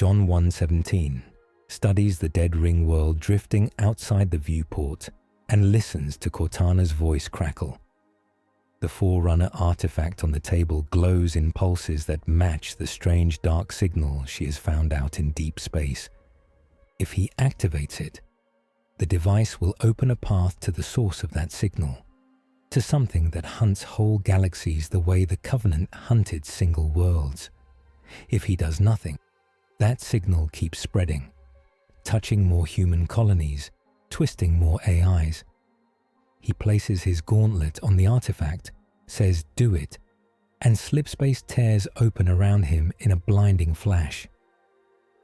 John 1:17 studies the dead ring world drifting outside the viewport and listens to Cortana's voice crackle. The Forerunner artifact on the table glows in pulses that match the strange dark signal she has found out in deep space. If he activates it, the device will open a path to the source of that signal, to something that hunts whole galaxies the way the Covenant hunted single worlds. If he does nothing, that signal keeps spreading, touching more human colonies, twisting more AIs. He places his gauntlet on the artifact, says do it, and slipspace tears open around him in a blinding flash.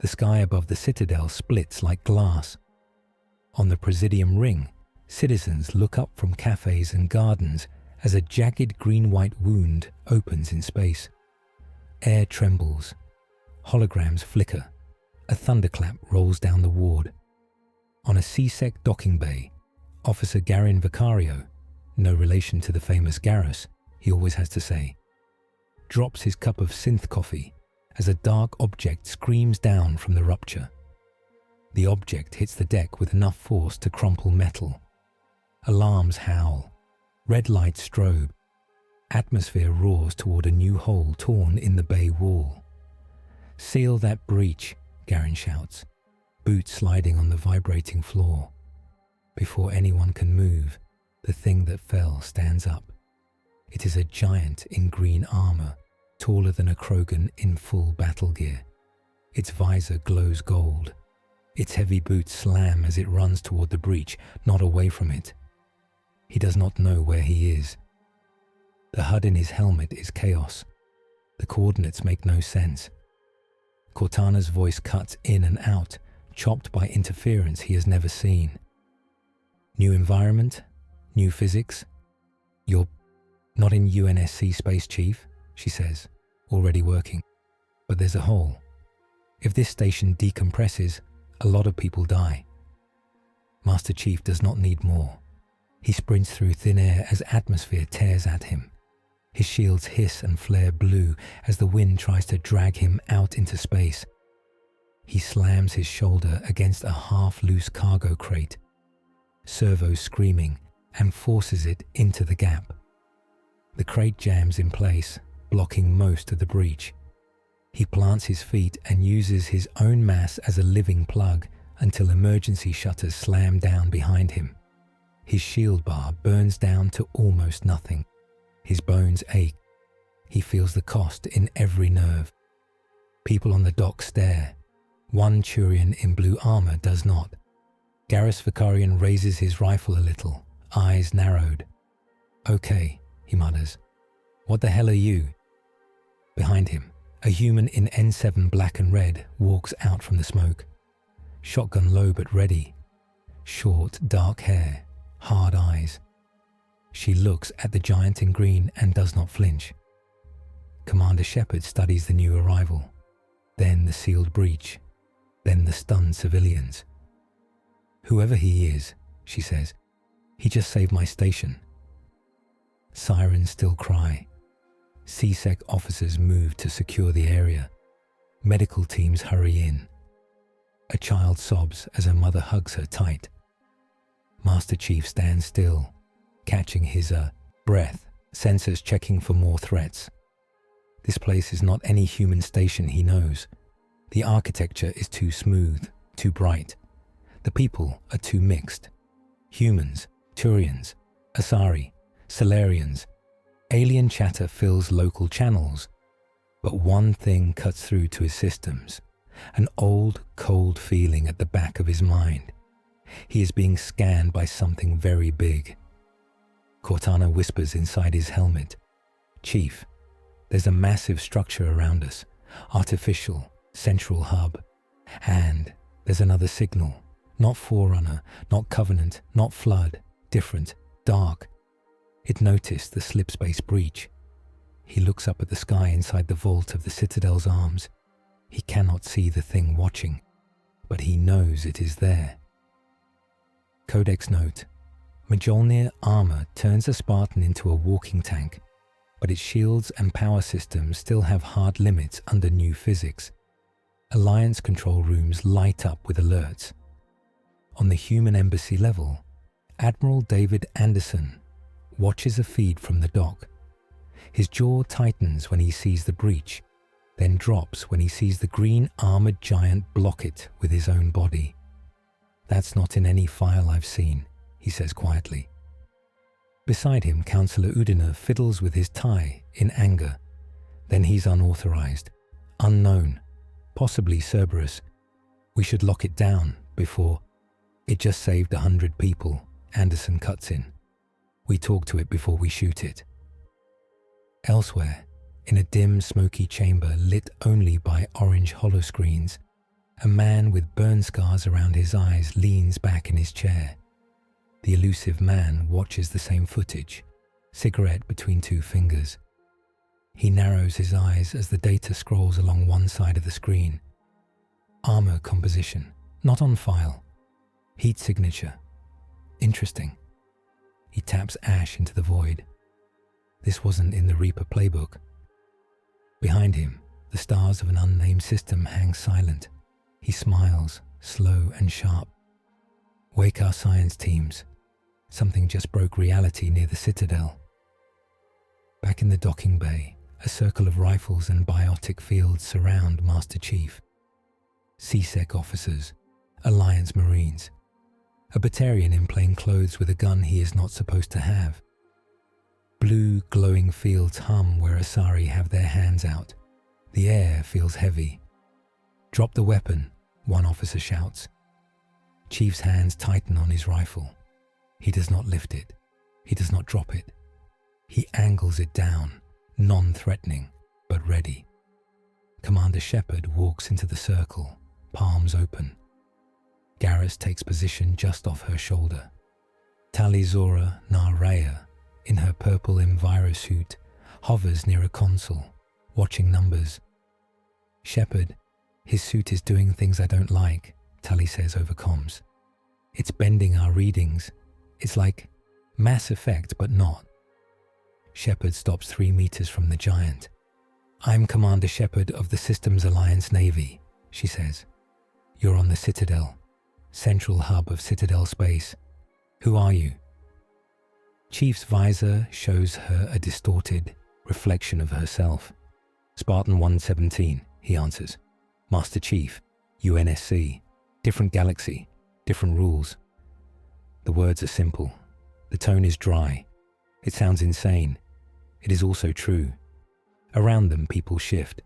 The sky above the citadel splits like glass. On the Presidium ring, citizens look up from cafes and gardens as a jagged green-white wound opens in space. Air trembles. Holograms flicker. A thunderclap rolls down the ward. On a CSEC docking bay, Officer Garin Vicario, no relation to the famous Garrus, he always has to say, drops his cup of synth coffee as a dark object screams down from the rupture. The object hits the deck with enough force to crumple metal. Alarms howl. Red lights strobe. Atmosphere roars toward a new hole torn in the bay wall. "Seal that breach," Garin shouts, boots sliding on the vibrating floor. Before anyone can move, the thing that fell stands up. It is a giant in green armor, taller than a Krogan in full battle gear. Its visor glows gold. Its heavy boots slam as it runs toward the breach, not away from it. He does not know where he is. The HUD in his helmet is chaos. The coordinates make no sense. Cortana's voice cuts in and out, chopped by interference he has never seen. New environment, new physics. "You're not in UNSC Space, Chief," she says, already working. "But there's a hole. If this station decompresses, a lot of people die." Master Chief does not need more. He sprints through thin air as atmosphere tears at him. His shields hiss and flare blue as the wind tries to drag him out into space. He slams his shoulder against a half-loose cargo crate, servos screaming, and forces it into the gap. The crate jams in place, blocking most of the breach. He plants his feet and uses his own mass as a living plug until emergency shutters slam down behind him. His shield bar burns down to almost nothing. His bones ache. He feels the cost in every nerve. People on the dock stare. One Turian in blue armor does not. Garrus Vicarian raises his rifle a little, eyes narrowed. "Okay," he mutters. "What the hell are you?" Behind him, a human in N7 black and red walks out from the smoke. Shotgun low but ready. Short, dark hair, hard eyes. She looks at the giant in green and does not flinch. Commander Shepard studies the new arrival, then the sealed breach, then the stunned civilians. "Whoever he is," she says, "he just saved my station." Sirens still cry. CSEC officers move to secure the area. Medical teams hurry in. A child sobs as her mother hugs her tight. Master Chief stands still, catching his breath, sensors checking for more threats. This place is not any human station he knows. The architecture is too smooth, too bright. The people are too mixed. Humans, Turians, Asari, Solarians. Alien chatter fills local channels. But one thing cuts through to his systems. An old, cold feeling at the back of his mind. He is being scanned by something very big. Cortana whispers inside his helmet, "Chief, there's a massive structure around us, artificial, central hub. And there's another signal, not Forerunner, not Covenant, not Flood, different, dark." It noticed the slipspace breach. He looks up at the sky inside the vault of the Citadel's arms. He cannot see the thing watching, but he knows it is there. Codex note: Mjolnir armor turns a Spartan into a walking tank, but its shields and power systems still have hard limits under new physics. Alliance control rooms light up with alerts. On the human embassy level, Admiral David Anderson watches a feed from the dock. His jaw tightens when he sees the breach, then drops when he sees the green armored giant block it with his own body. "That's not in any file I've seen," he says quietly. Beside him, Councillor Udiner fiddles with his tie in anger. Then he's unauthorized, unknown, possibly Cerberus. "We should lock it down before..." "It just saved 100 people," Anderson cuts in. "We talk to it before we shoot it." Elsewhere, in a dim, smoky chamber lit only by orange holoscreens, a man with burn scars around his eyes leans back in his chair. The elusive man watches the same footage, cigarette between two fingers. He narrows his eyes as the data scrolls along one side of the screen. Armor composition, not on file. Heat signature. Interesting. He taps ash into the void. This wasn't in the Reaper playbook. Behind him, the stars of an unnamed system hang silent. He smiles, slow and sharp. "Wake our science teams. Something just broke reality near the Citadel." Back in the docking bay, a circle of rifles and biotic fields surround Master Chief. CSEC officers, Alliance Marines, a Batarian in plain clothes with a gun he is not supposed to have. Blue, glowing fields hum where Asari have their hands out. The air feels heavy. "Drop the weapon," one officer shouts. Chief's hands tighten on his rifle. He does not lift it. He does not drop it. He angles it down, non-threatening, but ready. Commander Shepard walks into the circle, palms open. Garrus takes position just off her shoulder. Talizora Naraya, in her purple envirosuit, hovers near a console, watching numbers. "Shepard, his suit is doing things I don't like," Tally says over comms. "It's bending our readings. It's like Mass Effect, but not." Shepard stops 3 meters from the giant. "I'm Commander Shepard of the Systems Alliance Navy," she says. "You're on the Citadel, central hub of Citadel space. Who are you?" Chief's visor shows her a distorted reflection of herself. "Spartan 117, he answers. "Master Chief, UNSC, different galaxy, different rules." The words are simple. The tone is dry. It sounds insane. It is also true. Around them, people shift.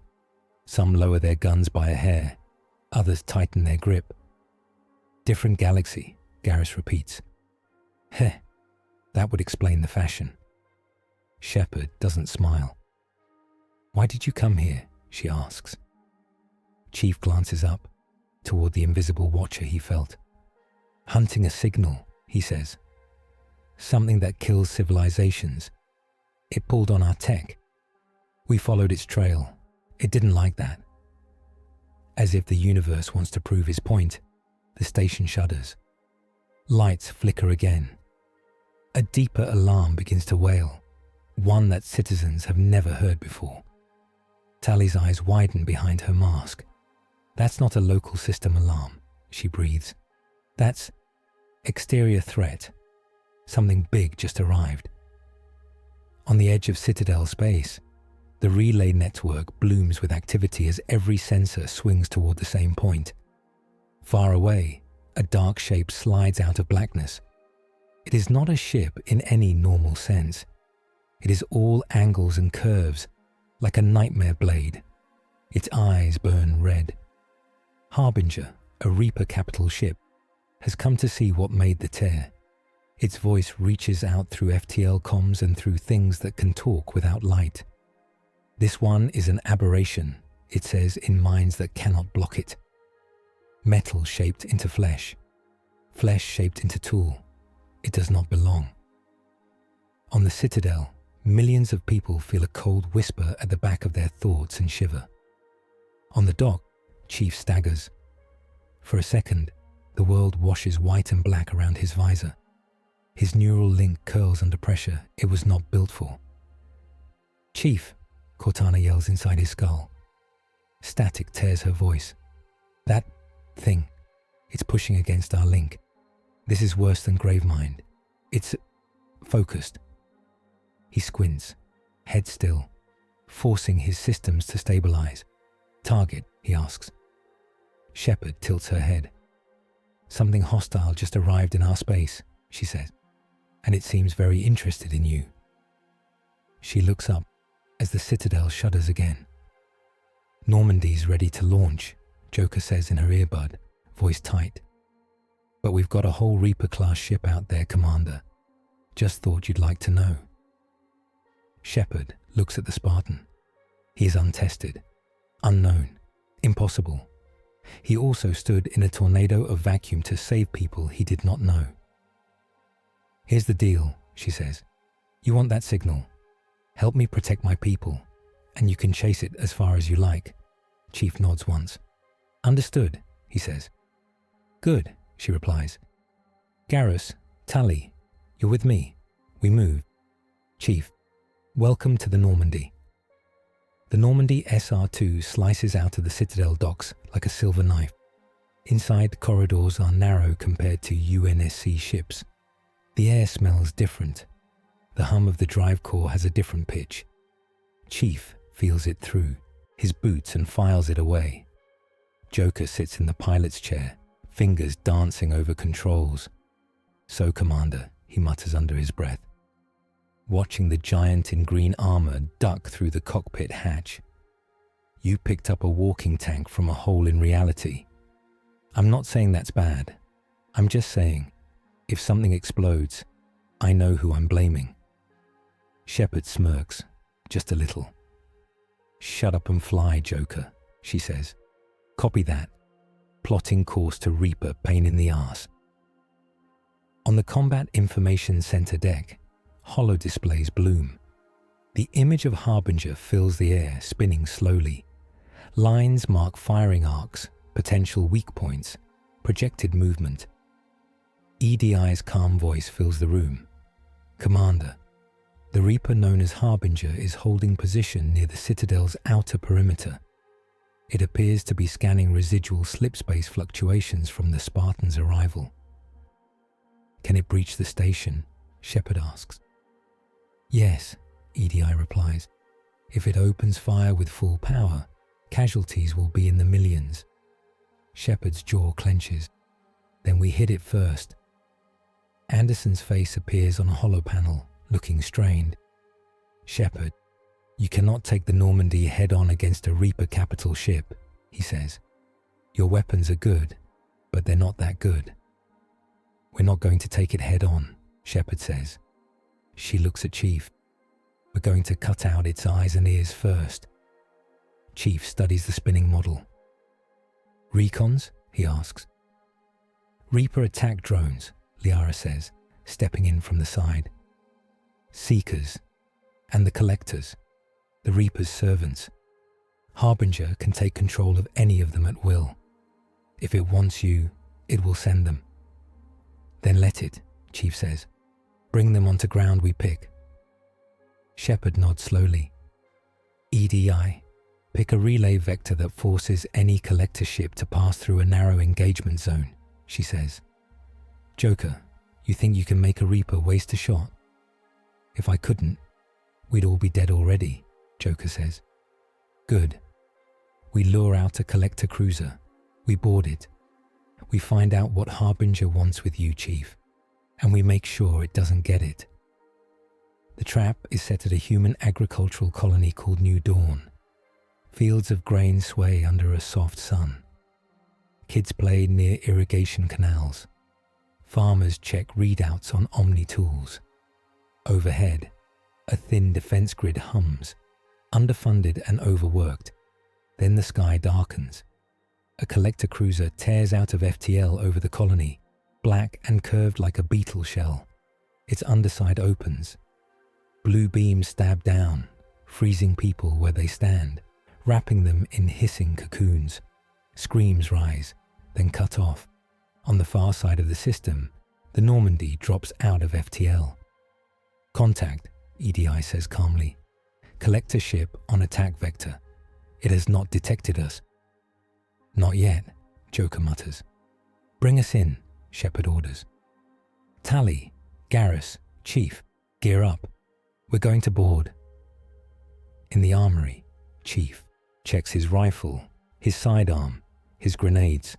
Some lower their guns by a hair. Others tighten their grip. "Different galaxy," Garrus repeats. "Heh, that would explain the fashion." Shepard doesn't smile. "Why did you come here?" she asks. Chief glances up, toward the invisible watcher he felt. "Hunting a signal," he says. "Something that kills civilizations. It pulled on our tech. We followed its trail. It didn't like that." As if the universe wants to prove his point, the station shudders. Lights flicker again. A deeper alarm begins to wail, one that citizens have never heard before. Tally's eyes widen behind her mask. "That's not a local system alarm," she breathes. "That's exterior threat. Something big just arrived." On the edge of Citadel space, the relay network blooms with activity as every sensor swings toward the same point. Far away, a dark shape slides out of blackness. It is not a ship in any normal sense. It is all angles and curves, like a nightmare blade. Its eyes burn red. Harbinger, a Reaper capital ship, has come to see what made the tear. Its voice reaches out through FTL comms and through things that can talk without light. "This one is an aberration," it says in minds that cannot block it. Metal shaped into flesh. Flesh shaped into tool. It does not belong. On the Citadel, millions of people feel a cold whisper at the back of their thoughts and shiver. On the dock, Chief staggers. For a second, the world washes white and black around his visor. His neural link curls under pressure it was not built for. "Chief," Cortana yells inside his skull. Static tears her voice. That thing, it's pushing against our link. This is worse than Gravemind. It's focused. He squints, head still, forcing his systems to stabilize. Target, he asks. Shepard tilts her head. Something hostile just arrived in our space, she says, and it seems very interested in you. She looks up as the Citadel shudders again. Normandy's ready to launch, Joker says in her earbud, voice tight. But we've got a whole Reaper-class ship out there, Commander. Just thought you'd like to know. Shepard looks at the Spartan. He is untested, unknown, impossible. He also stood in a tornado of vacuum to save people he did not know. Here's the deal, she says. You want that signal. Help me protect my people, and you can chase it as far as you like. Chief nods once. Understood, he says. Good, she replies. Garrus, Tully, you're with me. We move. Chief, welcome to the Normandy. The Normandy SR-2 slices out of the Citadel docks like a silver knife. Inside, the corridors are narrow compared to UNSC ships. The air smells different. The hum of the drive core has a different pitch. Chief feels it through his boots and files it away. Joker sits in the pilot's chair, fingers dancing over controls. So, Commander, he mutters under his breath, watching the giant in green armor duck through the cockpit hatch. You picked up a walking tank from a hole in reality. I'm not saying that's bad. I'm just saying, if something explodes, I know who I'm blaming. Shepard smirks, just a little. Shut up and fly, Joker, she says. Copy that. Plotting course to Reaper, pain in the arse. On the Combat Information Center deck, holo displays bloom. The image of Harbinger fills the air, spinning slowly. Lines mark firing arcs, potential weak points, projected movement. EDI's calm voice fills the room. Commander, the Reaper known as Harbinger is holding position near the Citadel's outer perimeter. It appears to be scanning residual slipspace fluctuations from the Spartan's arrival. Can it breach the station? Shepard asks. Yes, EDI replies. If it opens fire with full power, casualties will be in the millions. Shepard's jaw clenches. Then we hit it first. Anderson's face appears on a holopanel, looking strained. Shepard, you cannot take the Normandy head-on against a Reaper capital ship, he says. Your weapons are good, but they're not that good. We're not going to take it head-on, Shepard says. She looks at Chief. We're going to cut out its eyes and ears first. Chief studies the spinning model. Recons? He asks. Reaper attack drones, Liara says, stepping in from the side. Seekers, and the Collectors, the Reaper's servants. Harbinger can take control of any of them at will. If it wants you, it will send them. Then let it, Chief says. Bring them onto ground we pick. Shepard nods slowly. EDI, pick a relay vector that forces any Collector ship to pass through a narrow engagement zone, she says. Joker, you think you can make a Reaper waste a shot? If I couldn't, we'd all be dead already, Joker says. Good. We lure out a Collector cruiser. We board it. We find out what Harbinger wants with you, Chief, and we make sure it doesn't get it. The trap is set at a human agricultural colony called New Dawn. Fields of grain sway under a soft sun. Kids play near irrigation canals. Farmers check readouts on Omni tools. Overhead, a thin defense grid hums, underfunded and overworked. Then the sky darkens. A Collector cruiser tears out of FTL over the colony, black and curved like a beetle shell. Its underside opens. Blue beams stab down, freezing people where they stand, wrapping them in hissing cocoons. Screams rise, then cut off. On the far side of the system, the Normandy drops out of FTL. Contact, EDI says calmly. Collector ship on attack vector. It has not detected us. Not yet, Joker mutters. Bring us in, Shepard orders. Tally, Garrus, Chief, gear up. We're going to board. In the armory, Chief checks his rifle, his sidearm, his grenades.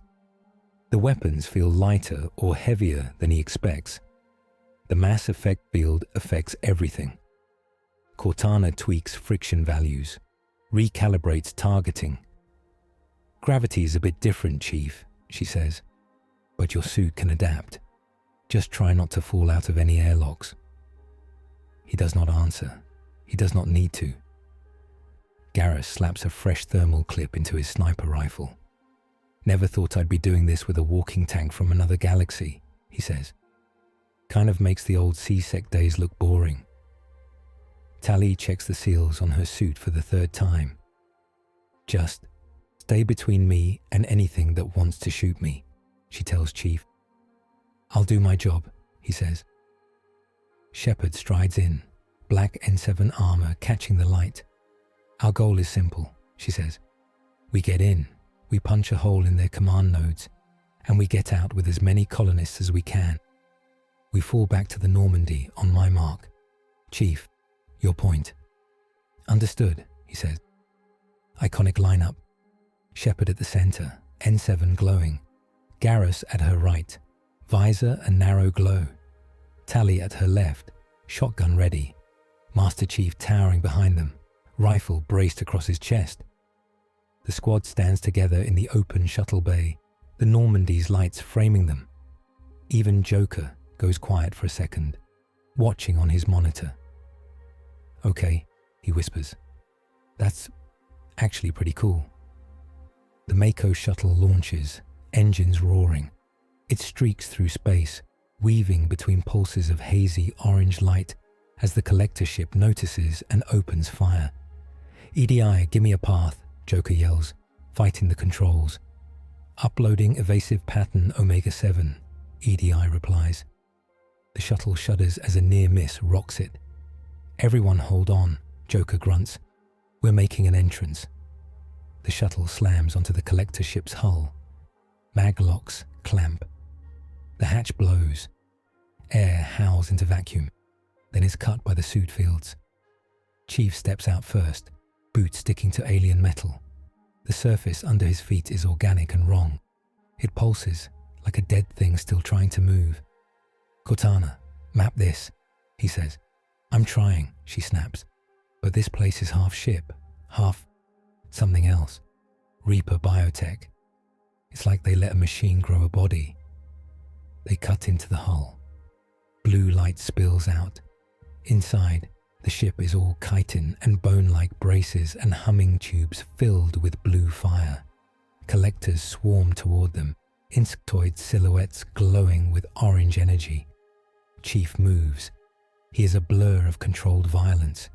The weapons feel lighter or heavier than he expects. The mass effect field affects everything. Cortana tweaks friction values, recalibrates targeting. Gravity's a bit different, Chief, she says, but your suit can adapt. Just try not to fall out of any airlocks. He does not answer. He does not need to. Garrus slaps a fresh thermal clip into his sniper rifle. Never thought I'd be doing this with a walking tank from another galaxy, he says. Kind of makes the old C-Sec days look boring. Tally checks the seals on her suit for the third time. Just stay between me and anything that wants to shoot me, she tells Chief. I'll do my job, he says. Shepard strides in, black N7 armor catching the light. Our goal is simple, she says. We get in, we punch a hole in their command nodes, and we get out with as many colonists as we can. We fall back to the Normandy on my mark. Chief, your point. Understood, he says. Iconic lineup. Shepard at the center, N7 glowing. Garrus at her right, visor and narrow glow. Tally at her left, shotgun ready. Master Chief towering behind them, rifle braced across his chest. The squad stands together in the open shuttle bay, the Normandy's lights framing them. Even Joker goes quiet for a second, watching on his monitor. Okay, he whispers. That's actually pretty cool. The Mako shuttle launches, engines roaring. It streaks through space, weaving between pulses of hazy orange light as the collector ship notices and opens fire. EDI, give me a path, Joker yells, fighting the controls. Uploading evasive pattern Omega-7, EDI replies. The shuttle shudders as a near miss rocks it. Everyone hold on, Joker grunts. We're making an entrance. The shuttle slams onto the collector ship's hull. Mag locks clamp. The hatch blows. Air howls into vacuum, then is cut by the suit fields. Chief steps out first, boots sticking to alien metal. The surface under his feet is organic and wrong. It pulses, like a dead thing still trying to move. Cortana, map this, he says. I'm trying, she snaps. But this place is half ship, half something else. Reaper biotech. It's like they let a machine grow a body. They cut into the hull. Blue light spills out. Inside, the ship is all chitin and bone-like braces and humming tubes filled with blue fire. Collectors swarm toward them, insectoid silhouettes glowing with orange energy. Chief moves. He is a blur of controlled violence.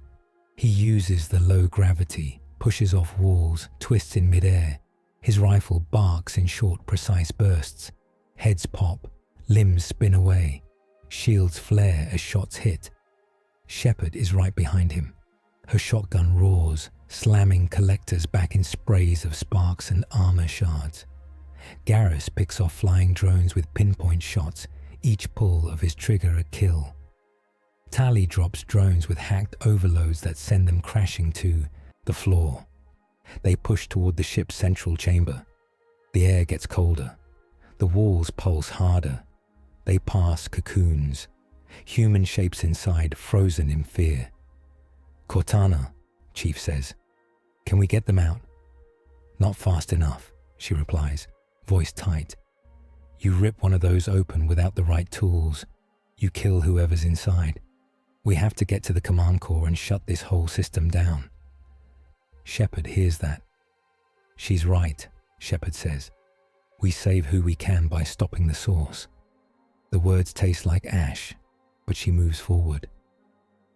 He uses the low gravity, pushes off walls, twists in midair. His rifle barks in short, precise bursts. Heads pop, limbs spin away. Shields flare as shots hit. Shepard is right behind him. Her shotgun roars, slamming collectors back in sprays of sparks and armor shards. Garrus picks off flying drones with pinpoint shots, each pull of his trigger a kill. Tally drops drones with hacked overloads that send them crashing to the floor. They push toward the ship's central chamber. The air gets colder. The walls pulse harder. They pass cocoons. Human shapes inside frozen in fear. Cortana, Chief says. Can we get them out? Not fast enough, she replies, voice tight. You rip one of those open without the right tools. You kill whoever's inside. We have to get to the command core and shut this whole system down. Shepard hears that. She's right, Shepard says. We save who we can by stopping the source. The words taste like ash, but she moves forward.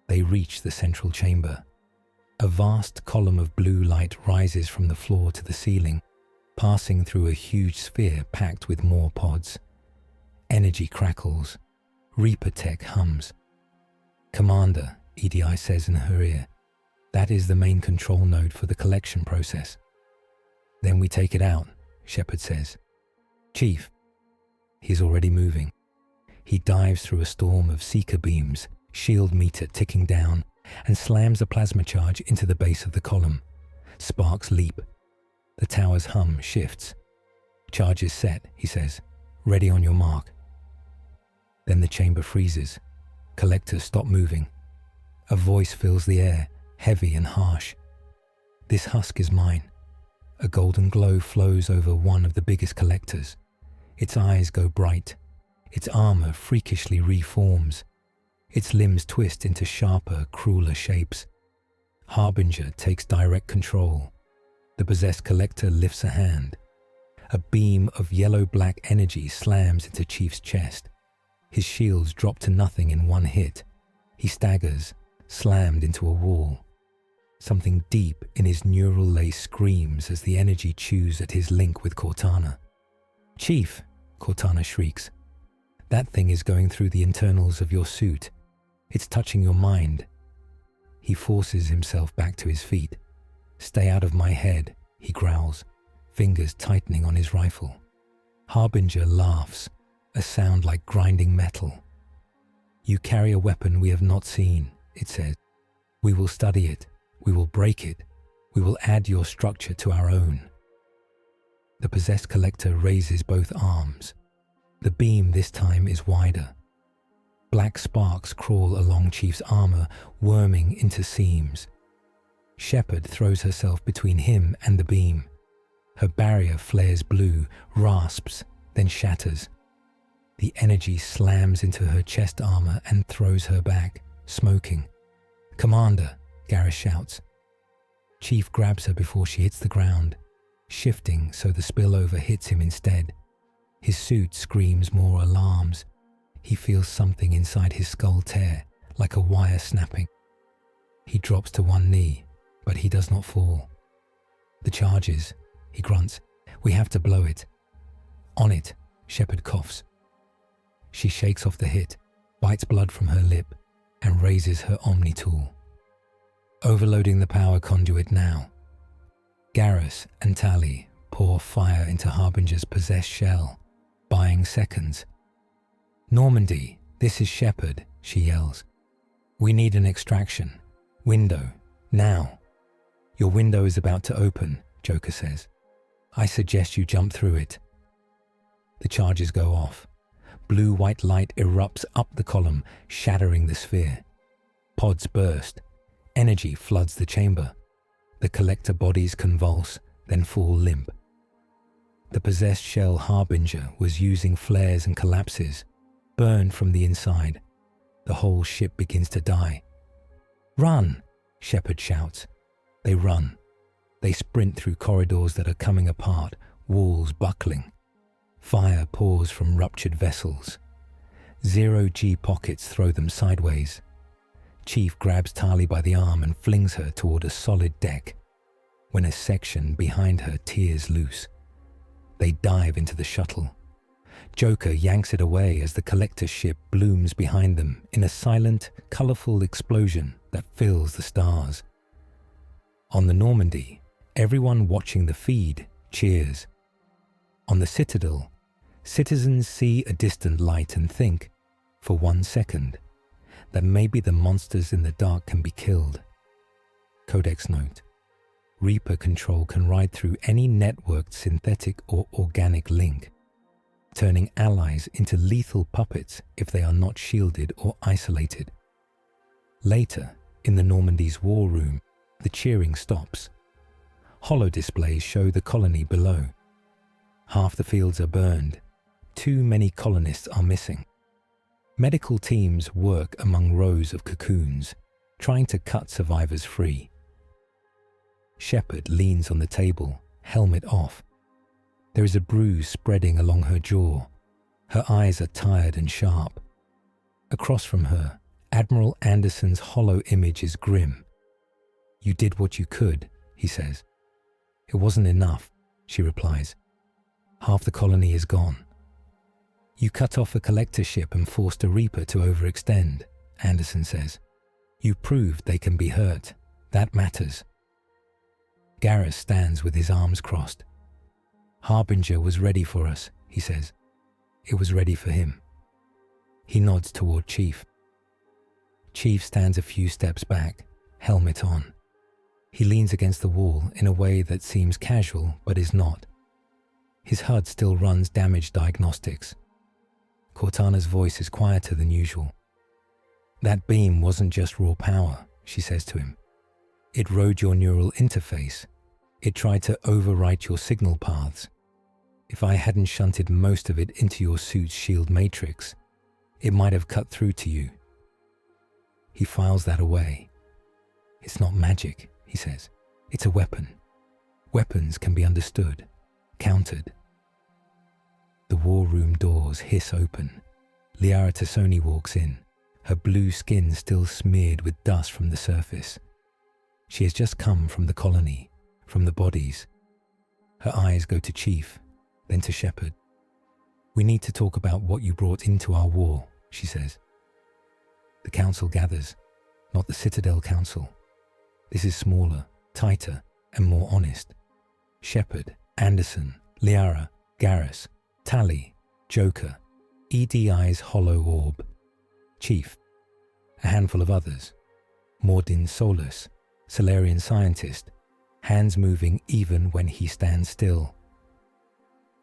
They reach the central chamber. A vast column of blue light rises from the floor to the ceiling, passing through a huge sphere packed with more pods. Energy crackles. Reaper tech hums. Commander, EDI says in her ear, that is the main control node for the collection process. Then we take it out, Shepard says. Chief. He's already moving. He dives through a storm of seeker beams, shield meter ticking down, and slams a plasma charge into the base of the column. Sparks leap. The tower's hum shifts. Charge is set, he says. Ready on your mark. Then the chamber freezes. Collectors stop moving. A voice fills the air, heavy and harsh. This husk is mine. A golden glow flows over one of the biggest collectors. Its eyes go bright. Its armor freakishly reforms. Its limbs twist into sharper, crueler shapes. Harbinger takes direct control. The possessed collector lifts a hand. A beam of yellow-black energy slams into Chief's chest. His shields drop to nothing in one hit. He staggers, slammed into a wall. Something deep in his neural lace screams as the energy chews at his link with Cortana. "Chief," Cortana shrieks. "That thing is going through the internals of your suit. It's touching your mind." He forces himself back to his feet. "Stay out of my head," he growls, fingers tightening on his rifle. Harbinger laughs, a sound like grinding metal. "You carry a weapon we have not seen," it says. "We will study it. We will break it. We will add your structure to our own." The possessed collector raises both arms. The beam this time is wider. Black sparks crawl along Chief's armor, worming into seams. Shepard throws herself between him and the beam. Her barrier flares blue, rasps, then shatters. The energy slams into her chest armor and throws her back, smoking. "Commander," Garrus shouts. Chief grabs her before she hits the ground, shifting so the spillover hits him instead. His suit screams more alarms. He feels something inside his skull tear, like a wire snapping. He drops to one knee, but he does not fall. "The charges," he grunts. "We have to blow it." "On it," Shepard coughs. She shakes off the hit, bites blood from her lip, and raises her Omni tool. Overloading the power conduit now. Garrus and Tali pour fire into Harbinger's possessed shell, buying seconds. "Normandy, this is Shepard," she yells. "We need an extraction. Window. Now." "Your window is about to open," Joker says. "I suggest you jump through it." The charges go off. Blue-white light erupts up the column, shattering the sphere. Pods burst. Energy floods the chamber. The collector bodies convulse, then fall limp. The possessed shell Harbinger was using flares and collapses, burned from the inside. The whole ship begins to die. "Run!" Shepard shouts. They run. They sprint through corridors that are coming apart, walls buckling. Fire pours from ruptured vessels. Zero-G pockets throw them sideways. Chief grabs Tali by the arm and flings her toward a solid deck, when a section behind her tears loose. They dive into the shuttle. Joker yanks it away as the collector ship blooms behind them in a silent, colorful explosion that fills the stars. On the Normandy, everyone watching the feed cheers. On the Citadel, citizens see a distant light and think, for 1 second, that maybe the monsters in the dark can be killed. Codex note: Reaper control can ride through any networked synthetic or organic link, turning allies into lethal puppets if they are not shielded or isolated. Later, in the Normandy's war room, the cheering stops. Holo displays show the colony below. Half the fields are burned. Too many colonists are missing. Medical teams work among rows of cocoons, trying to cut survivors free. Shepard leans on the table, helmet off. There is a bruise spreading along her jaw. Her eyes are tired and sharp. Across from her, Admiral Anderson's hollow image is grim. "You did what you could," he says. "It wasn't enough," she replies. "Half the colony is gone." "You cut off a collector ship and forced a Reaper to overextend," Anderson says. "You proved they can be hurt. That matters." Garrus stands with his arms crossed. "Harbinger was ready for us," he says. It was ready for him. He nods toward Chief. Chief stands a few steps back, helmet on. He leans against the wall in a way that seems casual but is not. His HUD still runs damage diagnostics. Cortana's voice is quieter than usual. That beam wasn't just raw power, she says to him. It rode your neural interface. It tried to overwrite your signal paths. If I hadn't shunted most of it into your suit's shield matrix, it might have cut through to you. He files that away. It's not magic, he says. It's a weapon. Weapons can be understood, countered. The war room doors hiss open. Liara Tassoni walks in, her blue skin still smeared with dust from the surface. She has just come from the colony, from the bodies. Her eyes go to Chief, then to Shepard. We need to talk about what you brought into our war, she says. The council gathers, not the Citadel Council. This is smaller, tighter, and more honest. Shepard, Anderson, Liara, Garrus, Tally, Joker, EDI's hollow orb, Chief, a handful of others, Mordin Solus, Solarian scientist, hands moving even when he stands still.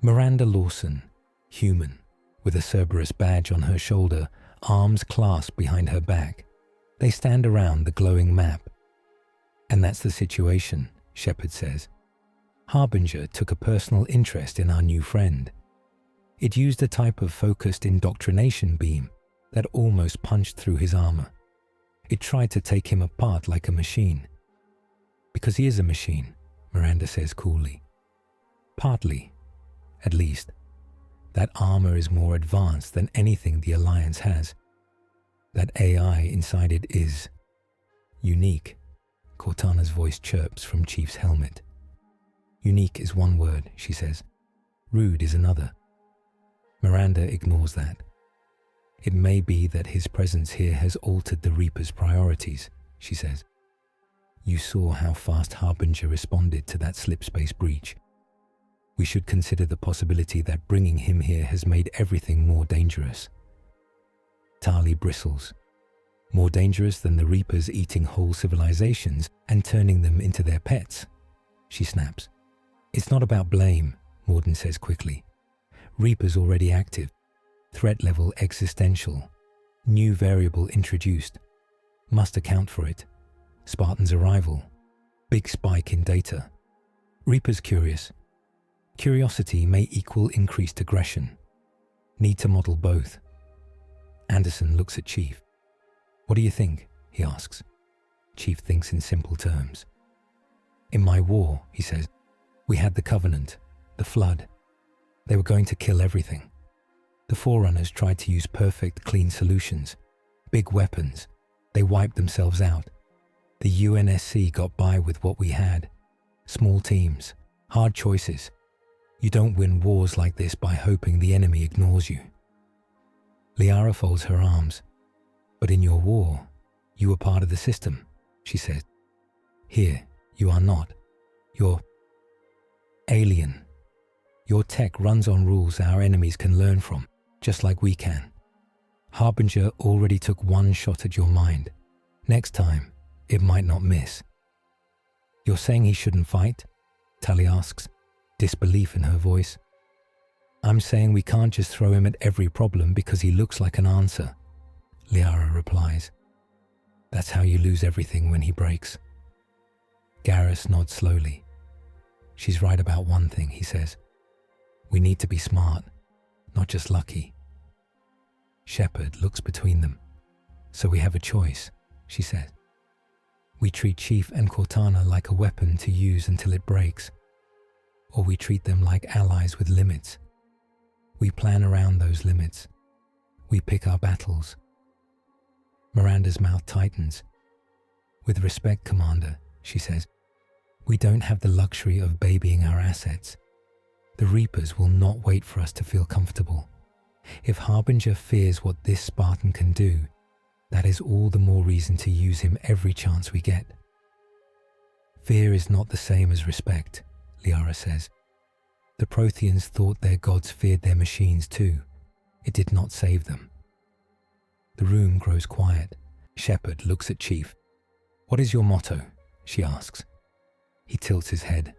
Miranda Lawson, human, with a Cerberus badge on her shoulder, arms clasped behind her back. They stand around the glowing map. And that's the situation, Shepard says. Harbinger took a personal interest in our new friend. It used a type of focused indoctrination beam that almost punched through his armor. It tried to take him apart like a machine. Because he is a machine, Miranda says coolly. Partly, at least. That armor is more advanced than anything the Alliance has. That AI inside it is unique. Cortana's voice chirps from Chief's helmet. Unique is one word, she says. Rude is another. Miranda ignores that. It may be that his presence here has altered the Reaper's priorities, she says. You saw how fast Harbinger responded to that slipspace breach. We should consider the possibility that bringing him here has made everything more dangerous. Tali bristles. More dangerous than the Reapers eating whole civilizations and turning them into their pets, she snaps. It's not about blame, Morden says quickly. Reapers already active. Threat level existential. New variable introduced. Must account for it. Spartan's arrival. Big spike in data. Reapers curious. Curiosity may equal increased aggression. Need to model both. Anderson looks at Chief. What do you think? He asks. Chief thinks in simple terms. In my war, he says, we had the Covenant, the Flood. They were going to kill everything. The Forerunners tried to use perfect, clean solutions. Big weapons. They wiped themselves out. The UNSC got by with what we had. Small teams. Hard choices. You don't win wars like this by hoping the enemy ignores you. Liara folds her arms. But in your war, you were part of the system, she said. Here, you are not. You're alien. Your tech runs on rules our enemies can learn from, just like we can. Harbinger already took one shot at your mind. Next time, it might not miss. You're saying he shouldn't fight? Tali asks, disbelief in her voice. I'm saying we can't just throw him at every problem because he looks like an answer, Liara replies. That's how you lose everything when he breaks. Garrus nods slowly. She's right about one thing, he says. We need to be smart, not just lucky. Shepard looks between them. So we have a choice, she says. We treat Chief and Cortana like a weapon to use until it breaks. Or we treat them like allies with limits. We plan around those limits. We pick our battles. Miranda's mouth tightens. With respect, Commander, she says, we don't have the luxury of babying our assets. The Reapers will not wait for us to feel comfortable. If Harbinger fears what this Spartan can do, that is all the more reason to use him every chance we get. Fear is not the same as respect, Liara says. The Protheans thought their gods feared their machines too. It did not save them. The room grows quiet. Shepard looks at Chief. "What is your motto?" she asks. He tilts his head.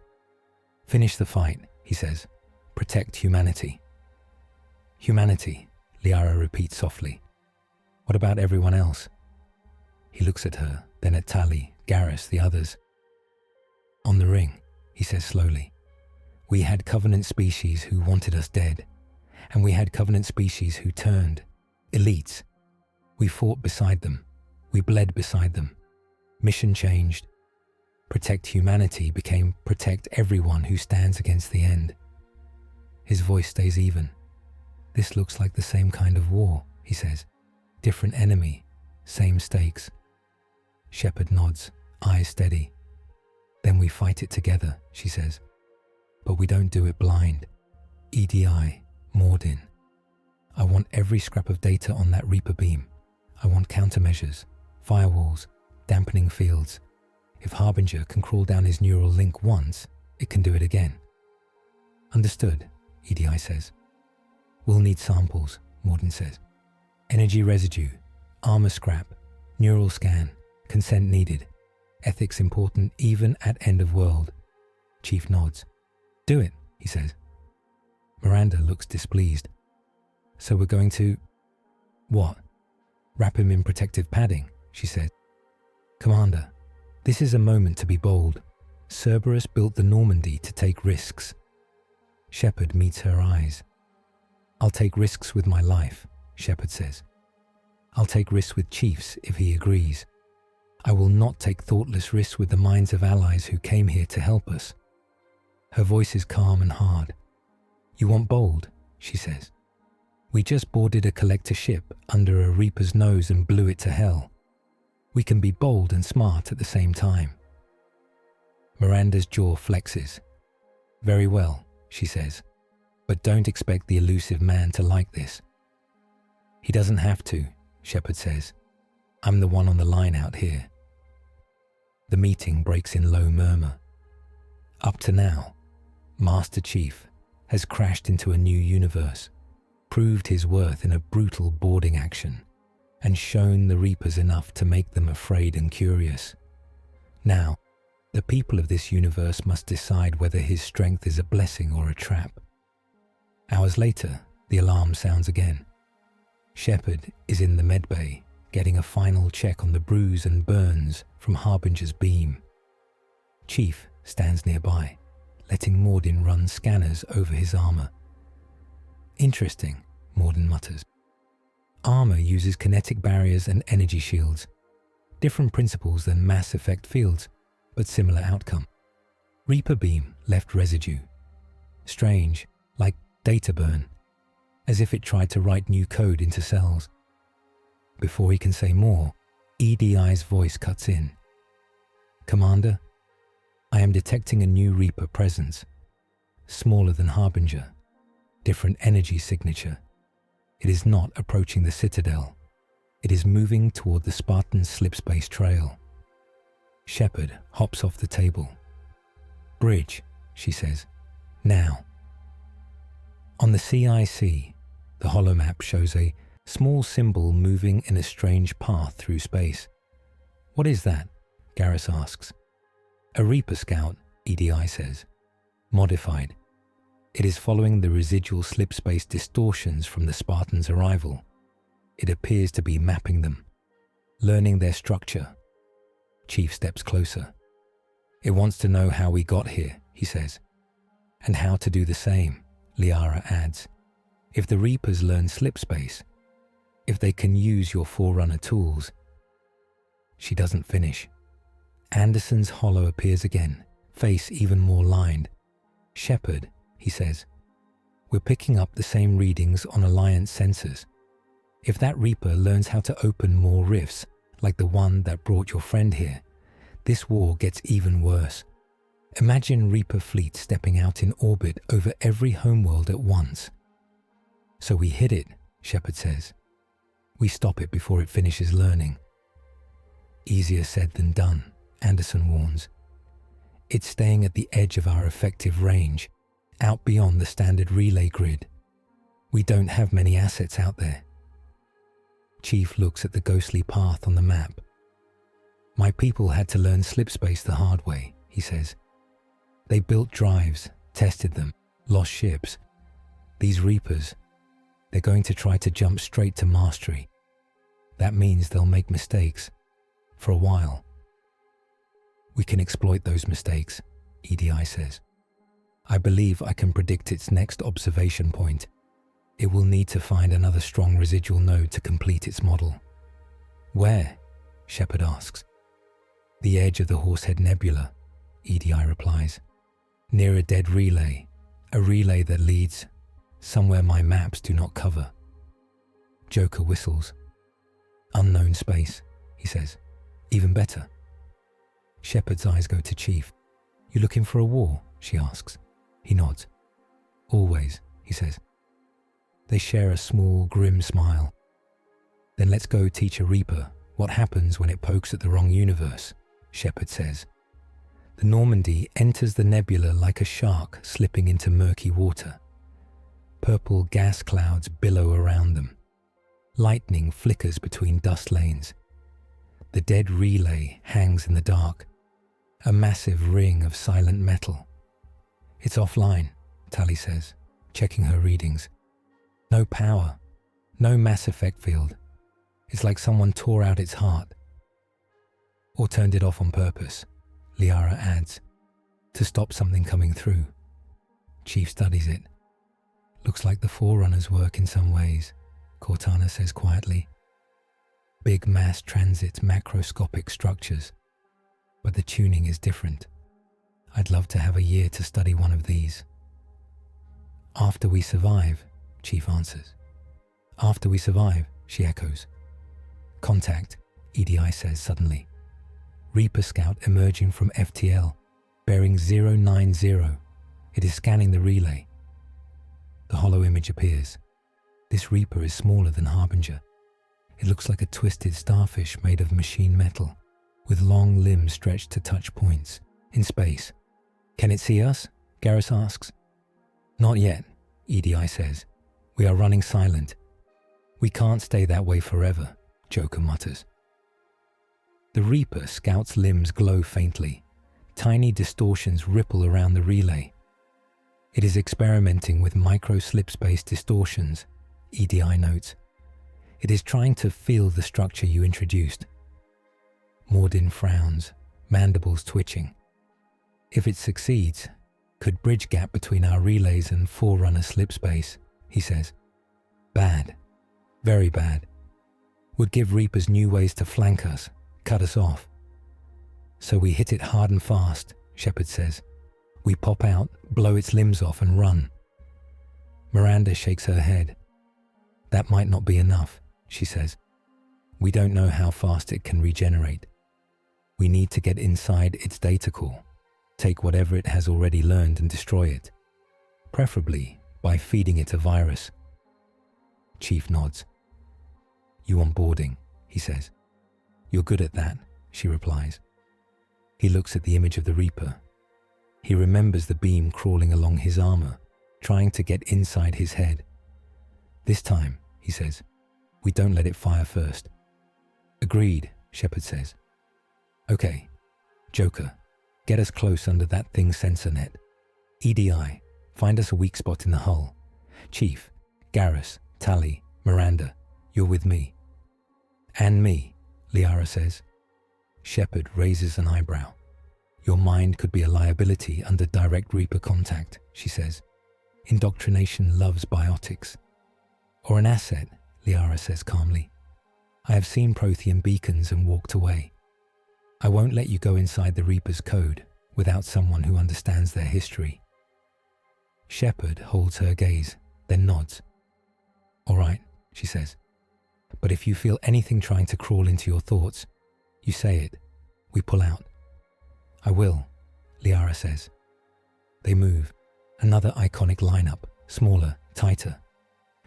"Finish the fight," he says. "Protect humanity." "Humanity," Liara repeats softly. "What about everyone else?" He looks at her, then at Tali, Garrus, the others. "On the ring," he says slowly. "We had Covenant species who wanted us dead, and we had Covenant species who turned. Elites. We fought beside them. We bled beside them. Mission changed. Protect humanity became protect everyone who stands against the end." His voice stays even. "This looks like the same kind of war," he says. "Different enemy, same stakes." Shepard nods, eyes steady. "Then we fight it together," she says. "But we don't do it blind. EDI, Mordin. I want every scrap of data on that Reaper beam. I want countermeasures, firewalls, dampening fields. If Harbinger can crawl down his neural link once, it can do it again." "Understood," EDI says. "We'll need samples," Mordin says. "Energy residue, armor scrap, neural scan, consent needed. Ethics important even at end of world." Chief nods. "Do it," he says. Miranda looks displeased. "So we're going to..." "What?" "Wrap him in protective padding," she says. "Commander, this is a moment to be bold. Cerberus built the Normandy to take risks." Shepard meets her eyes. "I'll take risks with my life," Shepard says. "I'll take risks with Chiefs if he agrees. I will not take thoughtless risks with the minds of allies who came here to help us." Her voice is calm and hard. "You want bold," she says. "We just boarded a collector ship under a Reaper's nose and blew it to hell. We can be bold and smart at the same time." Miranda's jaw flexes. "Very well," she says, "but don't expect the elusive man to like this." "He doesn't have to," Shepard says. "I'm the one on the line out here." The meeting breaks in low murmur. Up to now, Master Chief has crashed into a new universe, proved his worth in a brutal boarding action, and shown the Reapers enough to make them afraid and curious. Now, the people of this universe must decide whether his strength is a blessing or a trap. Hours later, the alarm sounds again. Shepard is in the medbay, getting a final check on the bruise and burns from Harbinger's beam. Chief stands nearby, letting Mordin run scanners over his armor. "Interesting," Mordin mutters. "Armor uses kinetic barriers and energy shields. Different principles than mass effect fields, but similar outcome. Reaper beam left residue. Strange, like data burn, as if it tried to write new code into cells." Before he can say more, EDI's voice cuts in. "Commander, I am detecting a new Reaper presence. Smaller than Harbinger. Different energy signature. It is not approaching the Citadel. It is moving toward the Spartan slipspace trail." Shepard hops off the table. "Bridge," she says. "Now." On the CIC, the holomap shows a small symbol moving in a strange path through space. "What is that?" Garrus asks. "A Reaper scout," EDI says. "Modified. It is following the residual slipspace distortions from the Spartans' arrival. It appears to be mapping them, learning their structure." Chief steps closer. "It wants to know how we got here," he says. "And how to do the same," Liara adds. "If the Reapers learn slipspace, if they can use your Forerunner tools..." She doesn't finish. Anderson's holo appears again, face even more lined. "Shepard," he says, "we're picking up the same readings on Alliance sensors. If that Reaper learns how to open more rifts, like the one that brought your friend here, this war gets even worse. Imagine Reaper fleet stepping out in orbit over every homeworld at once." "So we hit it," Shepard says. "We stop it before it finishes learning." "Easier said than done," Anderson warns. "It's staying at the edge of our effective range, out beyond the standard relay grid. We don't have many assets out there. Chief looks at the ghostly path on the map. My people had to learn slipspace the hard way, he says. They built drives, tested them, lost ships. These Reapers, they're going to try to jump straight to mastery. That means they'll make mistakes. For a while. We can exploit those mistakes, EDI says. I believe I can predict its next observation point. It will need to find another strong residual node to complete its model. Where? Shepard asks. The edge of the Horsehead Nebula, EDI replies. Near a dead relay, a relay that leads somewhere my maps do not cover. Joker whistles. Unknown space, he says. Even better. Shepard's eyes go to Chief. You looking for a war? She asks. He nods. Always, he says. They share a small, grim smile. Then let's go teach a Reaper what happens when it pokes at the wrong universe, Shepard says. The Normandy enters the nebula like a shark slipping into murky water. Purple gas clouds billow around them. Lightning flickers between dust lanes. The dead relay hangs in the dark, a massive ring of silent metal. It's offline, Tali says, checking her readings. No power, no mass effect field. It's like someone tore out its heart. Or turned it off on purpose, Liara adds, to stop something coming through. Chief studies it. Looks like the Forerunners work in some ways, Cortana says quietly. Big mass transit macroscopic structures, but the tuning is different. I'd love to have a year to study one of these. After we survive, Chief answers. After we survive, she echoes. Contact, EDI says suddenly. Reaper Scout emerging from FTL, bearing 090. It is scanning the relay. The hollow image appears. This Reaper is smaller than Harbinger. It looks like a twisted starfish made of machine metal, with long limbs stretched to touch points, in space. Can it see us? Garrus asks. Not yet, EDI says. We are running silent. We can't stay that way forever, Joker mutters. The Reaper Scout's limbs glow faintly. Tiny distortions ripple around the relay. It is experimenting with micro-slipspace distortions, EDI notes. It is trying to feel the structure you introduced. Mordin frowns, mandibles twitching. If it succeeds, could bridge gap between our relays and Forerunner slipspace, he says. Bad. Very bad. Would give Reapers new ways to flank us, cut us off. So we hit it hard and fast, Shepard says. We pop out, blow its limbs off and run. Miranda shakes her head. That might not be enough, she says. We don't know how fast it can regenerate. We need to get inside its data core, take whatever it has already learned and destroy it, preferably by feeding it a virus. Chief nods. You onboarding, he says. You're good at that, she replies. He looks at the image of the Reaper. He remembers the beam crawling along his armor, trying to get inside his head. This time, he says, we don't let it fire first. Agreed, Shepard says. Okay, Joker, get us close under that thing's sensor net. EDI, find us a weak spot in the hull. Chief, Garrus, Tali, Miranda, you're with me. And me, Liara says. Shepard raises an eyebrow. Your mind could be a liability under direct Reaper contact, she says. Indoctrination loves biotics. Or an asset, Liara says calmly. I have seen Prothean beacons and walked away. I won't let you go inside the Reaper's code without someone who understands their history. Shepard holds her gaze, then nods. All right, she says. But if you feel anything trying to crawl into your thoughts, you say it. We pull out. I will, Liara says. They move. Another iconic lineup, smaller, tighter.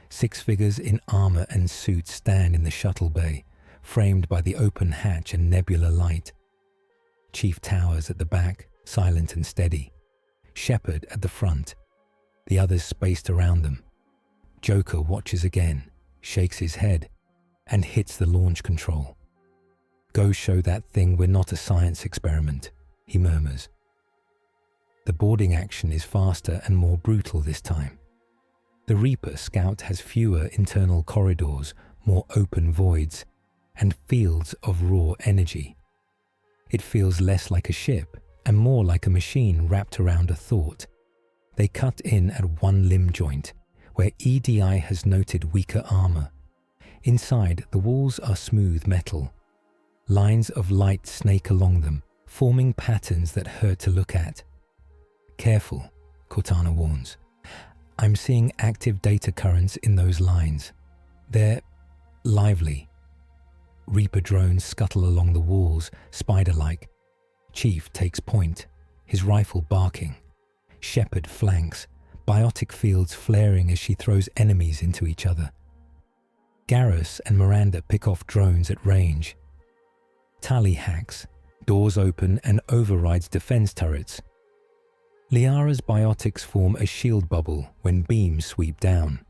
6 figures in armor and suits stand in the shuttle bay, framed by the open hatch and nebula light. Chief towers at the back, silent and steady. Shepard at the front. the others spaced around them. Joker watches again, shakes his head, and hits the launch control. "Go show that thing we're not a science experiment," he murmurs. The boarding action is faster and more brutal this time. The Reaper Scout has fewer internal corridors, more open voids, and fields of raw energy. It feels less like a ship and more like a machine wrapped around a thought. They cut in at one limb joint, where EDI has noted weaker armor. Inside, the walls are smooth metal. Lines of light snake along them, forming patterns that hurt to look at. "Careful," Cortana warns. "I'm seeing active data currents in those lines. They're lively." Reaper drones scuttle along the walls, spider-like. Chief takes point, his rifle barking. Shepard flanks, biotic fields flaring as she throws enemies into each other. Garrus and Miranda pick off drones at range. Tali hacks, doors open and overrides defense turrets. Liara's biotics form a shield bubble when beams sweep down.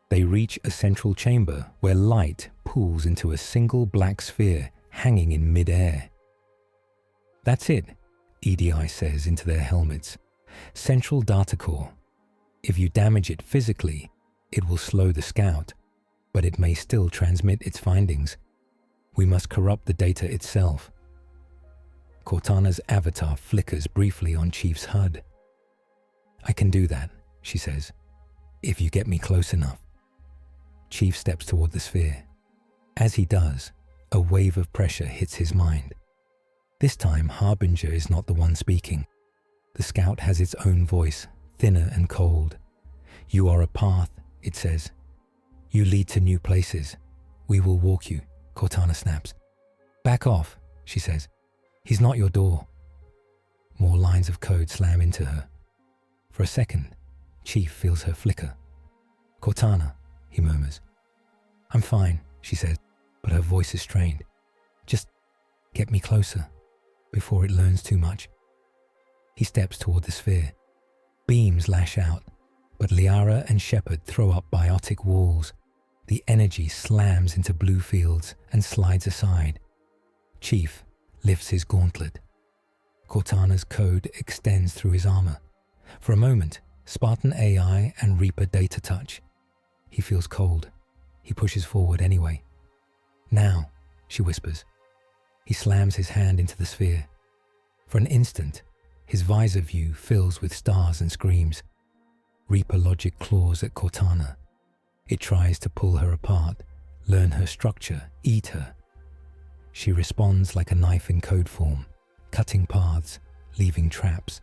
They reach a central chamber where light pools into a single black sphere hanging in mid-air. "That's it," EDI says into their helmets. "Central data core. If you damage it physically, it will slow the scout, but it may still transmit its findings. We must corrupt the data itself." Cortana's avatar flickers briefly on Chief's HUD. "I can do that," she says, "if you get me close enough." Chief steps toward the sphere. As he does, a wave of pressure hits his mind. This time, Harbinger is not the one speaking. The scout has its own voice, thinner and cold. "You are a path," it says. "You lead to new places. We will walk you," Cortana snaps. "Back off," she says. "He's not your door." More lines of code slam into her. For a second, Chief feels her flicker. "Cortana," he murmurs. "I'm fine," she says, but her voice is strained. "Just get me closer, before it learns too much." He steps toward the sphere. Beams lash out, but Liara and Shepard throw up biotic walls. The energy slams into blue fields and slides aside. Chief lifts his gauntlet. Cortana's code extends through his armor. For a moment, Spartan AI and Reaper data touch. He feels cold. He pushes forward anyway. "Now," she whispers. He slams his hand into the sphere. For an instant, his visor view fills with stars and screams. Reaper logic claws at Cortana. It tries to pull her apart, learn her structure, eat her. She responds like a knife in code form, cutting paths, leaving traps.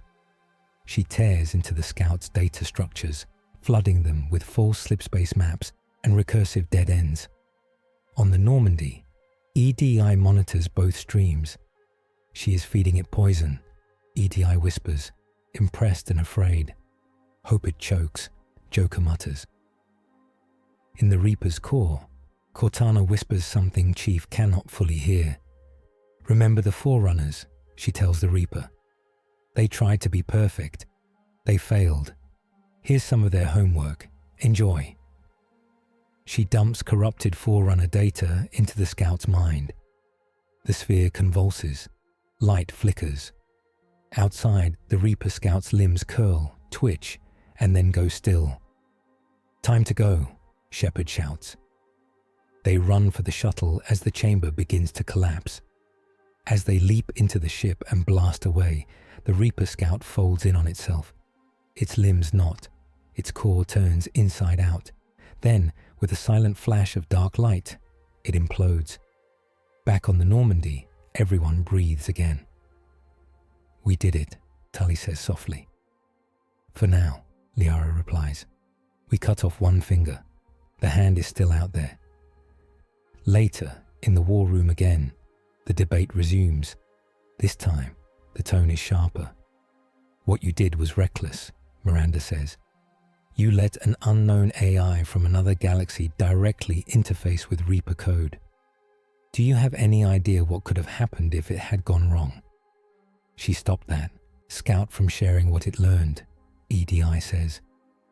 She tears into the Scout's data structures, flooding them with false slipspace maps and recursive dead ends. On the Normandy, EDI monitors both streams. She is feeding it poison, EDI whispers, impressed and afraid. "Hope it chokes," Joker mutters. In the Reaper's core, Cortana whispers something Chief cannot fully hear. "Remember the Forerunners," she tells the Reaper. "They tried to be perfect. They failed. Here's some of their homework. Enjoy." She dumps corrupted Forerunner data into the Scout's mind. The sphere convulses. Light flickers. Outside, the Reaper Scout's limbs curl, twitch, and then go still. "Time to go," Shepard shouts. They run for the shuttle as the chamber begins to collapse. As they leap into the ship and blast away, the Reaper Scout folds in on itself. Its limbs knot. Its core turns inside out. Then, with a silent flash of dark light, it implodes. Back on the Normandy, everyone breathes again. "We did it," Tully says softly. "For now," Liara replies. "We cut off one finger. The hand is still out there." Later, in the war room again, the debate resumes. This time, the tone is sharper. "What you did was reckless," Miranda says. "You let an unknown AI from another galaxy directly interface with Reaper code. Do you have any idea what could have happened if it had gone wrong?" "She stopped that, Scout from sharing what it learned," EDI says.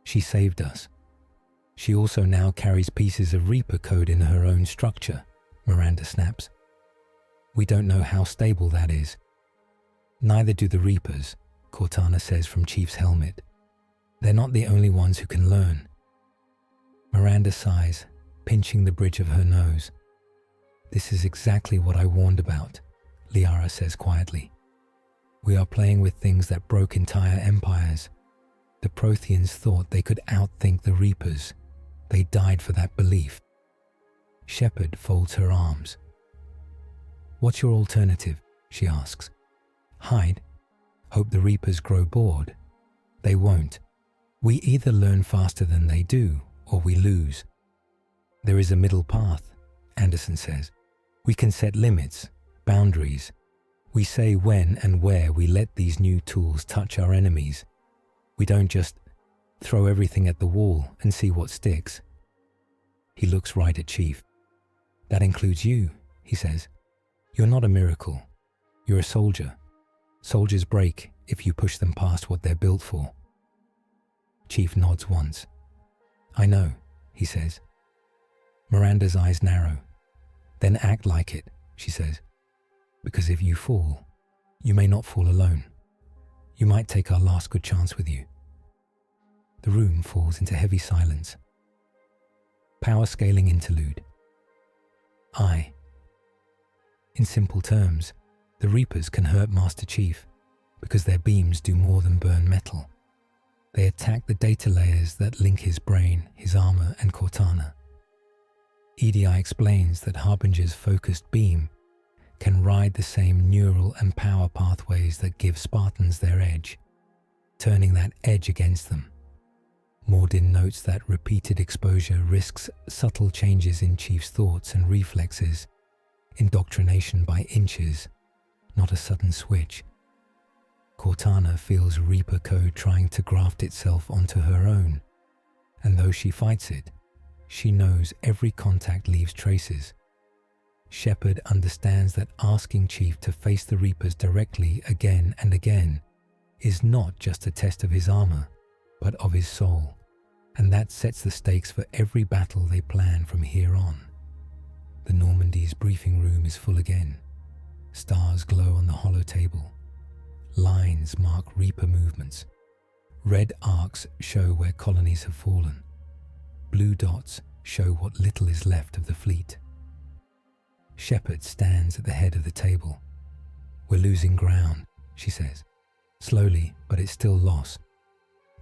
She saved us. She also now carries pieces of Reaper code in her own structure, Miranda snaps. We don't know how stable that is. Neither do the Reapers, Cortana says from Chief's helmet. They're not the only ones who can learn. Miranda sighs, pinching the bridge of her nose. This is exactly what I warned about, Liara says quietly. We are playing with things that broke entire empires. The Protheans thought they could outthink the Reapers. They died for that belief. Shepard folds her arms. What's your alternative? She asks. Hide? Hope the Reapers grow bored? They won't. We either learn faster than they do, or we lose. There is a middle path, Anderson says. We can set limits, boundaries. We say when and where we let these new tools touch our enemies. We don't just throw everything at the wall and see what sticks. He looks right at Chief. That includes you, he says. You're not a miracle. You're a soldier. Soldiers break if you push them past what they're built for. Chief nods once. I know, he says. Miranda's eyes narrow. Then act like it, she says. Because if you fall, you may not fall alone. You might take our last good chance with you. The room falls into heavy silence. Power scaling interlude. In simple terms, the Reapers can hurt Master Chief because their beams do more than burn metal. They attack the data layers that link his brain, his armor, and Cortana. EDI explains that Harbinger's focused beam can ride the same neural and power pathways that give Spartans their edge, turning that edge against them. Mordin notes that repeated exposure risks subtle changes in Chief's thoughts and reflexes, indoctrination by inches, not a sudden switch. Cortana feels Reaper code trying to graft itself onto her own, and though she fights it, she knows every contact leaves traces. Shepard understands that asking Chief to face the Reapers directly again and again is not just a test of his armor, but of his soul, and that sets the stakes for every battle they plan from here on. The Normandy's briefing room is full again. Stars glow on the hollow table. Lines mark Reaper movements. Red arcs show where colonies have fallen. Blue dots show what little is left of the fleet. Shepard stands at the head of the table. We're losing ground, she says. Slowly, but it's still loss.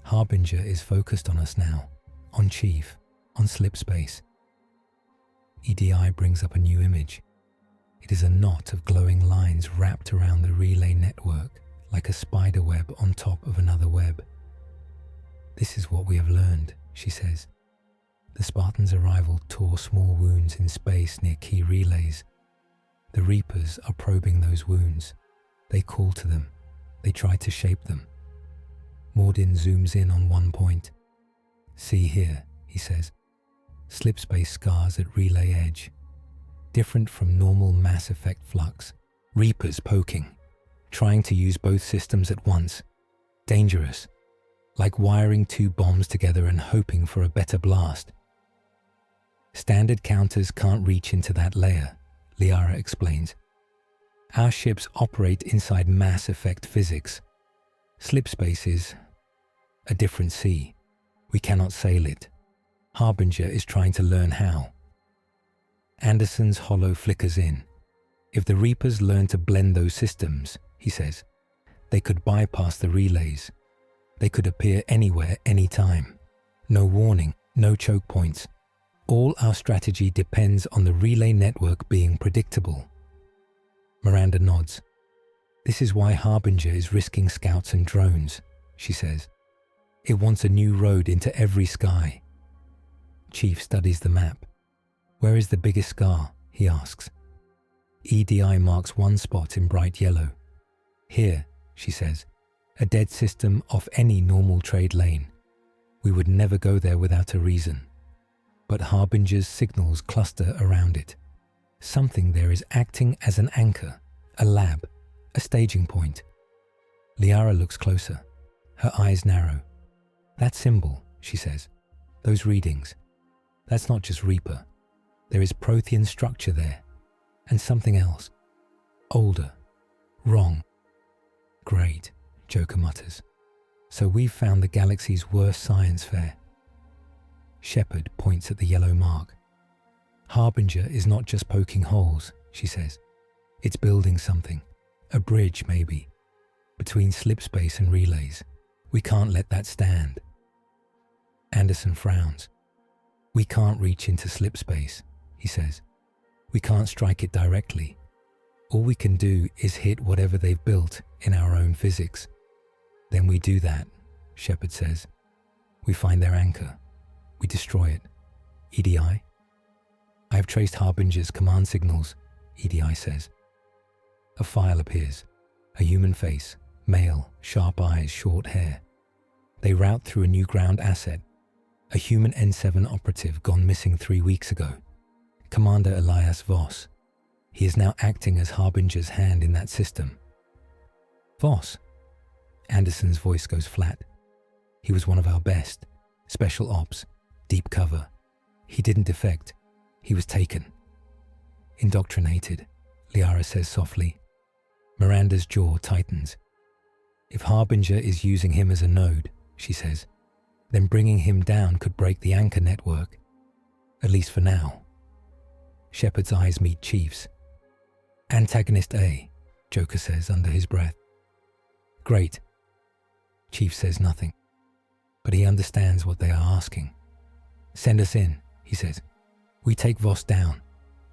Harbinger is focused on us now, on Chief, on slipspace. EDI brings up a new image. It is a knot of glowing lines wrapped around the relay network, like a spider web on top of another web. This is what we have learned, she says. The Spartans' arrival tore small wounds in space near key relays. The Reapers are probing those wounds. They call to them. They try to shape them. Mordin zooms in on one point. See here, he says. Slipspace scars at relay edge. Different from normal mass effect flux. Reapers poking. Trying to use both systems at once. Dangerous. Like wiring two bombs together and hoping for a better blast. Standard counters can't reach into that layer, Liara explains. Our ships operate inside mass effect physics. Slipspace is a different sea. We cannot sail it. Harbinger is trying to learn how. Anderson's hollow flickers in. If the Reapers learn to blend those systems, he says, they could bypass the relays. They could appear anywhere, anytime. No warning, no choke points. All our strategy depends on the relay network being predictable. Miranda nods. This is why Harbinger is risking scouts and drones, she says. It wants a new road into every sky. Chief studies the map. Where is the biggest scar? He asks. EDI marks one spot in bright yellow. Here, she says, a dead system off any normal trade lane. We would never go there without a reason. But Harbinger's signals cluster around it. Something there is acting as an anchor, a lab, a staging point. Liara looks closer. Her eyes narrow. That symbol, she says. Those readings. That's not just Reaper. There is Prothean structure there. And something else. Older. Wrong. Great, Joker mutters. So we've found the galaxy's worst science fair. Shepard points at the yellow mark. Harbinger is not just poking holes, she says. It's building something. A bridge, maybe. Between slipspace and relays. We can't let that stand. Anderson frowns. We can't reach into slipspace, he says. We can't strike it directly. All we can do is hit whatever they've built in our own physics. Then we do that, Shepard says. We find their anchor. We destroy it. EDI? I have traced Harbinger's command signals, EDI says. A file appears. A human face, male, sharp eyes, short hair. They route through a new ground asset. A human N7 operative gone missing 3 weeks ago. Commander Elias Voss. He is now acting as Harbinger's hand in that system. Voss? Anderson's voice goes flat. He was one of our best. Special ops. Deep cover. He didn't defect. He was taken. Indoctrinated, Liara says softly. Miranda's jaw tightens. If Harbinger is using him as a node, she says, then bringing him down could break the anchor network. At least for now. Shepard's eyes meet Chief's. Antagonist A, Joker says under his breath. Great. Chief says nothing, but he understands what they are asking. Send us in, he says. We take Voss down.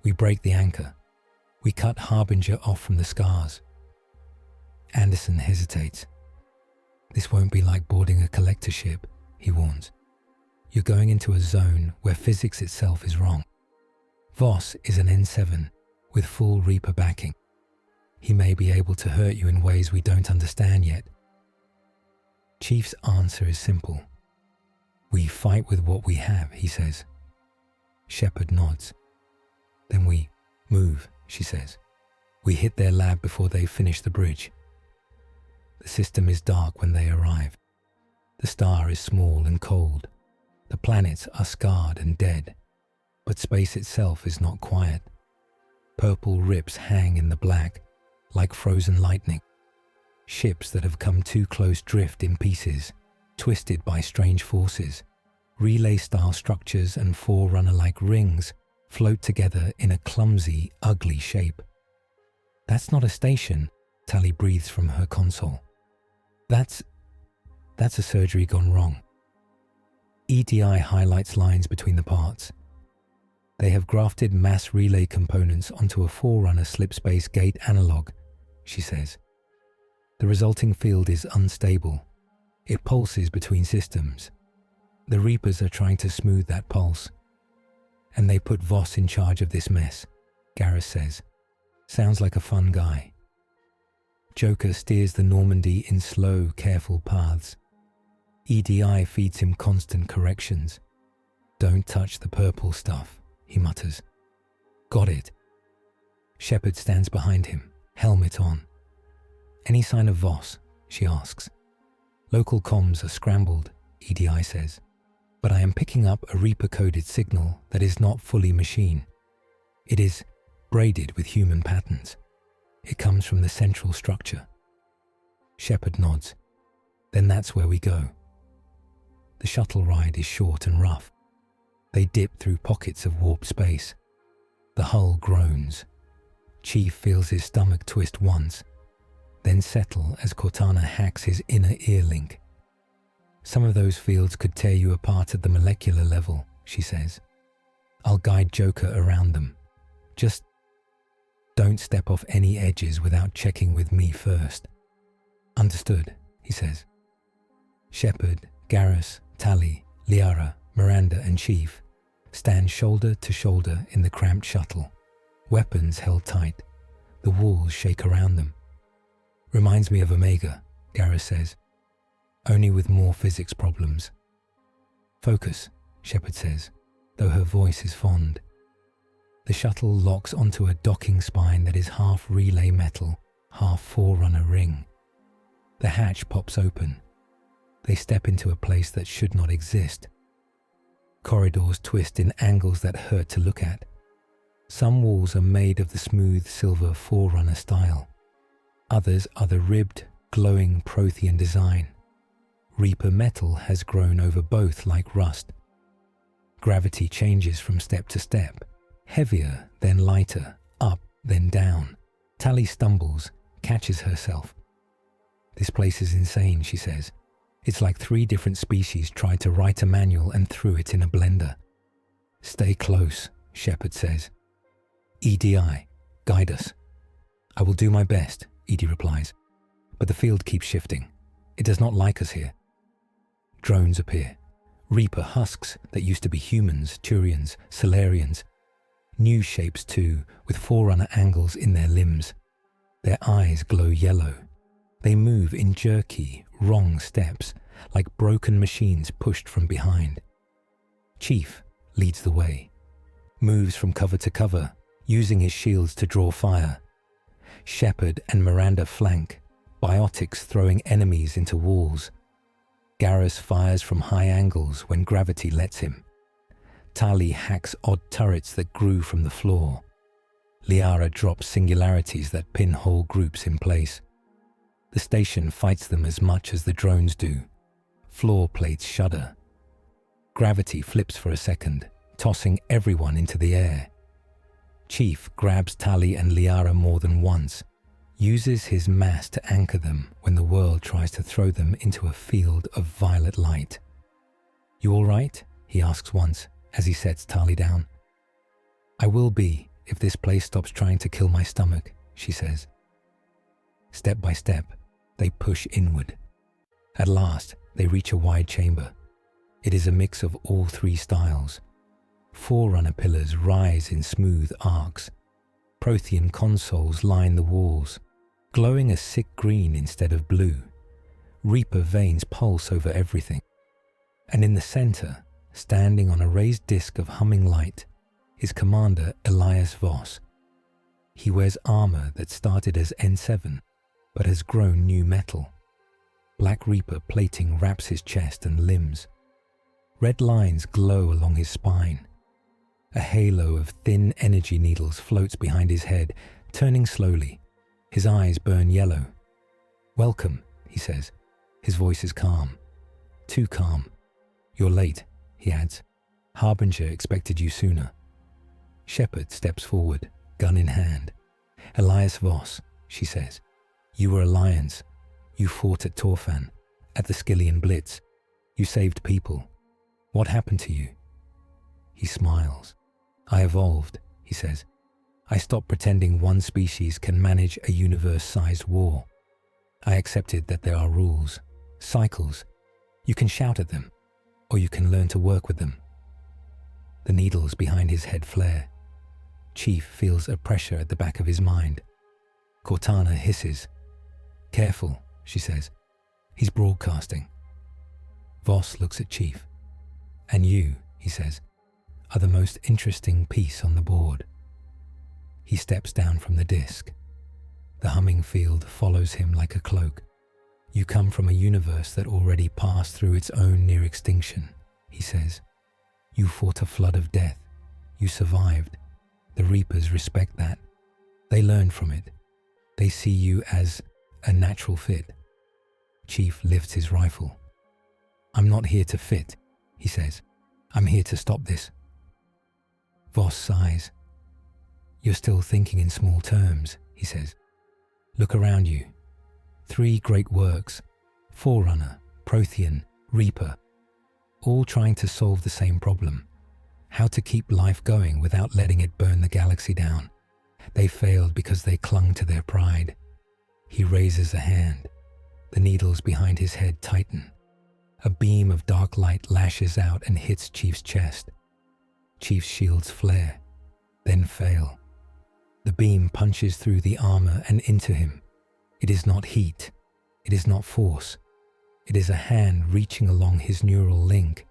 We break the anchor. We cut Harbinger off from the scars. Anderson hesitates. This won't be like boarding a collector ship, he warns. You're going into a zone where physics itself is wrong. Voss is an N7 with full Reaper backing. He may be able to hurt you in ways we don't understand yet. Chief's answer is simple. We fight with what we have, he says. Shepard nods. Then we move, she says. We hit their lab before they finish the bridge. The system is dark when they arrive. The star is small and cold. The planets are scarred and dead. But space itself is not quiet. Purple rips hang in the black, like frozen lightning. Ships that have come too close drift in pieces, twisted by strange forces. Relay-style structures and forerunner-like rings float together in a clumsy, ugly shape. That's not a station, Tally breathes from her console. That's a surgery gone wrong. EDI highlights lines between the parts. They have grafted mass relay components onto a forerunner slipspace gate analog, she says. The resulting field is unstable. It pulses between systems. The Reapers are trying to smooth that pulse. And they put Voss in charge of this mess, Garrus says. Sounds like a fun guy. Joker steers the Normandy in slow, careful paths. EDI feeds him constant corrections. Don't touch the purple stuff, he mutters. Got it. Shepard stands behind him, helmet on. Any sign of Voss? She asks. Local comms are scrambled, EDI says. But I am picking up a Reaper-coded signal that is not fully machine. It is braided with human patterns. It comes from the central structure. Shepard nods. Then that's where we go. The shuttle ride is short and rough. They dip through pockets of warp space. The hull groans. Chief feels his stomach twist once, then settle as Cortana hacks his inner ear link. Some of those fields could tear you apart at the molecular level, she says. I'll guide Joker around them. Just don't step off any edges without checking with me first. Understood, he says. Shepard, Garrus, Tally, Liara, Miranda and Chief stand shoulder to shoulder in the cramped shuttle, weapons held tight. The walls shake around them. Reminds me of Omega, Garrus says. Only with more physics problems. Focus, Shepard says, though her voice is fond. The shuttle locks onto a docking spine that is half relay metal, half forerunner ring. The hatch pops open. They step into a place that should not exist. Corridors twist in angles that hurt to look at. Some walls are made of the smooth silver Forerunner style. Others are the ribbed, glowing Prothean design. Reaper metal has grown over both like rust. Gravity changes from step to step, heavier then lighter, up then down. Tali stumbles, catches herself. "This place is insane," she says. "It's like 3 different species tried to write a manual and threw it in a blender." "Stay close," Shepard says. "EDI, guide us." "I will do my best," Edie replies. "But the field keeps shifting. It does not like us here." Drones appear. Reaper husks that used to be humans, Turians, Solarians. New shapes too, with Forerunner angles in their limbs. Their eyes glow yellow. They move in jerky, wrong steps, like broken machines pushed from behind. Chief leads the way, moves from cover to cover, using his shields to draw fire. Shepard and Miranda flank, biotics throwing enemies into walls. Garrus fires from high angles when gravity lets him. Tali hacks odd turrets that grew from the floor. Liara drops singularities that pin whole groups in place. The station fights them as much as the drones do. Floor plates shudder. Gravity flips for a second, tossing everyone into the air. Chief grabs Tali and Liara more than once, uses his mass to anchor them when the world tries to throw them into a field of violet light. "You all right?" he asks once as he sets Tali down. "I will be if this place stops trying to kill my stomach," she says. Step by step, they push inward. At last, they reach a wide chamber. It is a mix of all 3 styles. Forerunner pillars rise in smooth arcs. Prothean consoles line the walls, glowing a sick green instead of blue. Reaper veins pulse over everything. And in the center, standing on a raised disc of humming light, is Commander Elias Voss. He wears armor that started as N7, but has grown new metal. Black Reaper plating wraps his chest and limbs. Red lines glow along his spine. A halo of thin energy needles floats behind his head, turning slowly. His eyes burn yellow. "Welcome," he says. His voice is calm. Too calm. "You're late," he adds. "Harbinger expected you sooner." Shepard steps forward, gun in hand. "Elias Voss," she says. "You were Alliance. You fought at Torfan, at the Skillian Blitz. You saved people. What happened to you?" He smiles. "I evolved," he says. "I stopped pretending one species can manage a universe-sized war. I accepted that there are rules, cycles. You can shout at them, or you can learn to work with them." The needles behind his head flare. Chief feels a pressure at the back of his mind. Cortana hisses. "Careful," she says. "He's broadcasting." Voss looks at Chief. "And you," he says, "are the most interesting piece on the board." He steps down from the disc. The humming field follows him like a cloak. "You come from a universe that already passed through its own near extinction," he says. "You fought a flood of death. You survived. The Reapers respect that. They learn from it. They see you as a natural fit." Chief lifts his rifle. "I'm not here to fit," he says. "I'm here to stop this." Voss sighs. "You're still thinking in small terms," he says. "Look around you. 3 great works, Forerunner, Prothean, Reaper, all trying to solve the same problem. How to keep life going without letting it burn the galaxy down. They failed because they clung to their pride." He raises a hand. The needles behind his head tighten. A beam of dark light lashes out and hits Chief's chest. Chief's shields flare, then fail. The beam punches through the armor and into him. It is not heat. It is not force. It is a hand reaching along his neural link,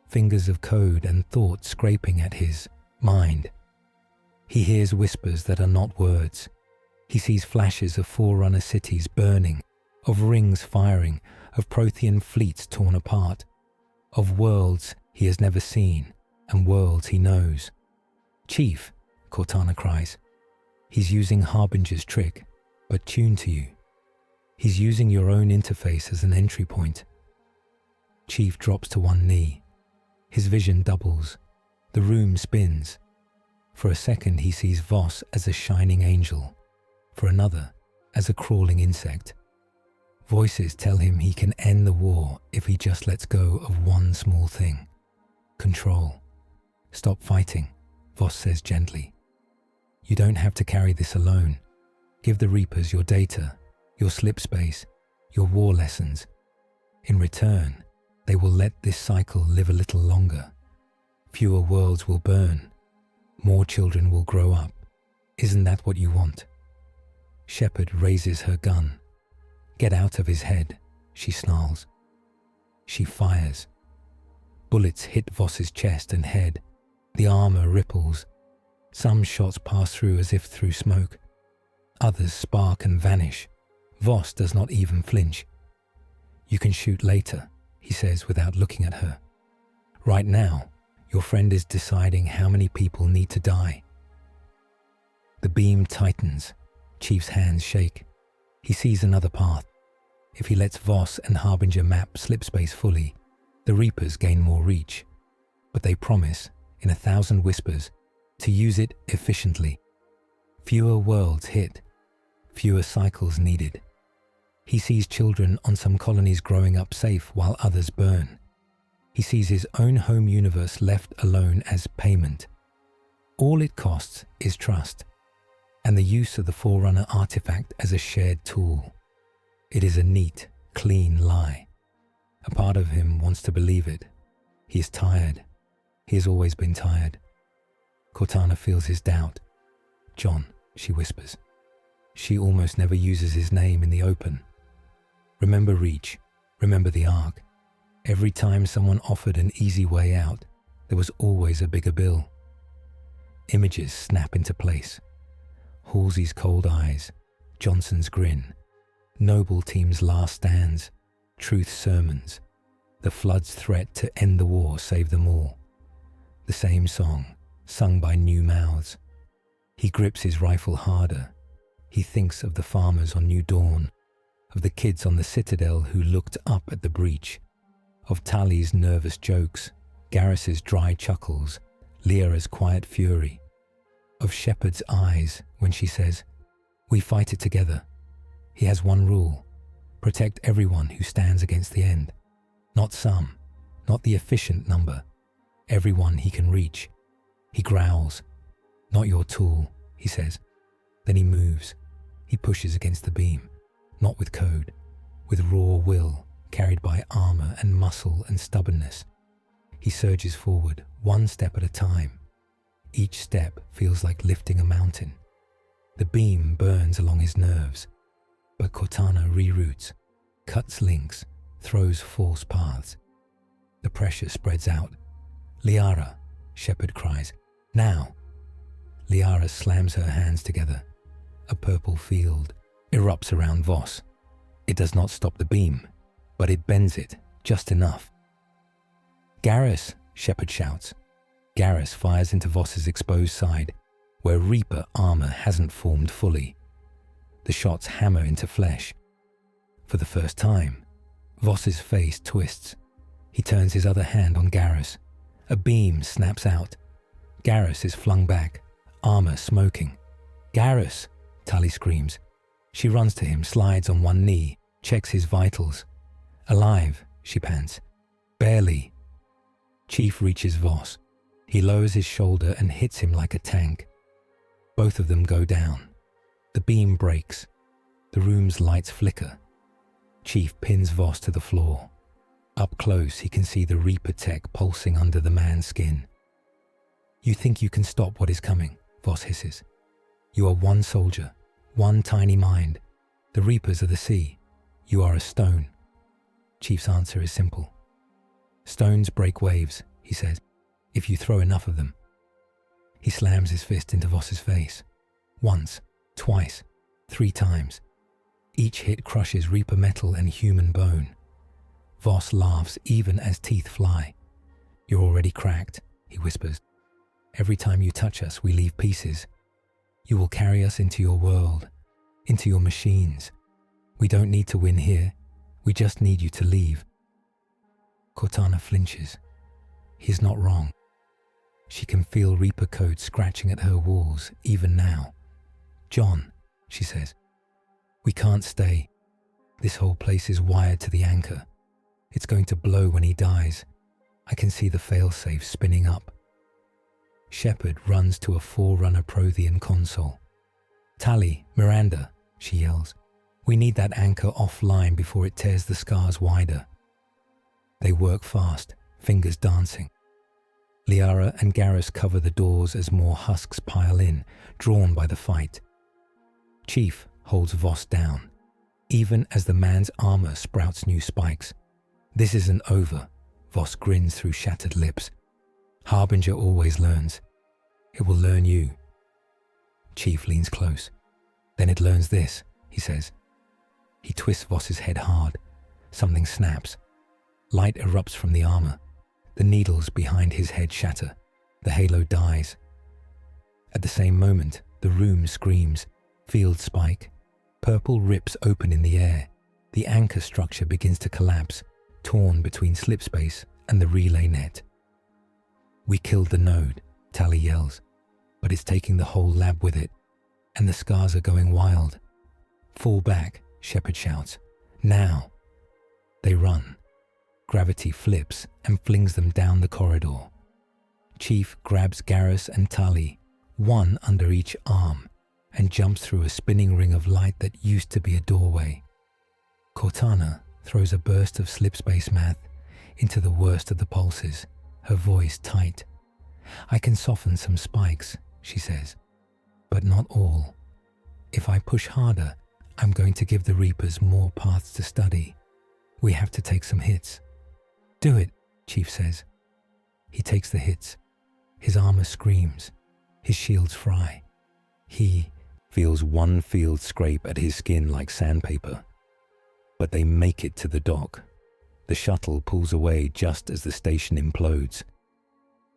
fingers of code and thought scraping at his mind. He hears whispers that are not words. He sees flashes of Forerunner cities burning, of rings firing, of Prothean fleets torn apart, of worlds he has never seen and worlds he knows. "Chief," Cortana cries. "He's using Harbinger's trick, but tuned to you. He's using your own interface as an entry point." Chief drops to one knee. His vision doubles. The room spins. For a second he sees Voss as a shining angel. For another, as a crawling insect. Voices tell him he can end the war if he just lets go of one small thing. Control. "Stop fighting," Voss says gently. "You don't have to carry this alone. Give the Reapers your data, your slip space, your war lessons. In return, they will let this cycle live a little longer. Fewer worlds will burn. More children will grow up. Isn't that what you want?" Shepard raises her gun. "Get out of his head," she snarls. She fires. Bullets hit Voss's chest and head. The armor ripples. Some shots pass through as if through smoke. Others spark and vanish. Voss does not even flinch. "You can shoot later," he says without looking at her. "Right now, your friend is deciding how many people need to die." The beam tightens. Chief's hands shake. He sees another path. If he lets Voss and Harbinger map slipspace fully, the Reapers gain more reach. But they promise, in 1,000 whispers, to use it efficiently. Fewer worlds hit. Fewer cycles needed. He sees children on some colonies growing up safe while others burn. He sees his own home universe left alone as payment. All it costs is trust, and the use of the Forerunner artifact as a shared tool. It is a neat, clean lie. A part of him wants to believe it. He is tired. He has always been tired. Cortana feels his doubt. "John," she whispers. She almost never uses his name in the open. Remember Reach. Remember the Ark. Every time someone offered an easy way out, there was always a bigger bill. Images snap into place. Halsey's cold eyes, Johnson's grin, Noble Team's last stands, Truth's sermons, the Flood's threat to end the war save them all. The same song, sung by new mouths. He grips his rifle harder. He thinks of the farmers on New Dawn, of the kids on the Citadel who looked up at the breach, of Tally's nervous jokes, Garrus's dry chuckles, Lyra's quiet fury, of Shepard's eyes when she says, "We fight it together." He has one rule: protect everyone who stands against the end. Not some, not the efficient number, everyone he can reach. He growls. "Not your tool," he says. Then he moves. He pushes against the beam, not with code, with raw will carried by armor and muscle and stubbornness. He surges forward, one step at a time. Each step feels like lifting a mountain. The beam burns along his nerves, but Cortana reroutes, cuts links, throws false paths. The pressure spreads out. "Liara," Shepard cries. "Now!" Liara slams her hands together. A purple field erupts around Voss. It does not stop the beam, but it bends it just enough. "Garrus!" Shepard shouts. Garrus fires into Voss's exposed side, where Reaper armor hasn't formed fully. The shots hammer into flesh. For the first time, Voss's face twists. He turns his other hand on Garrus. A beam snaps out. Garrus is flung back, armor smoking. "Garrus!" Tali screams. She runs to him, slides on one knee, checks his vitals. "Alive," she pants. "Barely." Chief reaches Voss. He lowers his shoulder and hits him like a tank. Both of them go down. The beam breaks. The room's lights flicker. Chief pins Voss to the floor. Up close, he can see the Reaper tech pulsing under the man's skin. "You think you can stop what is coming," Voss hisses. "You are one soldier, one tiny mind. The Reapers are the sea. You are a stone." Chief's answer is simple. "Stones break waves," he says, "if you throw enough of them." He slams his fist into Voss's face. Once, twice, 3 times. Each hit crushes Reaper metal and human bone. Voss laughs even as teeth fly. "You're already cracked," he whispers. "Every time you touch us, we leave pieces. You will carry us into your world, into your machines. We don't need to win here. We just need you to leave." Cortana flinches. He's not wrong. She can feel Reaper code scratching at her walls, even now. "John," she says, "we can't stay. This whole place is wired to the anchor. It's going to blow when he dies. I can see the failsafe spinning up." Shepard runs to a Forerunner Prothean console. "Tally, Miranda," she yells. "We need that anchor offline before it tears the scars wider." They work fast, fingers dancing. Liara and Garrus cover the doors as more husks pile in, drawn by the fight. Chief holds Voss down, even as the man's armor sprouts new spikes. "This isn't over," Voss grins through shattered lips. "Harbinger always learns. It will learn you." Chief leans close. "Then it learns this," he says. He twists Voss's head hard. Something snaps. Light erupts from the armor. The needles behind his head shatter. The halo dies. At the same moment, the room screams. Field spike. Purple rips open in the air. The anchor structure begins to collapse, torn between slipspace and the relay net. "We killed the node," Tally yells, "but it's taking the whole lab with it, and the scars are going wild." "Fall back," Shepard shouts. "Now!" They run. Gravity flips and flings them down the corridor. Chief grabs Garrus and Tally, one under each arm, and jumps through a spinning ring of light that used to be a doorway. Cortana throws a burst of slipspace math into the worst of the pulses, her voice tight. "I can soften some spikes," she says, "but not all. If I push harder, I'm going to give the Reapers more paths to study. We have to take some hits." "Do it," Chief says. He takes the hits. His armor screams. His shields fry. He feels one field scrape at his skin like sandpaper. But they make it to the dock. The shuttle pulls away just as the station implodes.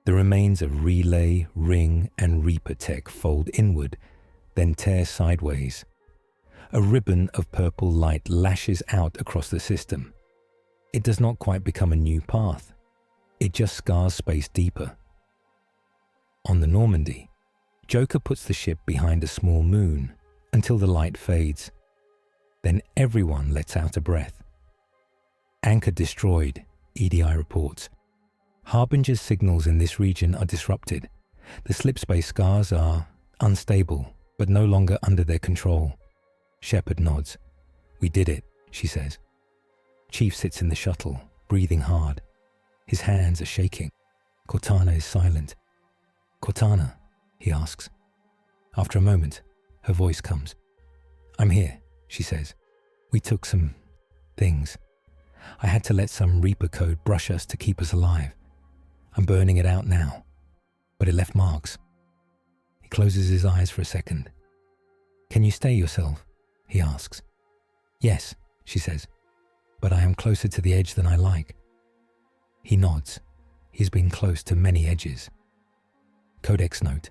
The remains of relay, ring, and Reaper tech fold inward, then tear sideways. A ribbon of purple light lashes out across the system. It does not quite become a new path. It just scars space deeper. On the Normandy, Joker puts the ship behind a small moon until the light fades. Then everyone lets out a breath. "Anchor destroyed," EDI reports. "Harbinger's signals in this region are disrupted. The slipspace scars are unstable, but no longer under their control." Shepard nods. "We did it," she says. Chief sits in the shuttle, breathing hard. His hands are shaking. Cortana is silent. "Cortana?" he asks. After a moment, her voice comes. "I'm here," she says. "We took some things. I had to let some Reaper code brush us to keep us alive. I'm burning it out now, but it left marks." He closes his eyes for a second. "Can you stay yourself?" he asks. "Yes," she says, "but I am closer to the edge than I like." He nods. He's been close to many edges. Codex note.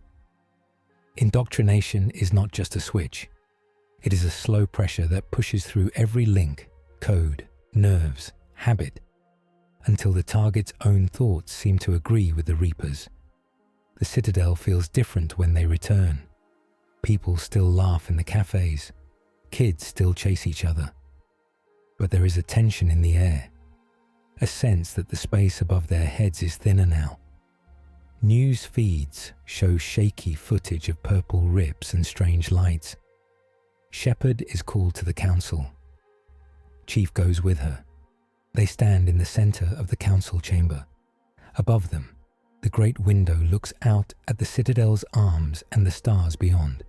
Indoctrination is not just a switch. It is a slow pressure that pushes through every link, code, nerves, habit, until the target's own thoughts seem to agree with the Reapers. The Citadel feels different when they return. People still laugh in the cafes. Kids still chase each other. But there is a tension in the air, a sense that the space above their heads is thinner now. News feeds show shaky footage of purple rips and strange lights. Shepard is called to the council. Chief goes with her. They stand in the center of the council chamber. Above them, the great window looks out at the Citadel's arms and the stars beyond.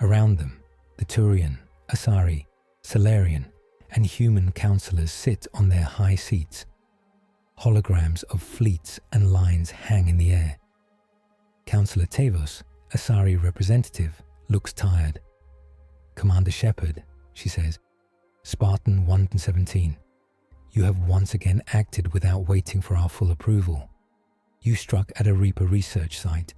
Around them, the Turian, Asari, Solarian, and human councillors sit on their high seats. Holograms of fleets and lines hang in the air. Councillor Tavos, Asari representative, looks tired. "Commander Shepard," she says, "Spartan 117, You have once again acted without waiting for our full approval. You struck at a Reaper research site.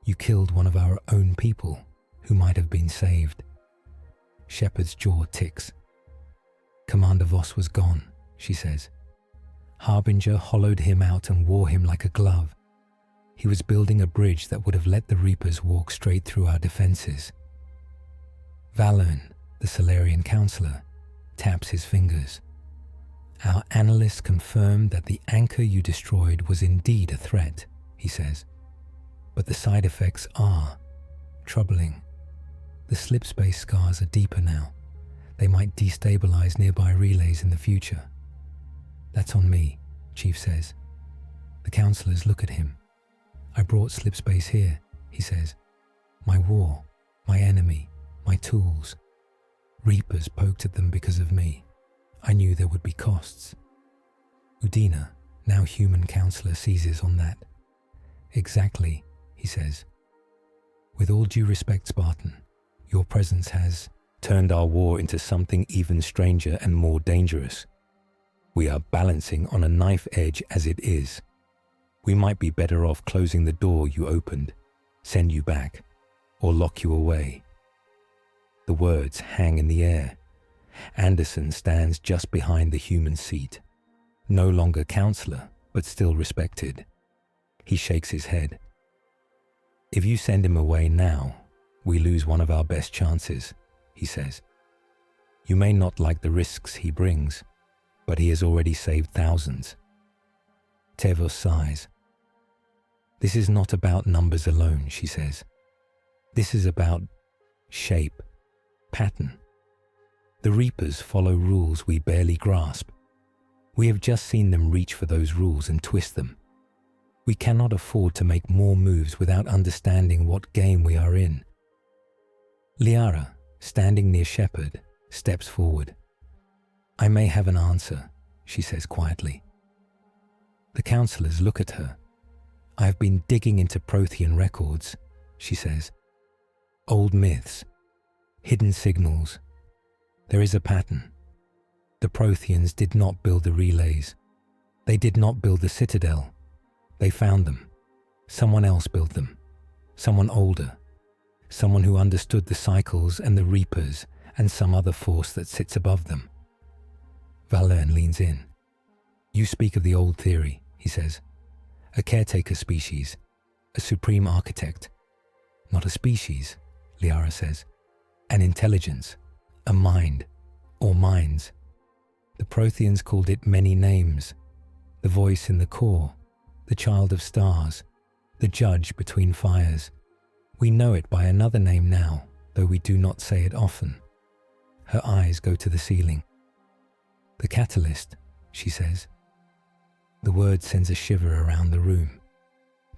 You killed one of our own people who might have been saved. Shepard's jaw ticks. Commander Voss was gone, she says. Harbinger hollowed him out and wore him like a glove. He was building a bridge that would have let the Reapers walk straight through our defenses. Valern, the Solarian counselor, taps his fingers. Our analysts confirmed that the anchor you destroyed was indeed a threat, he says. But the side effects are troubling. The slip space scars are deeper now. They might destabilize nearby relays in the future. That's on me, Chief says. The counselors look at him. I brought slip space here, he says. My war, my enemy, my tools. Reapers poked at them because of me. I knew there would be costs. Udina, now human counselor, seizes on that. Exactly, he says. With all due respect, Spartan, your presence has turned our war into something even stranger and more dangerous. We are balancing on a knife edge as it is. We might be better off closing the door you opened, send you back, or lock you away. The words hang in the air. Anderson stands just behind the human seat, no longer counselor, but still respected. He shakes his head. If you send him away now, we lose one of our best chances, he says. You may not like the risks he brings, but he has already saved thousands. Tevos sighs. This is not about numbers alone, she says. This is about shape, pattern. The Reapers follow rules we barely grasp. We have just seen them reach for those rules and twist them. We cannot afford to make more moves without understanding what game we are in. Liara, standing near Shepard, steps forward. I may have an answer, she says quietly. The counselors look at her. I have been digging into Prothean records, she says. Old myths, hidden signals. There is a pattern. The Protheans did not build the relays. They did not build the Citadel. They found them. Someone else built them. Someone older. Someone who understood the cycles and the Reapers and some other force that sits above them. Valern leans in. You speak of the old theory, he says. A caretaker species. A supreme architect. Not a species, Liara says. An intelligence. A mind. Or minds. The Protheans called it many names. The voice in the core. The child of stars. The judge between fires. We know it by another name now, though we do not say it often. Her eyes go to the ceiling. The catalyst, she says. The word sends a shiver around the room.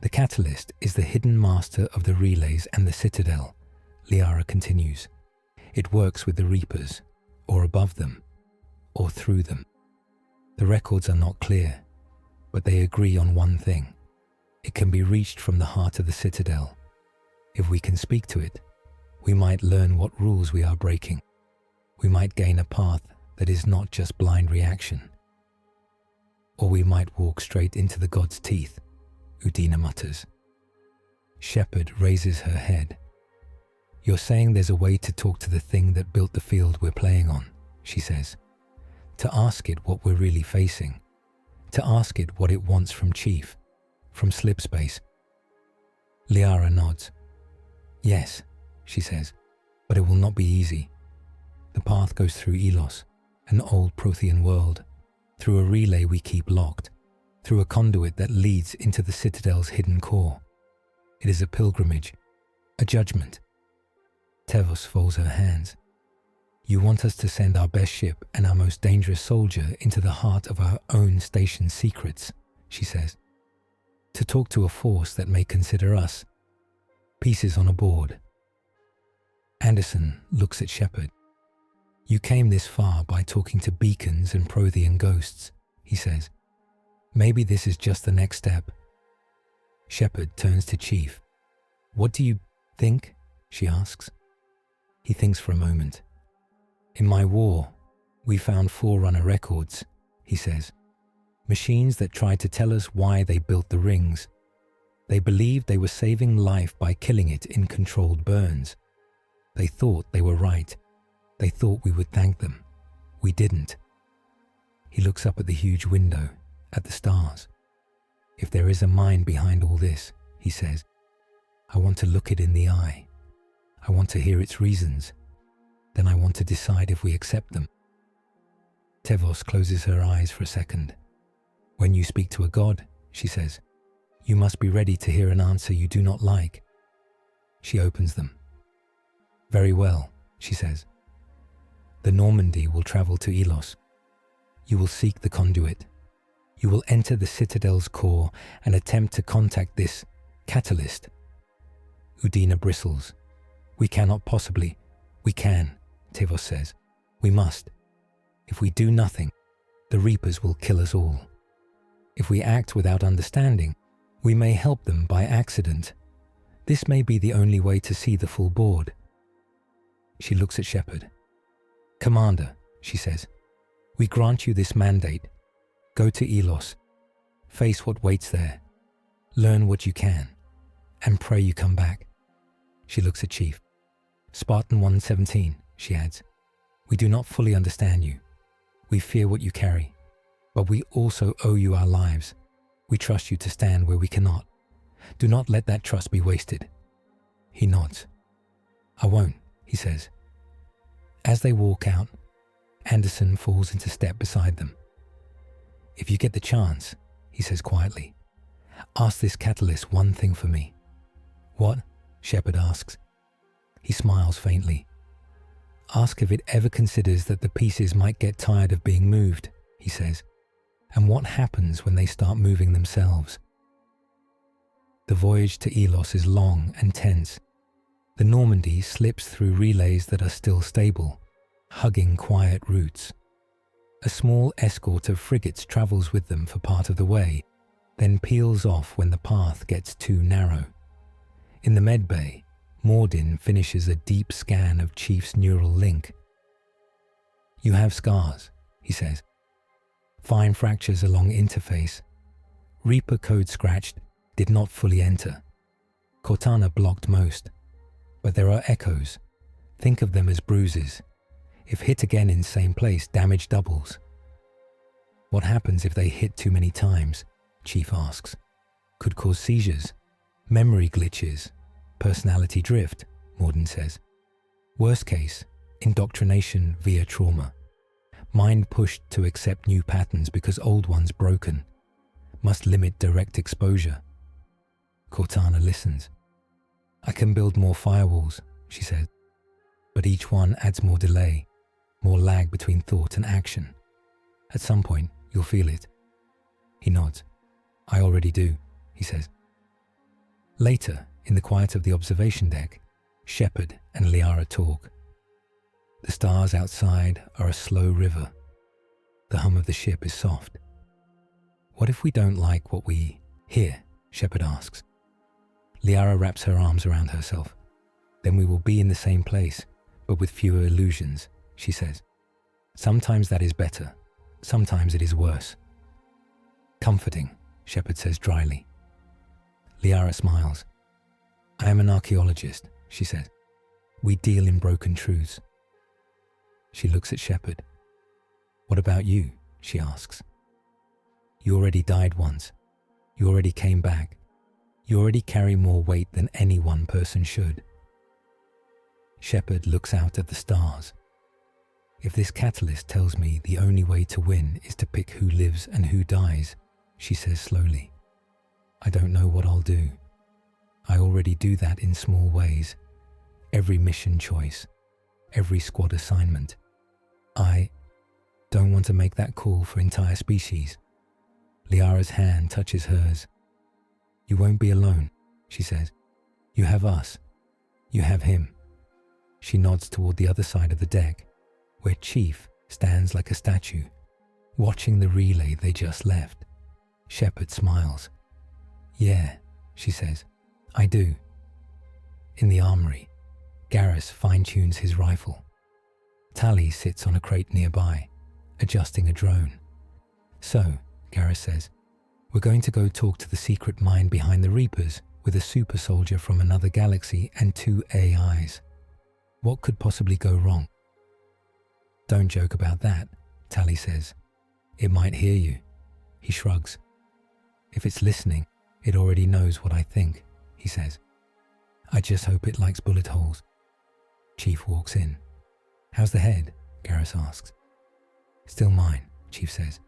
The catalyst is the hidden master of the relays and the Citadel, Liara continues. It works with the Reapers, or above them, or through them. The records are not clear, but they agree on one thing. It can be reached from the heart of the Citadel. If we can speak to it, we might learn what rules we are breaking. We might gain a path that is not just blind reaction. Or we might walk straight into the god's teeth, Udina mutters. Shepard raises her head. You're saying there's a way to talk to the thing that built the field we're playing on, she says. To ask it what we're really facing. To ask it what it wants from Chief, from slip space. Liara nods. Yes, she says, but it will not be easy. The path goes through Elos, an old Prothean world, through a relay we keep locked, through a conduit that leads into the Citadel's hidden core. It is a pilgrimage, a judgment. Tevos folds her hands. You want us to send our best ship and our most dangerous soldier into the heart of our own station's secrets, she says. To talk to a force that may consider us pieces on a board. Anderson looks at Shepard. You came this far by talking to beacons and Prothean ghosts, he says. Maybe this is just the next step. Shepard turns to Chief. What do you think? She asks. He thinks for a moment. In my war, we found Forerunner records, he says. Machines that tried to tell us why they built the rings. They believed they were saving life by killing it in controlled burns. They thought they were right. They thought we would thank them. We didn't. He looks up at the huge window, at the stars. If there is a mind behind all this, he says, I want to look it in the eye. I want to hear its reasons. Then I want to decide if we accept them. Tevos closes her eyes for a second. When you speak to a god, she says, you must be ready to hear an answer you do not like. She opens them. Very well, she says. The Normandy will travel to Elos. You will seek the conduit. You will enter the citadel's core and attempt to contact this catalyst. Udina bristles. We cannot possibly. We can, Tevos says. We must. If we do nothing, the Reapers will kill us all. If we act without understanding, we may help them by accident. This may be the only way to see the full board. She looks at Shepard. Commander, she says, we grant you this mandate. Go to Elos. Face what waits there. Learn what you can. And pray you come back. She looks at Chief. Spartan 117, she adds. We do not fully understand you. We fear what you carry. But we also owe you our lives. We trust you to stand where we cannot. Do not let that trust be wasted. He nods. I won't, he says. As they walk out, Anderson falls into step beside them. If you get the chance, he says quietly, ask this catalyst one thing for me. What? Shepard asks. He smiles faintly. Ask if it ever considers that the pieces might get tired of being moved, he says, and what happens when they start moving themselves. The voyage to Elos is long and tense. The Normandy slips through relays that are still stable, hugging quiet routes. A small escort of frigates travels with them for part of the way, then peels off when the path gets too narrow. In the medbay, Mordin finishes a deep scan of Chief's neural link. You have scars, he says. Fine fractures along interface. Reaper code scratched, did not fully enter. Cortana blocked most. But there are echoes. Think of them as bruises. If hit again in same place, damage doubles. What happens if they hit too many times? Chief asks. Could cause seizures, memory glitches, personality drift, Morden says. Worst case, indoctrination via trauma. Mind pushed to accept new patterns because old ones broken. Must limit direct exposure. Cortana listens. I can build more firewalls, she said. But each one adds more delay, more lag between thought and action. At some point, you'll feel it. He nods. I already do, he says. Later, in the quiet of the observation deck, Shepard and Liara talk. The stars outside are a slow river. The hum of the ship is soft. What if we don't like what we hear? Shepard asks. Liara wraps her arms around herself. Then we will be in the same place, but with fewer illusions, she says. Sometimes that is better. Sometimes it is worse. Comforting, Shepard says dryly. Liara smiles. I am an archaeologist, she says. We deal in broken truths. She looks at Shepard. What about you? She asks. You already died once. You already came back. You already carry more weight than any one person should. Shepard looks out at the stars. If this catalyst tells me the only way to win is to pick who lives and who dies, she says slowly, I don't know what I'll do. I already do that in small ways. Every mission choice, every squad assignment. I don't want to make that call for entire species. Liara's hand touches hers. You won't be alone, she says. You have us. You have him. She nods toward the other side of the deck, where Chief stands like a statue, watching the relay they just left. Shepard smiles. Yeah, she says. I do. In the armory, Garrus fine-tunes his rifle. Tally sits on a crate nearby, adjusting a drone. So, Garrus says, we're going to go talk to the secret mind behind the Reapers with a super soldier from another galaxy and 2 AIs. What could possibly go wrong? Don't joke about that, Tally says. It might hear you. He shrugs. If it's listening, it already knows what I think, he says. I just hope it likes bullet holes. Chief walks in. How's the head? Garrus asks. Still mine, Chief says.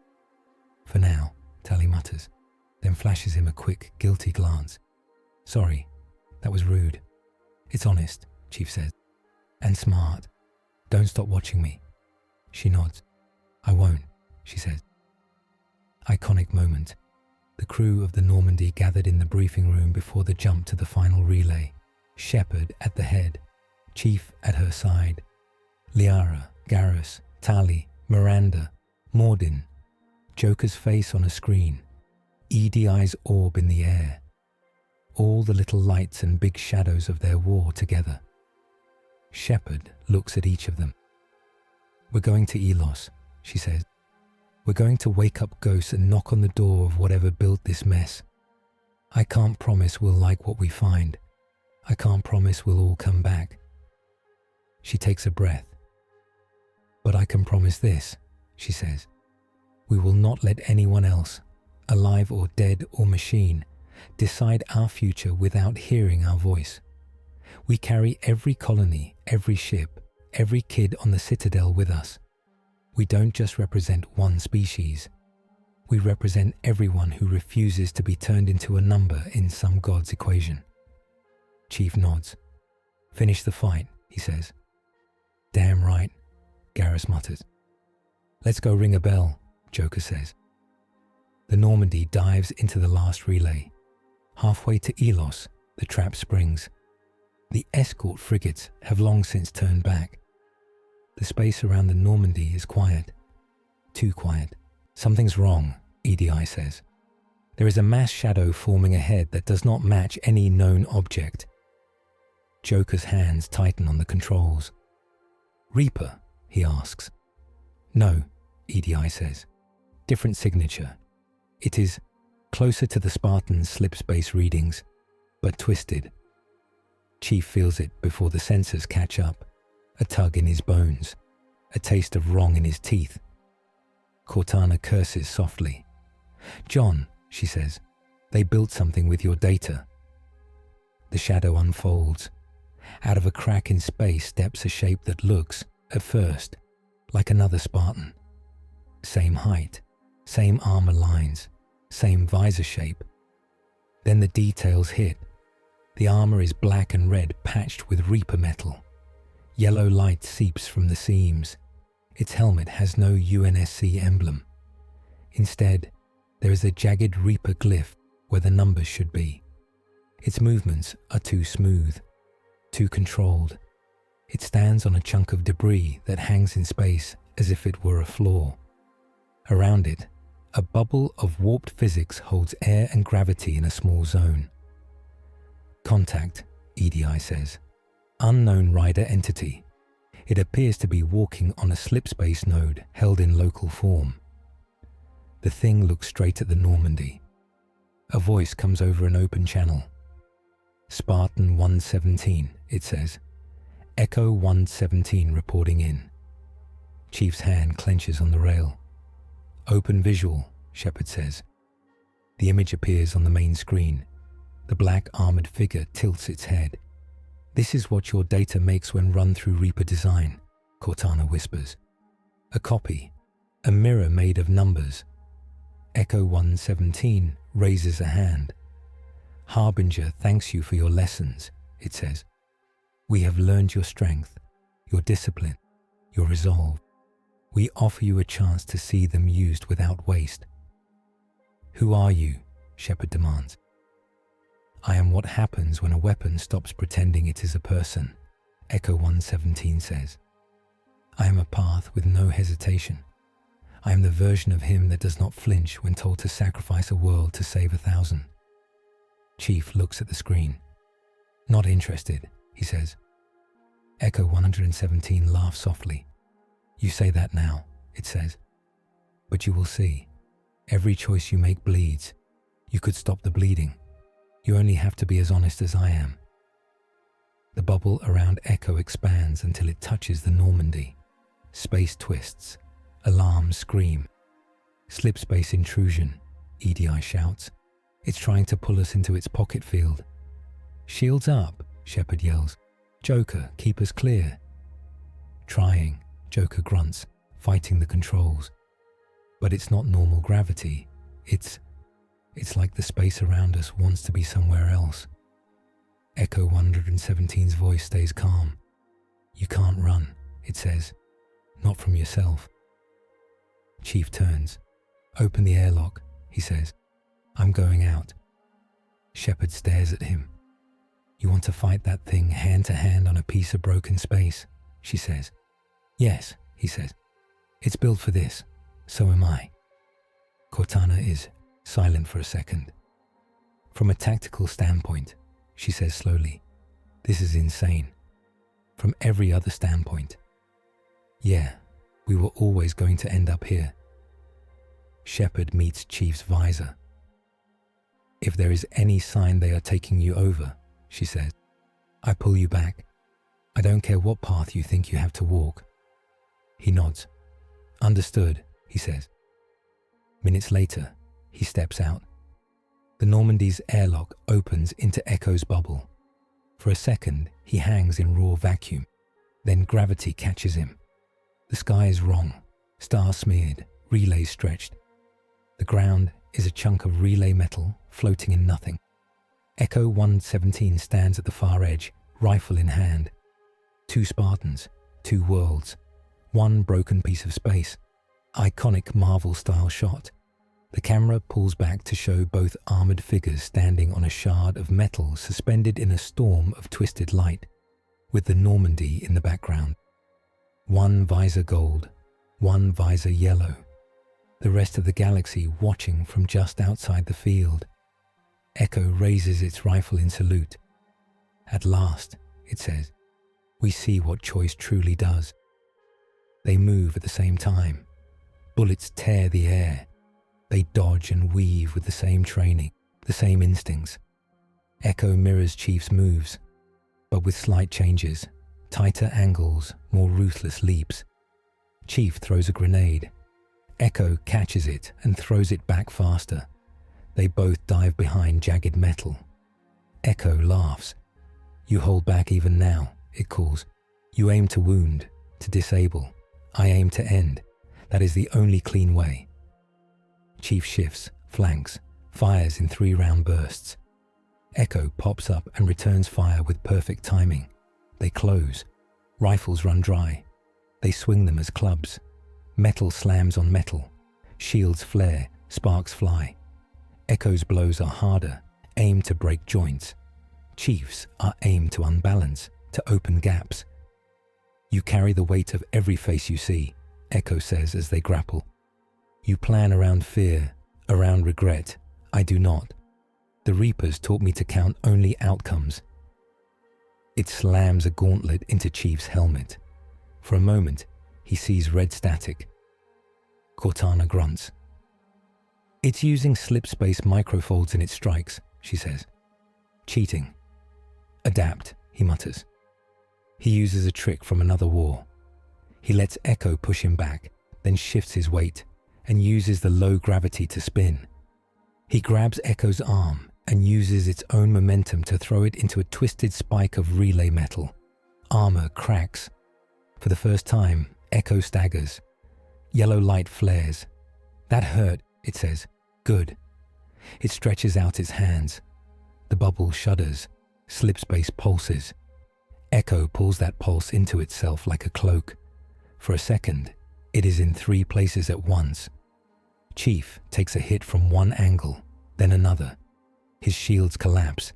For now, Tally mutters, then flashes him a quick, guilty glance. Sorry, that was rude. It's honest, Chief says. And smart. Don't stop watching me. She nods. I won't, she says. Iconic moment. The crew of the Normandy gathered in the briefing room before the jump to the final relay. Shepard at the head, Chief at her side. Liara, Garrus, Tally, Miranda, Mordin. Joker's face on a screen. EDI's orb in the air. All the little lights and big shadows of their war together. Shepard looks at each of them. We're going to Elos, she says. We're going to wake up ghosts and knock on the door of whatever built this mess. I can't promise we'll like what we find. I can't promise we'll all come back. She takes a breath. But I can promise this, she says. We will not let anyone else, alive or dead or machine, decide our future without hearing our voice. We carry every colony, every ship, every kid on the Citadel with us. We don't just represent one species. We represent everyone who refuses to be turned into a number in some god's equation. Chief nods. Finish the fight, he says. Damn right, Garrus mutters. Let's go ring a bell, Joker says. The Normandy dives into the last relay. Halfway to Elos, the trap springs. The escort frigates have long since turned back. The space around the Normandy is quiet. Too quiet. Something's wrong, EDI says. There is a mass shadow forming ahead that does not match any known object. Joker's hands tighten on the controls. Reaper, he asks. No, EDI says. Different signature. It is closer to the Spartan's slip space readings, but twisted. Chief feels it before the sensors catch up. A tug in his bones. A taste of wrong in his teeth. Cortana curses softly. John, she says, they built something with your data. The shadow unfolds. Out of a crack in space steps a shape that looks, at first, like another Spartan. Same height, same armor lines, same visor shape. Then the details hit. The armor is black and red patched with Reaper metal. Yellow light seeps from the seams. Its helmet has no UNSC emblem. Instead, there is a jagged Reaper glyph where the numbers should be. Its movements are too smooth, too controlled. It stands on a chunk of debris that hangs in space as if it were a floor. Around it, a bubble of warped physics holds air and gravity in a small zone. Contact, EDI says. Unknown rider entity. It appears to be walking on a slipspace node held in local form. The thing looks straight at the Normandy. A voice comes over an open channel. Spartan 117, it says. Echo 117 reporting in. Chief's hand clenches on the rail. Open visual, Shepard says. The image appears on the main screen. The black armored figure tilts its head. This is what your data makes when run through Reaper design, Cortana whispers. A copy, a mirror made of numbers. Echo 117 raises a hand. Harbinger thanks you for your lessons, it says. We have learned your strength, your discipline, your resolve. We offer you a chance to see them used without waste. Who are you? Shepard demands. I am what happens when a weapon stops pretending it is a person, Echo 117 says. I am a path with no hesitation. I am the version of him that does not flinch when told to sacrifice a world to save 1,000. Chief looks at the screen. Not interested, he says. Echo 117 laughs softly. You say that now, it says. But you will see. Every choice you make bleeds. You could stop the bleeding. You only have to be as honest as I am. The bubble around Echo expands until it touches the Normandy. Space twists. Alarms scream. Slip space intrusion, EDI shouts. It's trying to pull us into its pocket field. Shields up, Shepard yells. Joker, keep us clear. Trying, Joker grunts, fighting the controls. But it's not normal gravity. It's like the space around us wants to be somewhere else. Echo 117's voice stays calm. You can't run, it says. Not from yourself. Chief turns. Open the airlock, he says. I'm going out. Shepard stares at him. You want to fight that thing hand to hand on a piece of broken space, she says. Yes, he says. It's built for this. So am I. Cortana is silent for a second. From a tactical standpoint, she says slowly, this is insane. From every other standpoint. Yeah, we were always going to end up here. Shepard meets Chief's visor. If there is any sign they are taking you over, she says, I pull you back. I don't care what path you think you have to walk. He nods. Understood, he says. Minutes later, he steps out. The Normandy's airlock opens into Echo's bubble. For a second, he hangs in raw vacuum. Then gravity catches him. The sky is wrong, star-smeared, relays stretched. The ground is a chunk of relay metal floating in nothing. Echo 117 stands at the far edge, rifle in hand. 2 Spartans, 2 worlds, 1 broken piece of space. Iconic Marvel-style shot. The camera pulls back to show both armored figures standing on a shard of metal suspended in a storm of twisted light, with the Normandy in the background. 1 visor gold, 1 visor yellow. The rest of the galaxy watching from just outside the field. Echo raises its rifle in salute. At last, it says, we see what choice truly does. They move at the same time. Bullets tear the air. They dodge and weave with the same training, the same instincts. Echo mirrors Chief's moves, but with slight changes, tighter angles, more ruthless leaps. Chief throws a grenade. Echo catches it and throws it back faster. They both dive behind jagged metal. Echo laughs. You hold back even now, it calls. You aim to wound, to disable. I aim to end. That is the only clean way. Chief shifts, flanks, fires in 3-round bursts. Echo pops up and returns fire with perfect timing. They close. Rifles run dry. They swing them as clubs. Metal slams on metal. Shields flare, sparks fly. Echo's blows are harder, aimed to break joints. Chief's are aimed to unbalance, to open gaps. You carry the weight of every face you see, Echo says as they grapple. You plan around fear, around regret. I do not. The Reapers taught me to count only outcomes. It slams a gauntlet into Chief's helmet. For a moment, he sees red static. Cortana grunts. It's using slip space microfolds in its strikes, she says. Cheating. Adapt, he mutters. He uses a trick from another war. He lets Echo push him back, then shifts his weight and uses the low gravity to spin. He grabs Echo's arm and uses its own momentum to throw it into a twisted spike of relay metal. Armor cracks. For the first time, Echo staggers. Yellow light flares. That hurt, it says. Good. It stretches out its hands. The bubble shudders. Slip space pulses. Echo pulls that pulse into itself like a cloak. For a second, it is in 3 places at once. Chief takes a hit from one angle, then another. His shields collapse.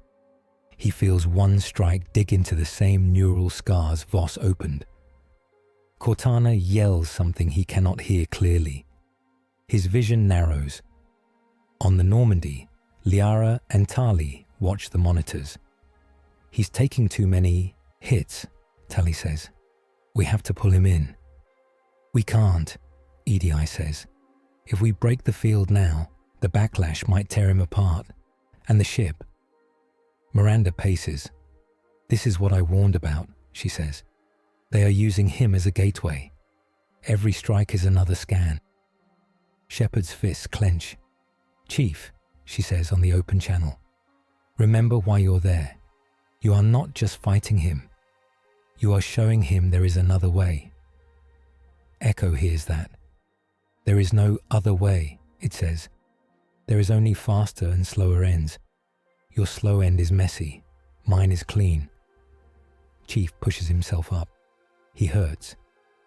He feels one strike dig into the same neural scars Voss opened. Cortana yells something he cannot hear clearly. His vision narrows. On the Normandy, Liara and Tali watch the monitors. He's taking too many hits, Tali says. We have to pull him in. We can't, EDI says. If we break the field now, the backlash might tear him apart. And the ship. Miranda paces. This is what I warned about, she says. They are using him as a gateway. Every strike is another scan. Shepard's fists clench. Chief, she says on the open channel, remember why you're there. You are not just fighting him. You are showing him there is another way. Echo hears that. There is no other way, it says. There is only faster and slower ends. Your slow end is messy. Mine is clean. Chief pushes himself up. He hurts.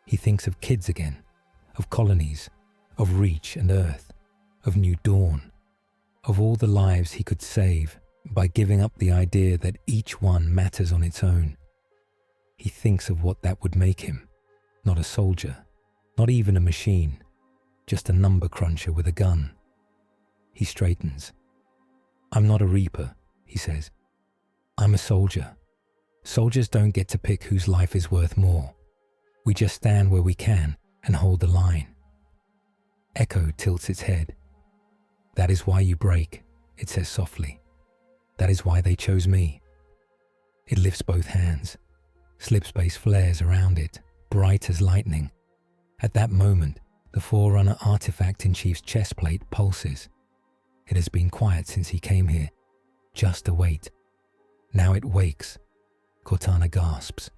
He thinks of kids again, of colonies, of Reach and Earth, of New Dawn, of all the lives he could save by giving up the idea that each one matters on its own. He thinks of what that would make him. Not a soldier, not even a machine, just a number cruncher with a gun. He straightens. I'm not a Reaper, he says. I'm a soldier. Soldiers don't get to pick whose life is worth more. We just stand where we can and hold the line. Echo tilts its head. That is why you break, it says softly. That is why they chose me. It lifts both hands. Slipspace flares around it, bright as lightning. At that moment, the Forerunner artifact in Chief's chest plate pulses. It has been quiet since he came here. Just a wait. Now it wakes. Cortana gasps.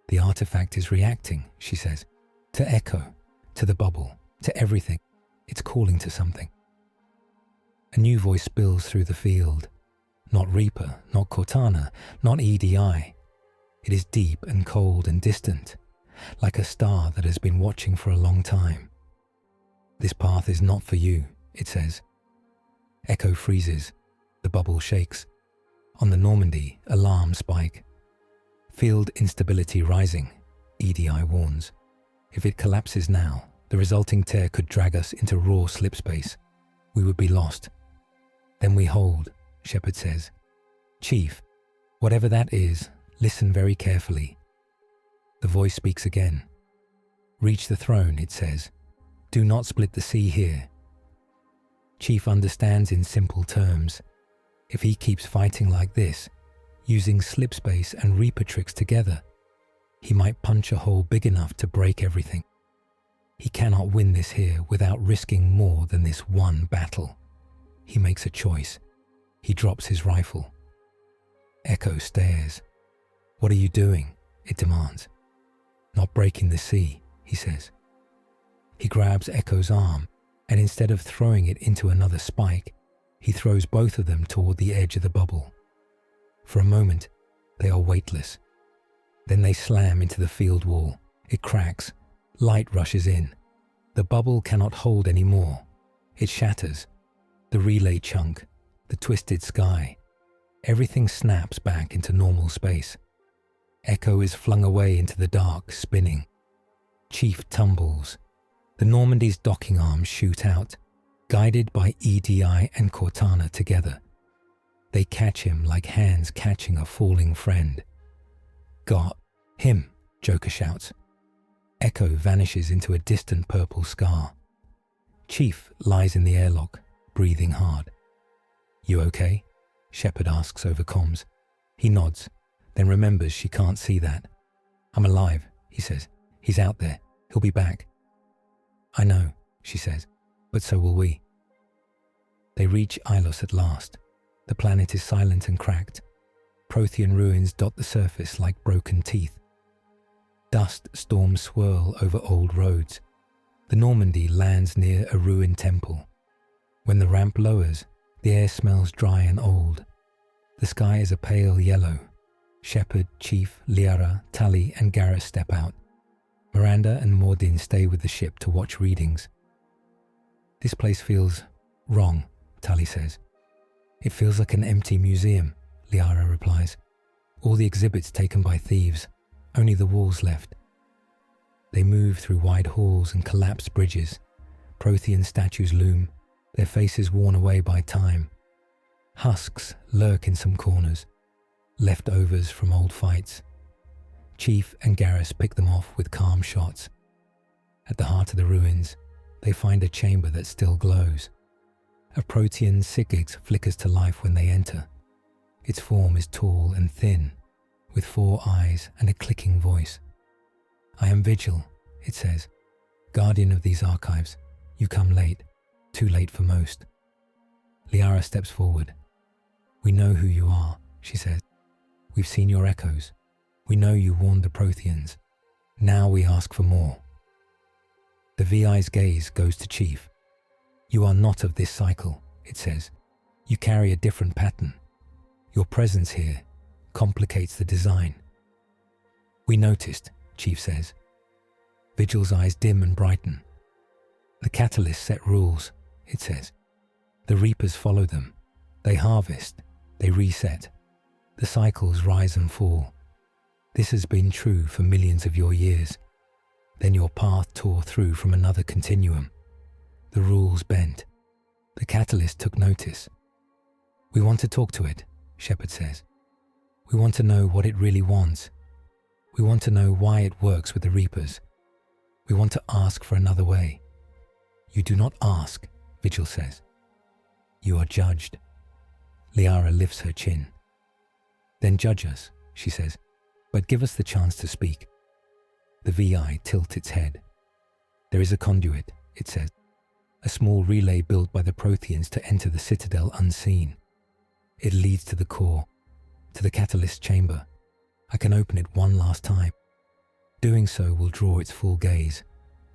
The artifact is reacting, she says. To Echo, to the bubble, to everything. It's calling to something. A new voice spills through the field. Not Reaper, not Cortana, not EDI. It is deep and cold and distant, like a star that has been watching for a long time. This path is not for you, it says. Echo freezes. The bubble shakes. On the Normandy, alarms spike. Field instability rising, EDI warns. If it collapses now, the resulting tear could drag us into raw slipspace. We would be lost. Then we hold, Shepard says. Chief, whatever that is, listen very carefully. The voice speaks again. Reach the throne, it says. Do not split the sea here. Chief understands in simple terms. If he keeps fighting like this, using slipspace and Reaper tricks together, he might punch a hole big enough to break everything. He cannot win this here without risking more than this one battle. He makes a choice. He drops his rifle. Echo stares. What are you doing? It demands. Not breaking the sea, he says. He grabs Echo's arm, and instead of throwing it into another spike, he throws both of them toward the edge of the bubble. For a moment, they are weightless. Then they slam into the field wall. It cracks. Light rushes in. The bubble cannot hold any more. It shatters. The relay chunk, the twisted sky. Everything snaps back into normal space. Echo is flung away into the dark, spinning. Chief tumbles. The Normandy's docking arms shoot out, guided by EDI and Cortana together. They catch him like hands catching a falling friend. Got him, Joker shouts. Echo vanishes into a distant purple scar. Chief lies in the airlock, breathing hard. You okay? Shepard asks over comms. He nods, then remembers she can't see that. I'm alive, he says. He's out there. He'll be back. I know, she says, but so will we. They reach Ilos at last. The planet is silent and cracked. Prothean ruins dot the surface like broken teeth. Dust storms swirl over old roads. The Normandy lands near a ruined temple. When the ramp lowers, the air smells dry and old. The sky is a pale yellow. Shepard, Chief, Liara, Tali, and Garrus step out. Miranda and Mordin stay with the ship to watch readings. This place feels wrong, Tali says. It feels like an empty museum, Liara replies. All the exhibits taken by thieves, only the walls left. They move through wide halls and collapsed bridges. Prothean statues loom, their faces worn away by time. Husks lurk in some corners, leftovers from old fights. Chief and Garrus pick them off with calm shots. At the heart of the ruins, They find a chamber that still glows. A Protean Sigix flickers to life when they enter. Its form is tall and thin, with 4 eyes and a clicking voice. "I am Vigil," it says, "guardian of these archives. You come late, too late for most." Liara steps forward. "We know who you are," she says. "We've seen your echoes. We know you warned the Protheans. Now we ask for more." The VI's gaze goes to Chief. "You are not of this cycle," it says. "You carry a different pattern. Your presence here complicates the design." "We noticed," Chief says. Vigil's eyes dim and brighten. "The Catalyst set rules," it says. "The Reapers follow them. They harvest. They reset. The cycles rise and fall. This has been true for millions of your years. Then your path tore through from another continuum. The rules bent. The Catalyst took notice. We want to talk to it," Shepard says. "We want to know what it really wants. We want to know why it works with the Reapers. We want to ask for another way." "You do not ask," Vigil says. "You are judged." Liara lifts her chin. "Then judge us," she says, "but give us the chance to speak." The VI tilts its head. "There is a conduit," it says. "A small relay built by the Protheans to enter the Citadel unseen. It leads to the core, to the Catalyst chamber. I can open it one last time. Doing so will draw its full gaze.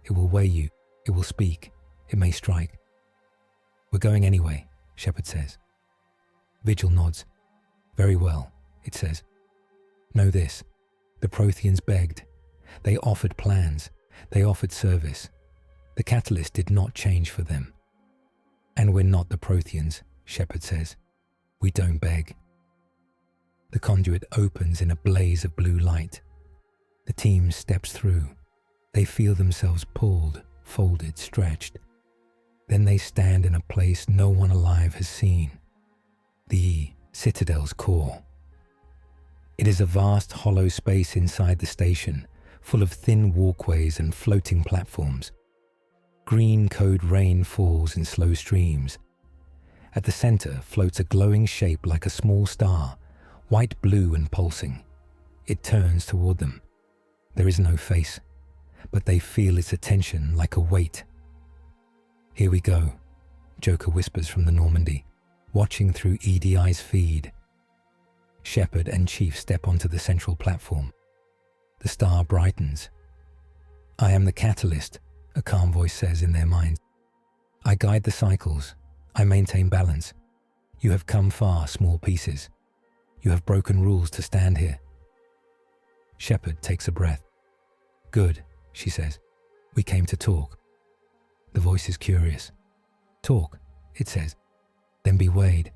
It will weigh you. It will speak. It may strike." "We're going anyway," Shepard says. Vigil nods. "Very well," it says. "Know this. The Protheans begged. They offered plans. They offered service. The Catalyst did not change for them. And we're not the Protheans," Shepard says. "We don't beg." The conduit opens in a blaze of blue light. The team steps through. They feel themselves pulled, folded, stretched. Then they stand in a place no one alive has seen. The Citadel's core. It is a vast hollow space inside the station, full of thin walkways and floating platforms. Green code rain falls in slow streams. At the center floats a glowing shape like a small star, white, blue and pulsing. It turns toward them. There is no face, but they feel its attention like a weight. "Here we go," Joker whispers from the Normandy, watching through EDI's feed. Shepard and Chief step onto the central platform. The star brightens. "I am the Catalyst," a calm voice says in their minds. "I guide the cycles. I maintain balance. You have come far, small pieces. You have broken rules to stand here." Shepard takes a breath. "Good," she says. "We came to talk." The voice is curious. "Talk," it says. "Then be weighed."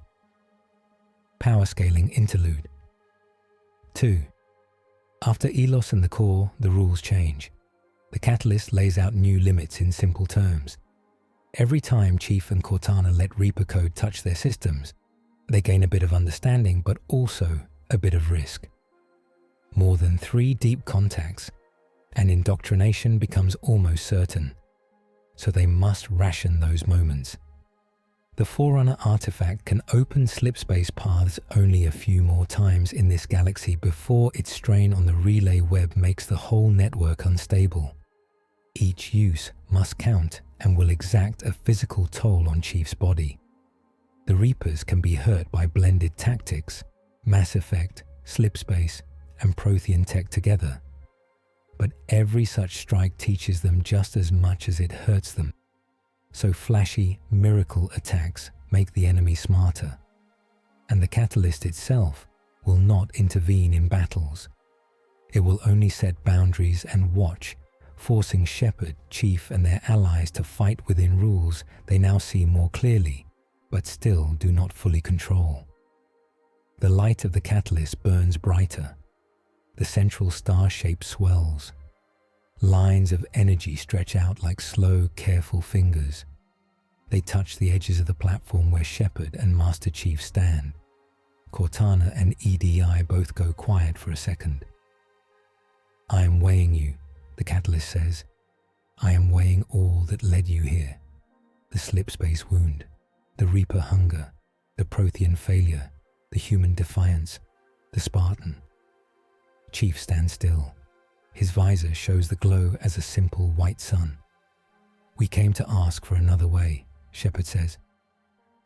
Power scaling interlude. 2. After Elos and the core, the rules change. The Catalyst lays out new limits in simple terms. Every time Chief and Cortana let Reaper code touch their systems, they gain a bit of understanding but also a bit of risk. More than 3 deep contacts, and indoctrination becomes almost certain. So they must ration those moments. The Forerunner artifact can open slipspace paths only a few more times in this galaxy before its strain on the relay web makes the whole network unstable. Each use must count and will exact a physical toll on Chief's body. The Reapers can be hurt by blended tactics, Mass Effect, slipspace, and Prothean tech together. But every such strike teaches them just as much as it hurts them. So flashy, miracle attacks make the enemy smarter. And the Catalyst itself will not intervene in battles. It will only set boundaries and watch, forcing Shepard, Chief, and their allies to fight within rules they now see more clearly, but still do not fully control. The light of the Catalyst burns brighter. The central star shape swells. Lines of energy stretch out like slow, careful fingers. They touch the edges of the platform where Shepard and Master Chief stand. Cortana and EDI both go quiet for a second. "I am weighing you," the Catalyst says. I am weighing all that led you here. The slip space wound, the Reaper hunger, the Prothean failure, the human defiance, the Spartan. Chief stands still. His visor shows the glow as a simple white sun. We came to ask for another way, Shepard says.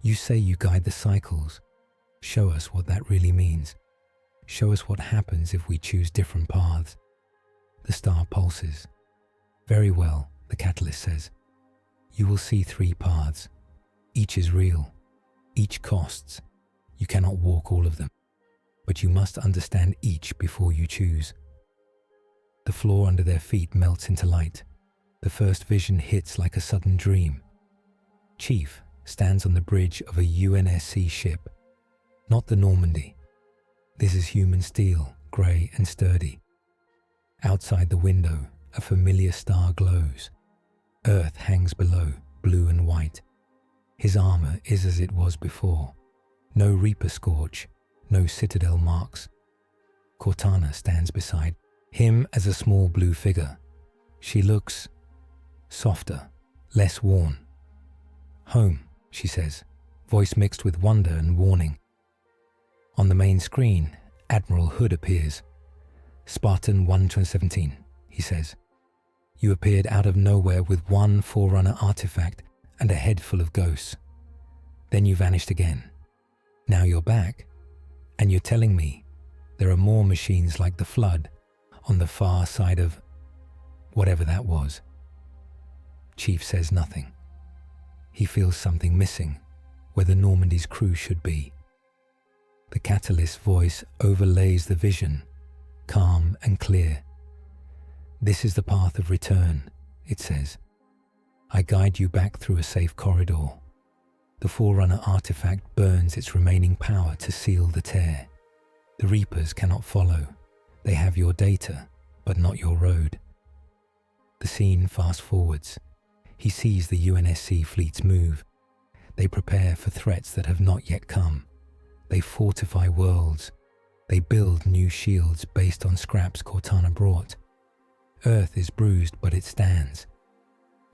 You say you guide the cycles. Show us what that really means. Show us what happens if we choose different paths. The star pulses. Very well, the catalyst says. You will see 3 paths. Each is real. Each costs. You cannot walk all of them. But you must understand each before you choose. The floor under their feet melts into light. The first vision hits like a sudden dream. Chief stands on the bridge of a UNSC ship. Not the Normandy. This is human steel, grey and sturdy. Outside the window, a familiar star glows. Earth hangs below, blue and white. His armor is as it was before. No Reaper scorch, no citadel marks. Cortana stands beside him as a small blue figure. She looks softer, less worn. Home, she says, voice mixed with wonder and warning. On the main screen, Admiral Hood appears. Spartan 117, he says. You appeared out of nowhere with 1 Forerunner artifact and a head full of ghosts. Then you vanished again. Now you're back, and you're telling me there are more machines like the Flood on the far side of whatever that was. Chief says nothing. He feels something missing where the Normandy's crew should be. The catalyst's voice overlays the vision, calm and clear. This is the path of return, it says. I guide you back through a safe corridor. The Forerunner artifact burns its remaining power to seal the tear. The Reapers cannot follow. They have your data, but not your road. The scene fast forwards. He sees the UNSC fleets move. They prepare for threats that have not yet come. They fortify worlds. They build new shields based on scraps Cortana brought. Earth is bruised, but it stands.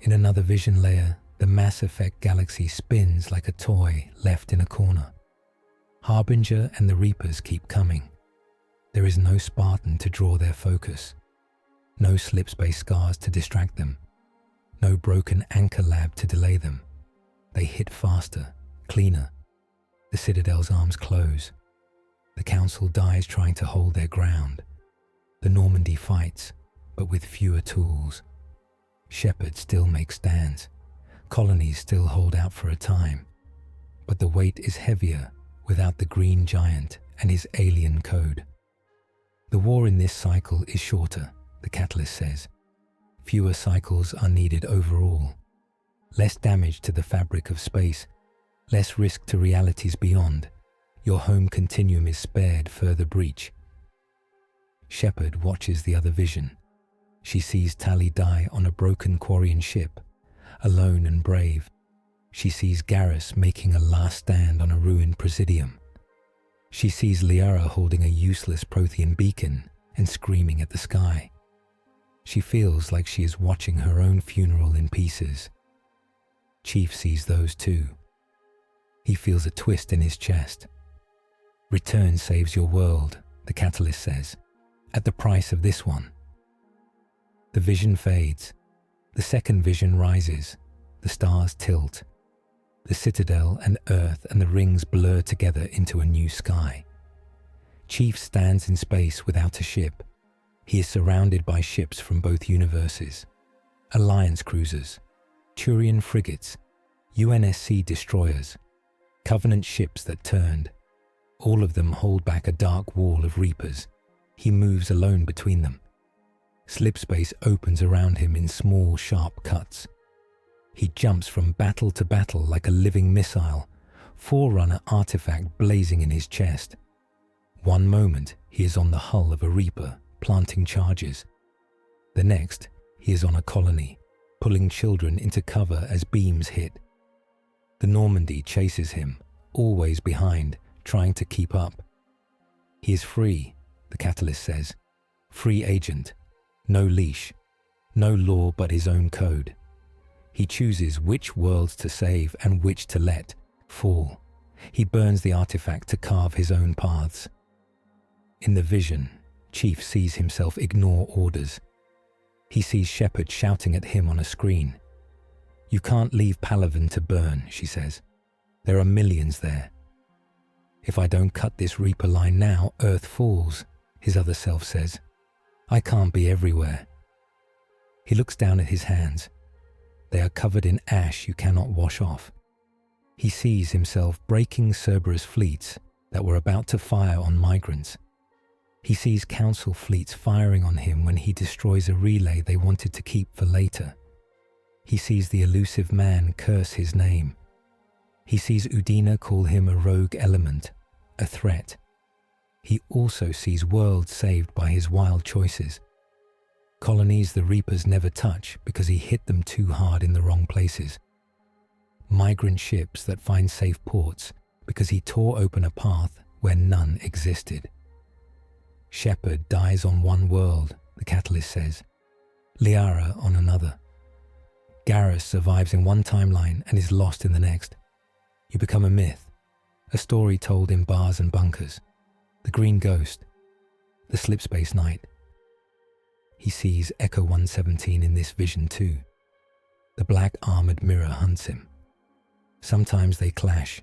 In another vision layer, the Mass Effect galaxy spins like a toy left in a corner. Harbinger and the Reapers keep coming. There is no Spartan to draw their focus. No slipspace scars to distract them. No broken anchor lab to delay them. They hit faster, cleaner. The Citadel's arms close. The Council dies trying to hold their ground. The Normandy fights, but with fewer tools. Shepard still makes stands. Colonies still hold out for a time. But the weight is heavier without the Green Giant and his alien code. The war in this cycle is shorter, the catalyst says. Fewer cycles are needed overall. Less damage to the fabric of space. Less risk to realities beyond. Your home continuum is spared further breach. Shepard watches the other vision. She sees Tali die on a broken Quarian ship, alone and brave. She sees Garrus making a last stand on a ruined Presidium. She sees Liara holding a useless Prothean beacon and screaming at the sky. She feels like she is watching her own funeral in pieces. Chief sees those too. He feels a twist in his chest. Return saves your world, the catalyst says, at the price of this one. The vision fades. The second vision rises. The stars tilt. The Citadel and Earth and the rings blur together into a new sky. Chief stands in space without a ship. He is surrounded by ships from both universes. Alliance cruisers, Turian frigates, UNSC destroyers, Covenant ships that turned. All of them hold back a dark wall of Reapers. He moves alone between them. Slipspace opens around him in small, sharp cuts. He jumps from battle to battle like a living missile, Forerunner artifact blazing in his chest. One moment, he is on the hull of a Reaper, planting charges. The next, he is on a colony, pulling children into cover as beams hit. The Normandy chases him, always behind, trying to keep up. He is free, the catalyst says. Free agent. No leash. No law but his own code. He chooses which worlds to save and which to let fall. He burns the artifact to carve his own paths. In the vision, Chief sees himself ignore orders. He sees Shepard shouting at him on a screen. "You can't leave Palaven to burn," she says. "There are millions there." "If I don't cut this Reaper line now, Earth falls," his other self says. "I can't be everywhere." He looks down at his hands. They are covered in ash you cannot wash off. He sees himself breaking Cerberus fleets that were about to fire on migrants. He sees Council fleets firing on him when he destroys a relay they wanted to keep for later. He sees the elusive man curse his name. He sees Udina call him a rogue element, a threat. He also sees worlds saved by his wild choices. Colonies the Reapers never touch because he hit them too hard in the wrong places. Migrant ships that find safe ports because he tore open a path where none existed. Shepard dies on one world, the Catalyst says. Liara on another. Garrus survives in one timeline and is lost in the next. You become a myth, a story told in bars and bunkers. The Green Ghost, the Slipspace Knight. He sees Echo 117 in this vision too. The black armored mirror hunts him. Sometimes they clash.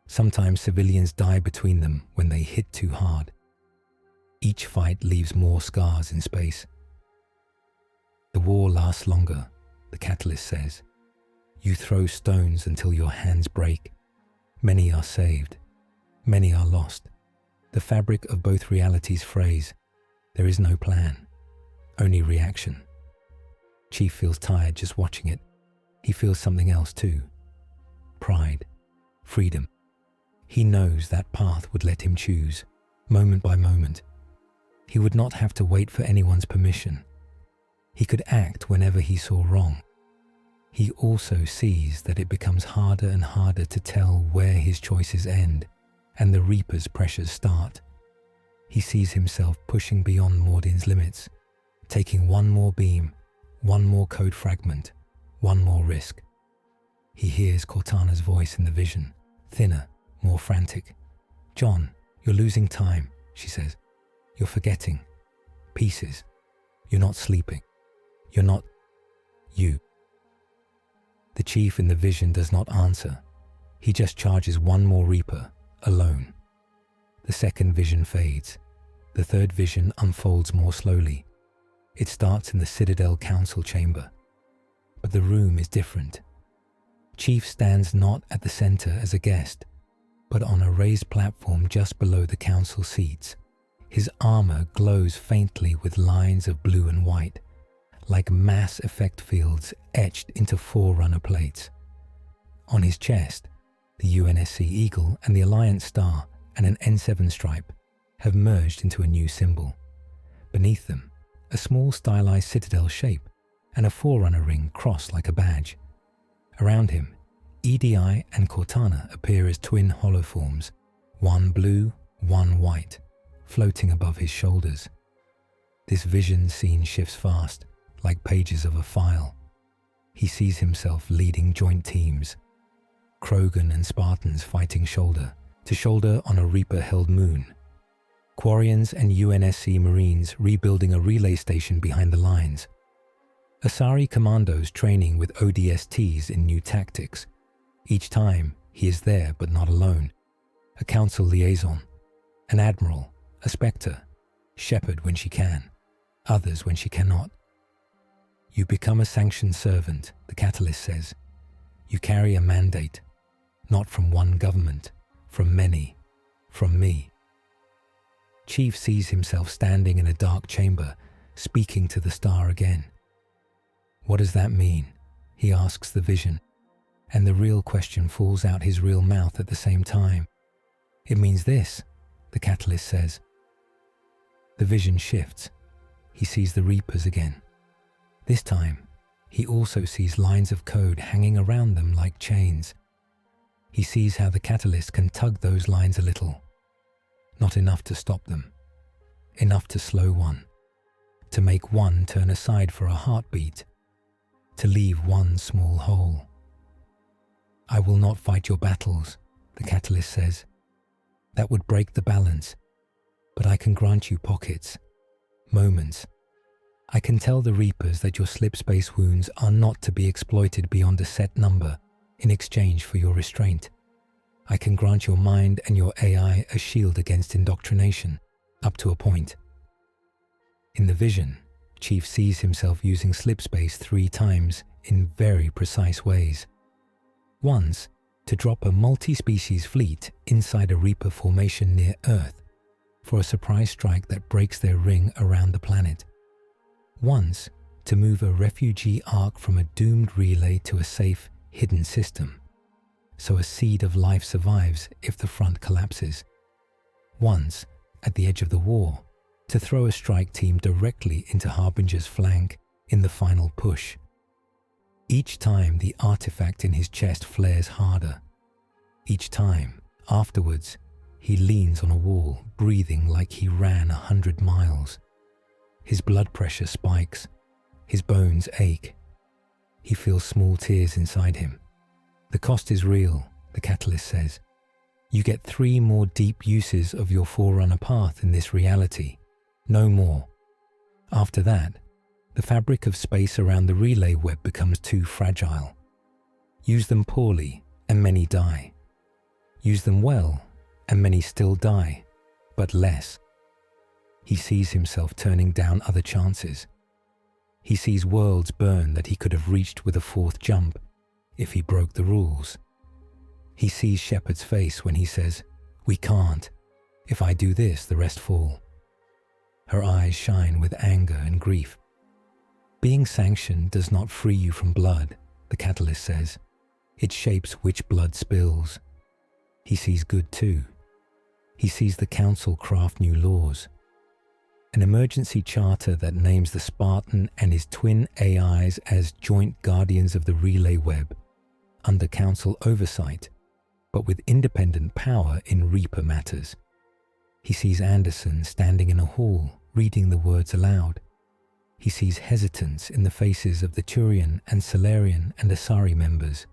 Sometimes civilians die between them when they hit too hard. Each fight leaves more scars in space. The war lasts longer, the Catalyst says. You throw stones until your hands break. Many are saved. Many are lost. The fabric of both realities frays. There is no plan, only reaction. Chief feels tired just watching it. He feels something else too. Pride, freedom. He knows that path would let him choose, moment by moment. He would not have to wait for anyone's permission. He could act whenever he saw wrong. He also sees that it becomes harder and harder to tell where his choices end and the Reaper's pressures start. He sees himself pushing beyond Mordin's limits, taking one more beam, one more code fragment, one more risk. He hears Cortana's voice in the vision, thinner, more frantic. "John, you're losing time," she says. "You're forgetting. Pieces. You're not sleeping. You're not you." The Chief in the vision does not answer. He just charges one more Reaper, alone. The second vision fades. The third vision unfolds more slowly. It starts in the Citadel Council chamber. But the room is different. Chief stands not at the center as a guest, but on a raised platform just below the council seats. His armor glows faintly with lines of blue and white, like mass effect fields etched into Forerunner plates. On his chest, the UNSC Eagle and the Alliance Star and an N7 stripe have merged into a new symbol. Beneath them, a small stylized citadel shape and a Forerunner ring crossed like a badge. Around him, EDI and Cortana appear as twin holoforms, one blue, one white, floating above his shoulders. This vision scene shifts fast, like pages of a file. He sees himself leading joint teams, Krogan and Spartans fighting shoulder to shoulder on a Reaper-held moon, Quarians and UNSC Marines rebuilding a relay station behind the lines, Asari commandos training with ODSTs in new tactics. Each time, he is there but not alone. A council liaison, an admiral, a Spectre, Shepard when she can, others when she cannot. You become a sanctioned servant, the Catalyst says. You carry a mandate, not from one government, from many, from me. Chief sees himself standing in a dark chamber, speaking to the star again. What does that mean? He asks the vision, and the real question falls out his real mouth at the same time. It means this, the Catalyst says. The vision shifts. He sees the Reapers again. This time, he also sees lines of code hanging around them like chains. He sees how the Catalyst can tug those lines a little. Not enough to stop them. Enough to slow one. to make one turn aside for a heartbeat, to leave one small hole. I will not fight your battles, the catalyst says. That would break the balance, but I can grant you pockets, moments. I can tell the Reapers that your slip space wounds are not to be exploited beyond a set number in exchange for your restraint. I can grant your mind and your AI a shield against indoctrination, up to a point. In the vision, Chief sees himself using slip space 3 times in very precise ways. Once, to drop a multi-species fleet inside a Reaper formation near Earth for a surprise strike that breaks their ring around the planet. Once, to move a refugee ark from a doomed relay to a safe, hidden system, so a seed of life survives if the front collapses. Once, at the edge of the war, to throw a strike team directly into Harbinger's flank in the final push. Each time the artifact in his chest flares harder. Each time, afterwards, he leans on a wall, breathing like he ran 100 miles. His blood pressure spikes. His bones ache. He feels small tears inside him. The cost is real, the catalyst says. You get 3 more deep uses of your Forerunner path in this reality. No more. After that, the fabric of space around the relay web becomes too fragile. Use them poorly, and many die. Use them well, and many still die, but less. He sees himself turning down other chances. He sees worlds burn that he could have reached with a 4th jump if he broke the rules. He sees Shepard's face when he says, "We can't. If I do this, the rest fall." Her eyes shine with anger and grief. Being sanctioned does not free you from blood, the catalyst says. It shapes which blood spills. He sees good too. He sees the Council craft new laws. An emergency charter that names the Spartan and his twin AIs as joint guardians of the relay web, under Council oversight, but with independent power in Reaper matters. He sees Anderson standing in a hall, reading the words aloud. He sees hesitance in the faces of the Turian and Solarian and Asari members.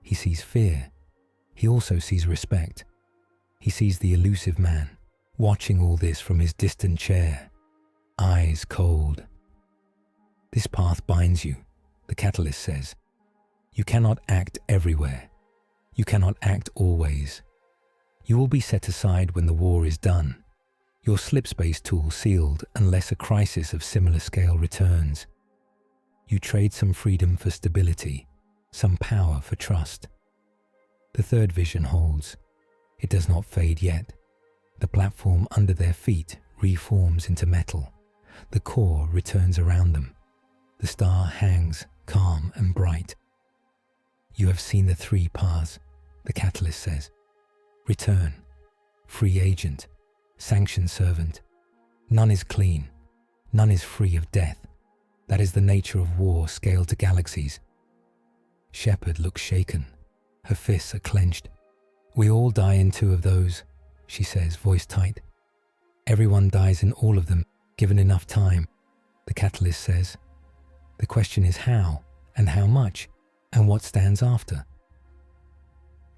He sees fear. He also sees respect. He sees the elusive man, watching all this from his distant chair, eyes cold. This path binds you, the catalyst says. You cannot act everywhere. You cannot act always. You will be set aside when the war is done. Your slip space tool sealed unless a crisis of similar scale returns. You trade some freedom for stability, some power for trust. The third vision holds. It does not fade yet. The platform under their feet reforms into metal. The core returns around them. The star hangs calm and bright. You have seen the 3 paths, the catalyst says. Return, free agent, sanctioned servant. None is clean. None is free of death. That is the nature of war scaled to galaxies. Shepard looks shaken. Her fists are clenched. We all die in 2 of those, she says, voice tight. Everyone dies in all of them, given enough time, the catalyst says. The question is how, and how much, and what stands after.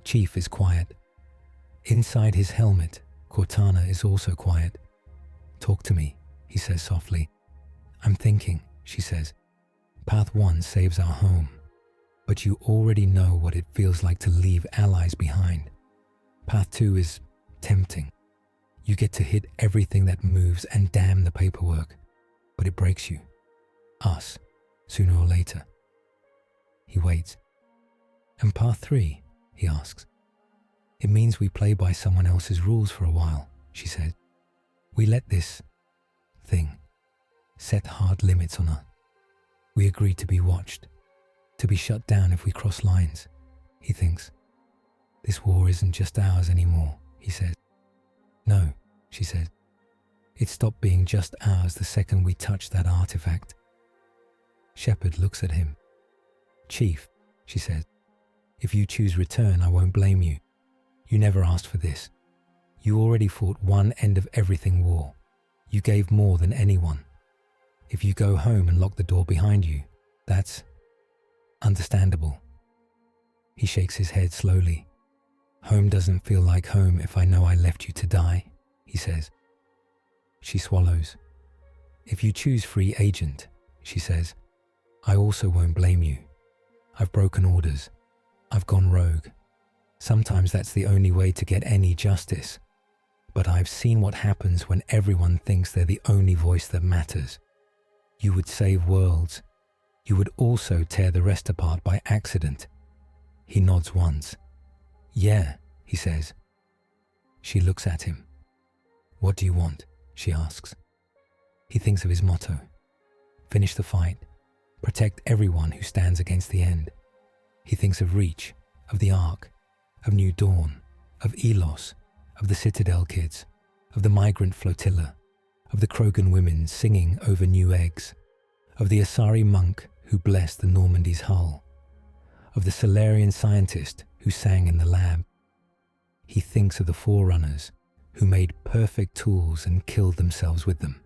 Chief is quiet. Inside his helmet, Cortana is also quiet. Talk to me, he says softly. I'm thinking, she says. Path 1 saves our home, but you already know what it feels like to leave allies behind. Path 2 is tempting. You get to hit everything that moves and damn the paperwork, but it breaks you. Us, sooner or later. He waits. And path 3, he asks. It means we play by someone else's rules for a while, she said. We let this thing set hard limits on us. We agree to be watched, to be shut down if we cross lines, he thinks. This war isn't just ours anymore, he says. No, she says. It stopped being just ours the second we touched that artifact. Shepard looks at him. Chief, she says, if you choose return, I won't blame you. You never asked for this. You already fought one end of everything war. You gave more than anyone. If you go home and lock the door behind you, that's understandable. He shakes his head slowly. Home doesn't feel like home if I know I left you to die, he says. She swallows. If you choose free agent, she says, I also won't blame you. I've broken orders. I've gone rogue. Sometimes that's the only way to get any justice. But I've seen what happens when everyone thinks they're the only voice that matters. You would save worlds. You would also tear the rest apart by accident. He nods once. Yeah, he says. She looks at him. What do you want? She asks. He thinks of his motto. Finish the fight. Protect everyone who stands against the end. He thinks of Reach, of the Ark, of New Dawn, of Elos, of the Citadel kids, of the migrant flotilla, of the Krogan women singing over new eggs, of the Asari monk who blessed the Normandy's hull, of the Solarian scientist who sang in the lab. He thinks of the Forerunners who made perfect tools and killed themselves with them.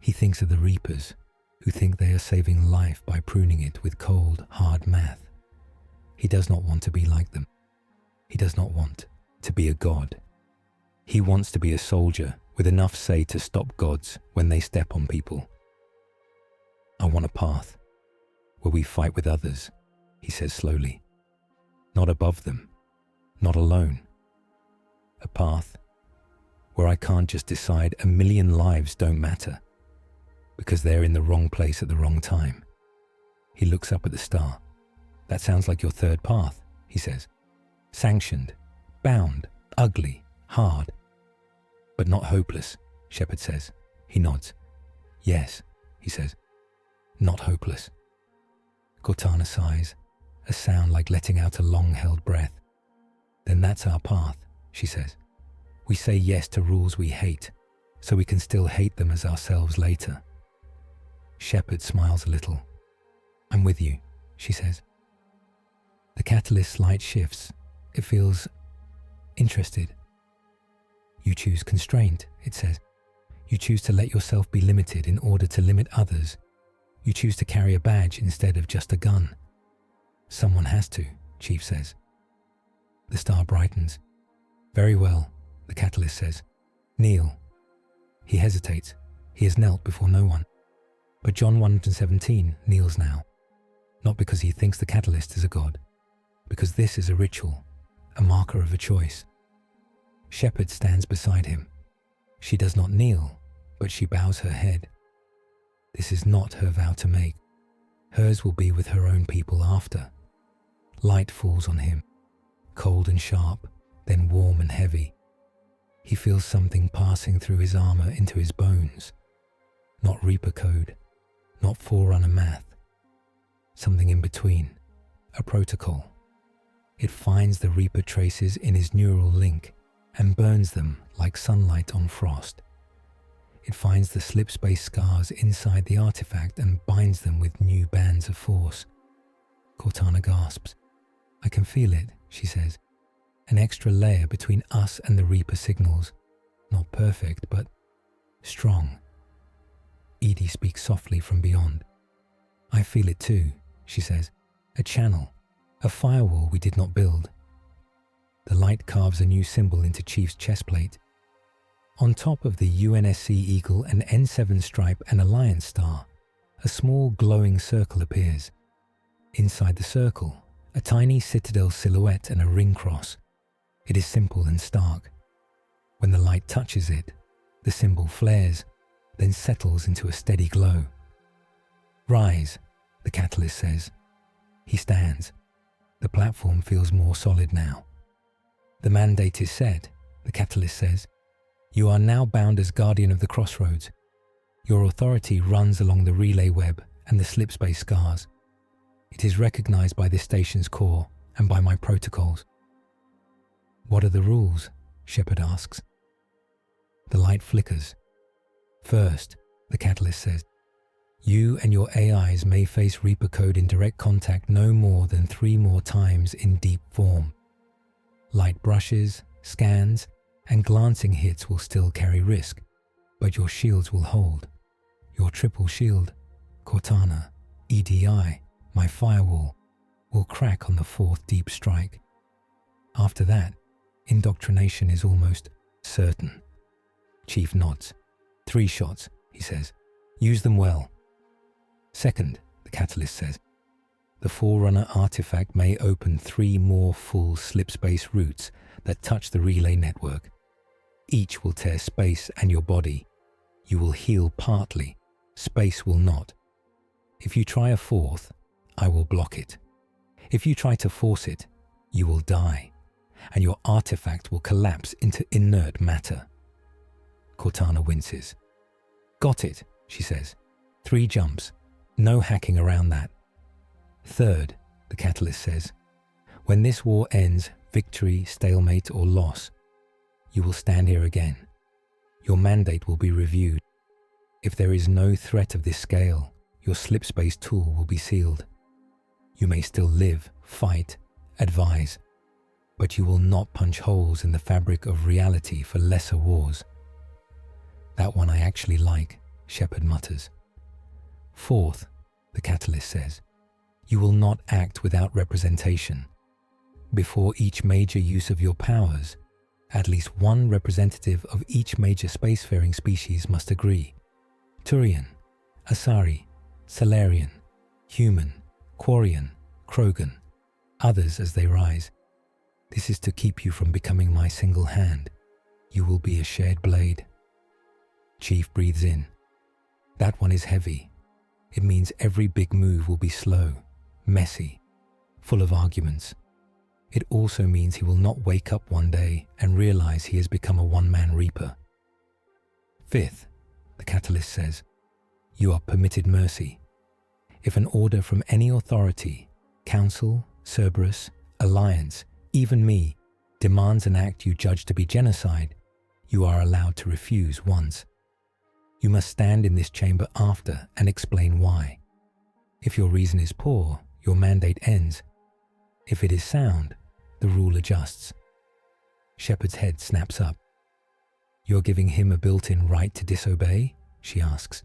He thinks of the Reapers who think they are saving life by pruning it with cold, hard math. He does not want to be like them. He does not want to be a god. He wants to be a soldier with enough say to stop gods when they step on people. I want a path where we fight with others, he says slowly. Not above them, not alone. A path where I can't just decide a million lives don't matter because they're in the wrong place at the wrong time. He looks up at the star. That sounds like your third path, he says. Sanctioned, bound, ugly, hard. But not hopeless, Shepard says. He nods. Yes, he says. Not hopeless. Cortana sighs, a sound like letting out a long-held breath. Then that's our path, she says. We say yes to rules we hate, so we can still hate them as ourselves later. Shepard smiles a little. I'm with you, she says. The catalyst's light shifts. It feels interested. You choose constraint, it says. You choose to let yourself be limited in order to limit others. You choose to carry a badge instead of just a gun. Someone has to, Chief says. The star brightens. Very well, the catalyst says. Kneel. He hesitates. He has knelt before no one. But John 117 kneels now. Not because he thinks the catalyst is a god, because this is a ritual, a marker of a choice. Shepard stands beside him. She does not kneel, but she bows her head. This is not her vow to make. Hers will be with her own people after. Light falls on him, cold and sharp, then warm and heavy. He feels something passing through his armor into his bones. Not Reaper code, not Forerunner math. Something in between, a protocol. It finds the Reaper traces in his neural link and burns them like sunlight on frost. It finds the slip-space scars inside the artifact and binds them with new bands of force. Cortana gasps. I can feel it, she says. An extra layer between us and the Reaper signals. Not perfect, but strong. Edie speaks softly from beyond. I feel it too, she says. A channel, a firewall we did not build. The light carves a new symbol into Chief's chestplate. On top of the UNSC Eagle and N7 stripe and Alliance star, a small glowing circle appears. Inside the circle, a tiny citadel silhouette and a ring cross. It is simple and stark. When the light touches it, the symbol flares, then settles into a steady glow. Rise, the catalyst says. He stands. The platform feels more solid now. The mandate is set, the catalyst says. You are now bound as Guardian of the Crossroads. Your authority runs along the relay web and the slipspace scars. It is recognized by this station's core and by my protocols. What are the rules? Shepard asks. The light flickers. First, the catalyst says, you and your AIs may face Reaper code in direct contact no more than 3 more times in deep form. Light brushes, scans, and glancing hits will still carry risk, but your shields will hold. Your triple shield, Cortana, EDI, my firewall, will crack on the fourth deep strike. After that, indoctrination is almost certain. Chief nods. 3 shots, he says. Use them well. Second, the catalyst says. The Forerunner artifact may open 3 more full slip-space routes that touch the relay network. Each will tear space and your body. You will heal partly. Space will not. If you try a 4th, I will block it. If you try to force it, you will die, and your artifact will collapse into inert matter. Cortana winces. Got it, she says. 3 jumps. No hacking around that. Third, the catalyst says, when this war ends, victory, stalemate, or loss, you will stand here again. Your mandate will be reviewed. If there is no threat of this scale, your slipspace tool will be sealed. You may still live, fight, advise, but you will not punch holes in the fabric of reality for lesser wars. That one I actually like, Shepard mutters. Fourth, the catalyst says, you will not act without representation. Before each major use of your powers, at least one representative of each major spacefaring species must agree. Turian, Asari, Salarian, Human, Quarian, Krogan, others as they rise. This is to keep you from becoming my single hand. You will be a shared blade. Chief breathes in. That one is heavy. It means every big move will be slow, messy, full of arguments. It also means he will not wake up one day and realize he has become a one-man reaper. Fifth, the catalyst says, you are permitted mercy. If an order from any authority, council, Cerberus, alliance, even me, demands an act you judge to be genocide, you are allowed to refuse once. You must stand in this chamber after and explain why. If your reason is poor, your mandate ends. If it is sound, the rule adjusts. Shepard's head snaps up. You're giving him a built-in right to disobey? She asks.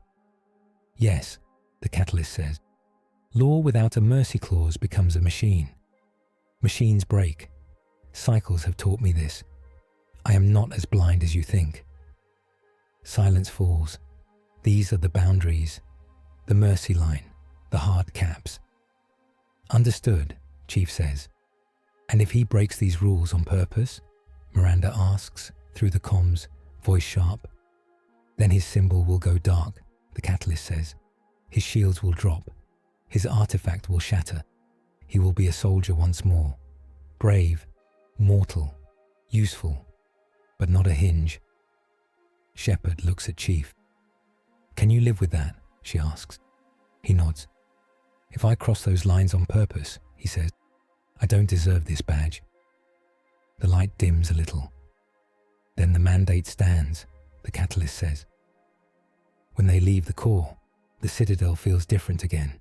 Yes, the catalyst says. Law without a mercy clause becomes a machine. Machines break. Cycles have taught me this. I am not as blind as you think. Silence falls. These are the boundaries, the mercy line, the hard caps. Understood, Chief says. And if he breaks these rules on purpose, Miranda asks, through the comms, voice sharp, then his symbol will go dark, the catalyst says. His shields will drop. His artifact will shatter. He will be a soldier once more. Brave, mortal, useful, but not a hinge. Shepard looks at Chief. Can you live with that? She asks. He nods. If I cross those lines on purpose, he says, I don't deserve this badge. The light dims a little. Then the mandate stands, the catalyst says. When they leave the core, the Citadel feels different again.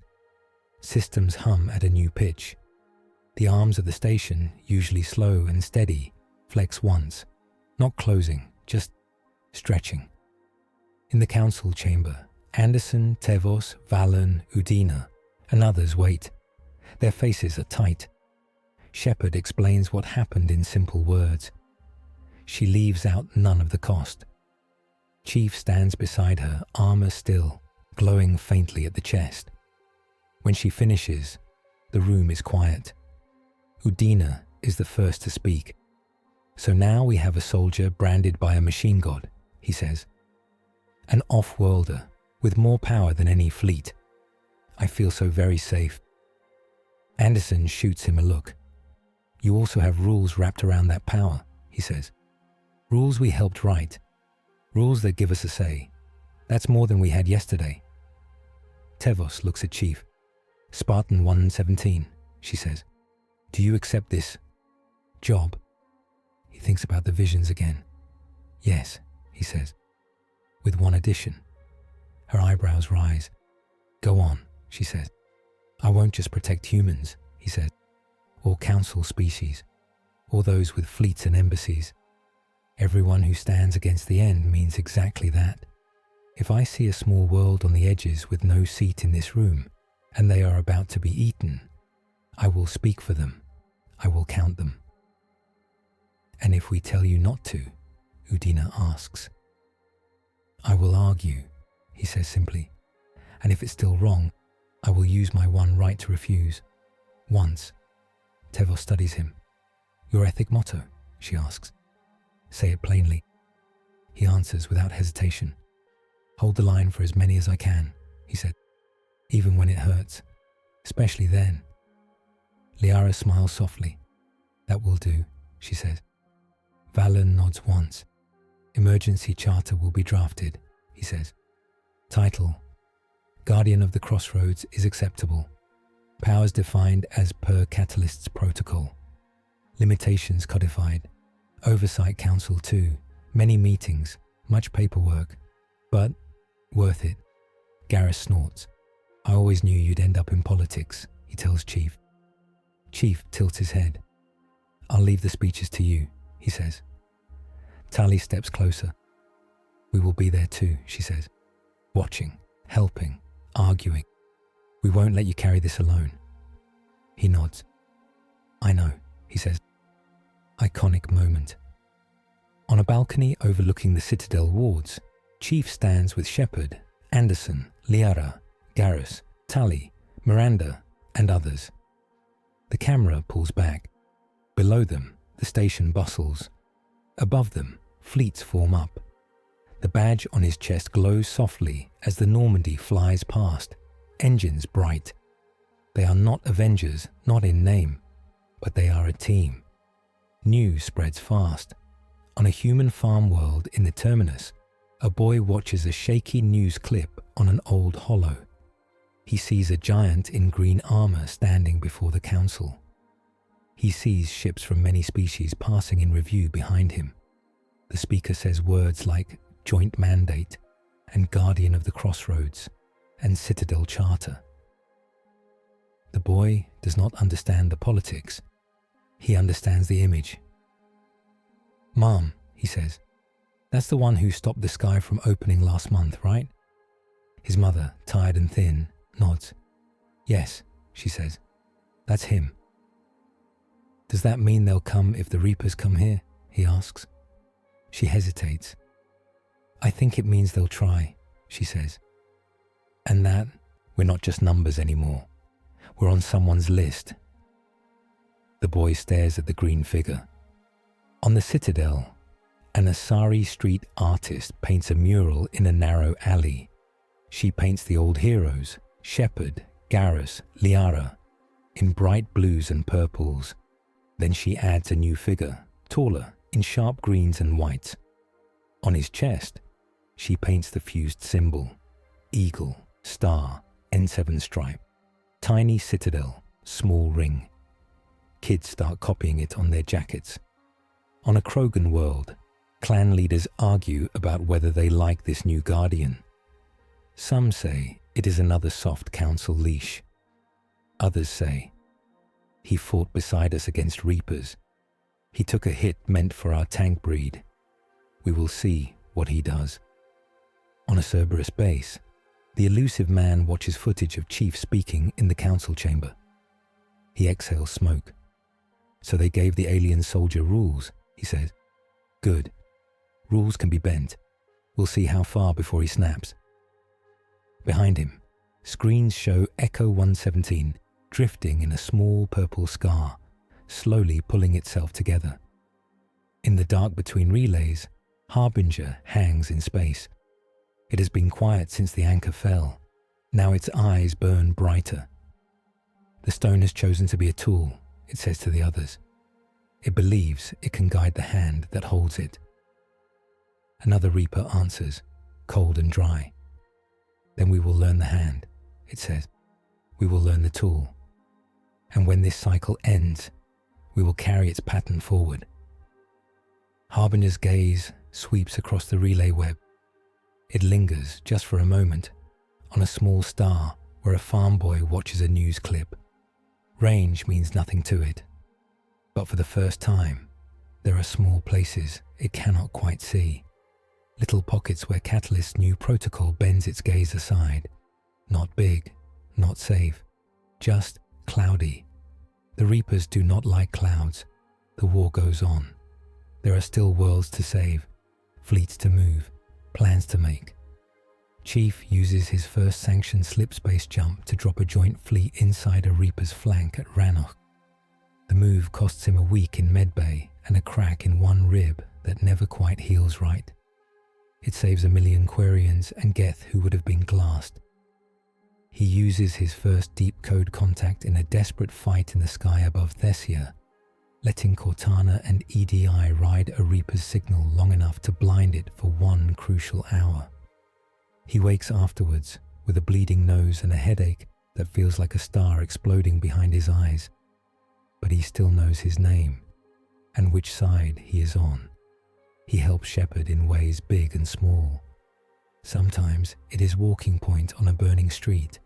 Systems hum at a new pitch. The arms of the station, usually slow and steady, flex once, not closing, just stretching. In the council chamber, Anderson, Tevos, Valen, Udina, and others wait. Their faces are tight. Shepard explains what happened in simple words. She leaves out none of the cost. Chief stands beside her, armor still, glowing faintly at the chest. When she finishes, the room is quiet. Udina is the first to speak. So now we have a soldier branded by a machine god, he says. An off-worlder with more power than any fleet. I feel so very safe. Anderson shoots him a look. You also have rules wrapped around that power, he says. Rules we helped write. Rules that give us a say. That's more than we had yesterday. Tevos looks at Chief. Spartan 117, she says. Do you accept this job? He thinks about the visions again. Yes, he says, with one addition. Her eyebrows rise. Go on, she says. I won't just protect humans, he says, or council species, or those with fleets and embassies. Everyone who stands against the end means exactly that. If I see a small world on the edges with no seat in this room, and they are about to be eaten, I will speak for them. I will count them. And if we tell you not to, Udina asks. I will argue, he says simply. And if it's still wrong, I will use my one right to refuse. Once. Tevos studies him. Your ethic motto, she asks. Say it plainly. He answers without hesitation. Hold the line for as many as I can, he said, even when it hurts, especially then. Liara smiles softly. That will do, she says. Valen nods once. Emergency charter will be drafted, he says. Title: Guardian of the Crossroads is acceptable. Powers defined as per Catalyst's protocol. Limitations codified. Oversight Council too. Many meetings, much paperwork, but worth it. Garrus snorts. I always knew you'd end up in politics, he tells Chief. Chief tilts his head. I'll leave the speeches to you, he says. Tali steps closer. We will be there too, she says. Watching, helping, arguing. We won't let you carry this alone. He nods. I know, he says. Iconic moment. On a balcony overlooking the Citadel wards, Chief stands with Shepard, Anderson, Liara, Garrus, Tali, Miranda, and others. The camera pulls back. Below them, the station bustles. Above them, fleets form up. The badge on his chest glows softly as the Normandy flies past, engines bright. They are not Avengers, not in name, but they are a team. News spreads fast. On a human farm world in the terminus, a boy watches a shaky news clip on an old holo. He sees a giant in green armor standing before the council. He sees ships from many species passing in review behind him. The speaker says words like joint mandate and guardian of the crossroads and Citadel Charter. The boy does not understand the politics. He understands the image. Mom, he says, that's the one who stopped the sky from opening last month, right? His mother, tired and thin, nods. Yes, she says, that's him. Does that mean they'll come if the Reapers come here? He asks. She hesitates. I think it means they'll try, she says. And that we're not just numbers anymore. We're on someone's list. The boy stares at the green figure. On the Citadel, an Asari street artist paints a mural in a narrow alley. She paints the old heroes, Shepard, Garrus, Liara, in bright blues and purples. Then she adds a new figure, taller, in sharp greens and whites. On his chest, she paints the fused symbol, eagle, star, N7 stripe, tiny citadel, small ring. Kids start copying it on their jackets. On a Krogan world, clan leaders argue about whether they like this new guardian. Some say it is another soft council leash. Others say, he fought beside us against Reapers. He took a hit meant for our tank breed. We will see what he does. On a Cerberus base, the elusive man watches footage of Chief speaking in the council chamber. He exhales smoke. So they gave the alien soldier rules, he says. Good. Rules can be bent. We'll see how far before he snaps. Behind him, screens show Echo 117 drifting in a small purple scar, slowly pulling itself together. In the dark between relays, Harbinger hangs in space. It has been quiet since the anchor fell. Now its eyes burn brighter. The stone has chosen to be a tool, it says to the others. It believes it can guide the hand that holds it. Another Reaper answers, cold and dry. Then we will learn the hand, it says. We will learn the tool. And when this cycle ends, we will carry its pattern forward. Harbinger's gaze sweeps across the relay web. It lingers just for a moment on a small star where a farm boy watches a news clip. Range means nothing to it. But for the first time, there are small places it cannot quite see. little pockets where Catalyst's new protocol bends its gaze aside. Not big, not safe, just cloudy. The Reapers do not like clouds. The war goes on. There are still worlds to save, fleets to move, plans to make. Chief uses his first sanctioned slip-space jump to drop a joint fleet inside a Reaper's flank at Rannoch. The move costs him a week in medbay and a crack in one rib that never quite heals right. It saves 1 million Quarians and Geth who would have been glassed. He uses his first deep code contact in a desperate fight in the sky above Thessia, letting Cortana and EDI ride a Reaper's signal long enough to blind it for one crucial hour. He wakes afterwards with a bleeding nose and a headache that feels like a star exploding behind his eyes. But he still knows his name and which side he is on. He helps Shepard in ways big and small. Sometimes it is walking point on a burning street.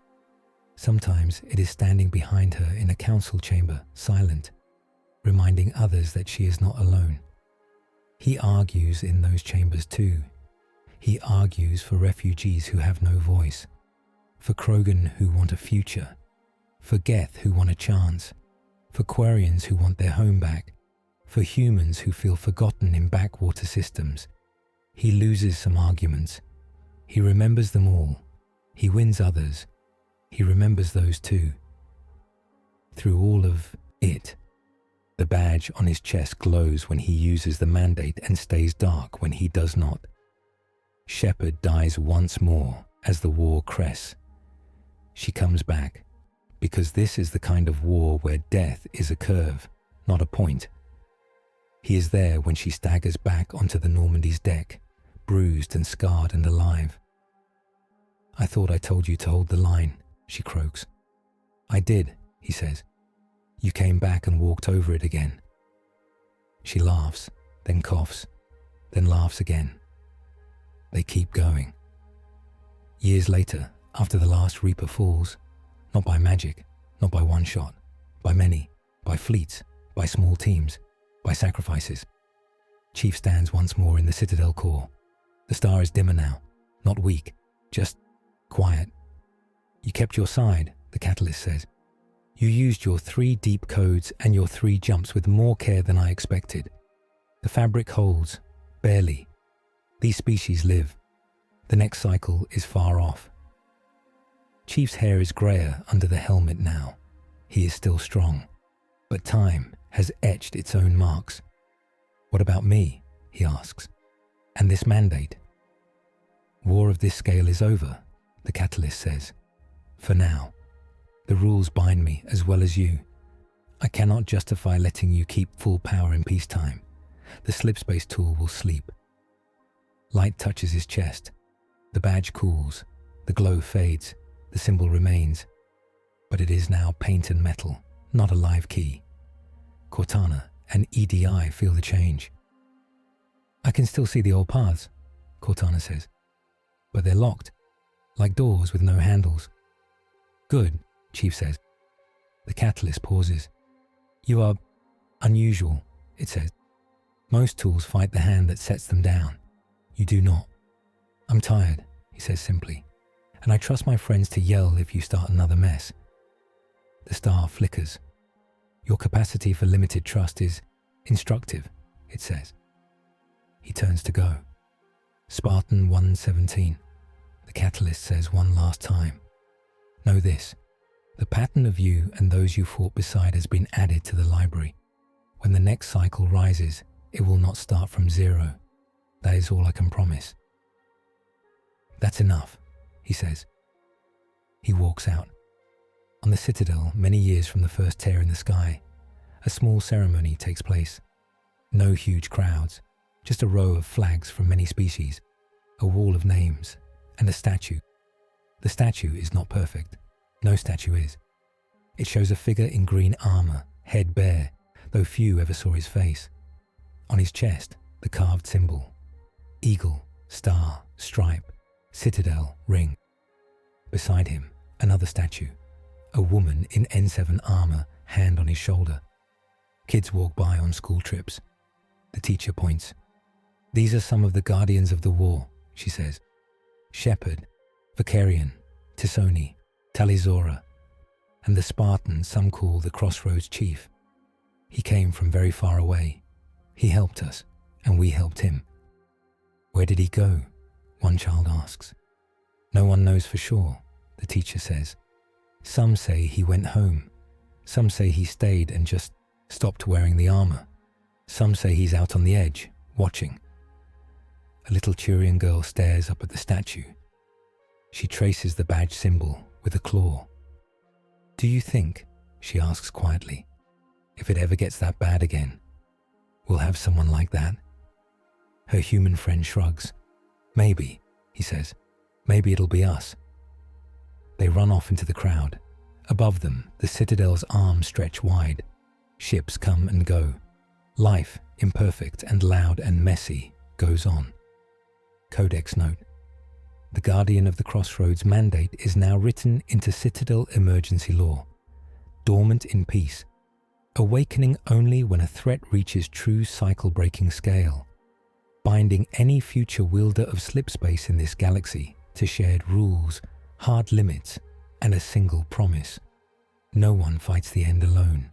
Sometimes it is standing behind her in a council chamber, silent, reminding others that she is not alone. He argues in those chambers too. He argues for refugees who have no voice, for Krogan who want a future, for Geth who want a chance, for Quarians who want their home back, for humans who feel forgotten in backwater systems. He loses some arguments. He remembers them all. He wins others. He remembers those too. Through all of it, the badge on his chest glows when he uses the mandate and stays dark when he does not. Shepard dies once more as the war crests. She comes back, because this is the kind of war where death is a curve, not a point. He is there when she staggers back onto the Normandy's deck, bruised and scarred and alive. "I thought I told you to hold the line," she croaks. "I did," he says. "You came back and walked over it again." She laughs, then coughs, then laughs again. They keep going. Years later, after the last Reaper falls, not by magic, not by one shot, by many, by fleets, by small teams, by sacrifices, Chief stands once more in the Citadel core. The star is dimmer now, not weak, just quiet. "You kept your side," the Catalyst says. "You used your 3 deep codes and your 3 jumps with more care than I expected. The fabric holds, barely. These species live. The next cycle is far off." Chief's hair is grayer under the helmet now. He is still strong, but time has etched its own marks. "What about me?" he asks. "And this mandate?" "War of this scale is over," the Catalyst says. "For now. The rules bind me as well as you. I cannot justify letting you keep full power in peacetime. The slipspace tool will sleep." Light touches his chest. The badge cools. The glow fades. The symbol remains. But it is now paint and metal, not a live key. Cortana and EDI feel the change. "I can still see the old paths," Cortana says. "But they're locked, like doors with no handles." "Good," Chief says. The Catalyst pauses. "You are unusual," it says. "Most tools fight the hand that sets them down. You do not." "I'm tired," he says simply, "and I trust my friends to yell if you start another mess." The star flickers. "Your capacity for limited trust is instructive," it says. He turns to go. "Spartan 117, the Catalyst says one last time. "Know this. The pattern of you and those you fought beside has been added to the library. When the next cycle rises, it will not start from zero. That is all I can promise." "That's enough," he says. He walks out. On the Citadel, many years from the first tear in the sky, a small ceremony takes place. No huge crowds, just a row of flags from many species, a wall of names, and a statue. The statue is not perfect. No statue is. It shows a figure in green armor, head bare, though few ever saw his face. On his chest, the carved symbol. Eagle, star, stripe, citadel, ring. Beside him, another statue. A woman in N7 armor, hand on his shoulder. Kids walk by on school trips. The teacher points. These are some of the guardians of the war, she says. Shepherd, Vicarian, Tisoni, Talizora, and the Spartan some call the Crossroads Chief. He came from very far away. He helped us, and we helped him. Where did he go? One child asks. No one knows for sure, the teacher says. Some say he went home. Some say he stayed and just stopped wearing the armor. Some say he's out on the edge, watching. A little Turian girl stares up at the statue. She traces the badge symbol with a claw. Do you think, she asks quietly, if it ever gets that bad again, we'll have someone like that? Her human friend shrugs. Maybe, he says. Maybe it'll be us. They run off into the crowd. Above them, the citadel's arms stretch wide. Ships come and go. Life, imperfect and loud and messy, goes on. Codex note. The Guardian of the Crossroads mandate is now written into Citadel emergency law. Dormant in peace. Awakening only when a threat reaches true cycle-breaking scale. Binding any future wielder of slipspace in this galaxy to shared rules, hard limits, and a single promise. No one fights the end alone.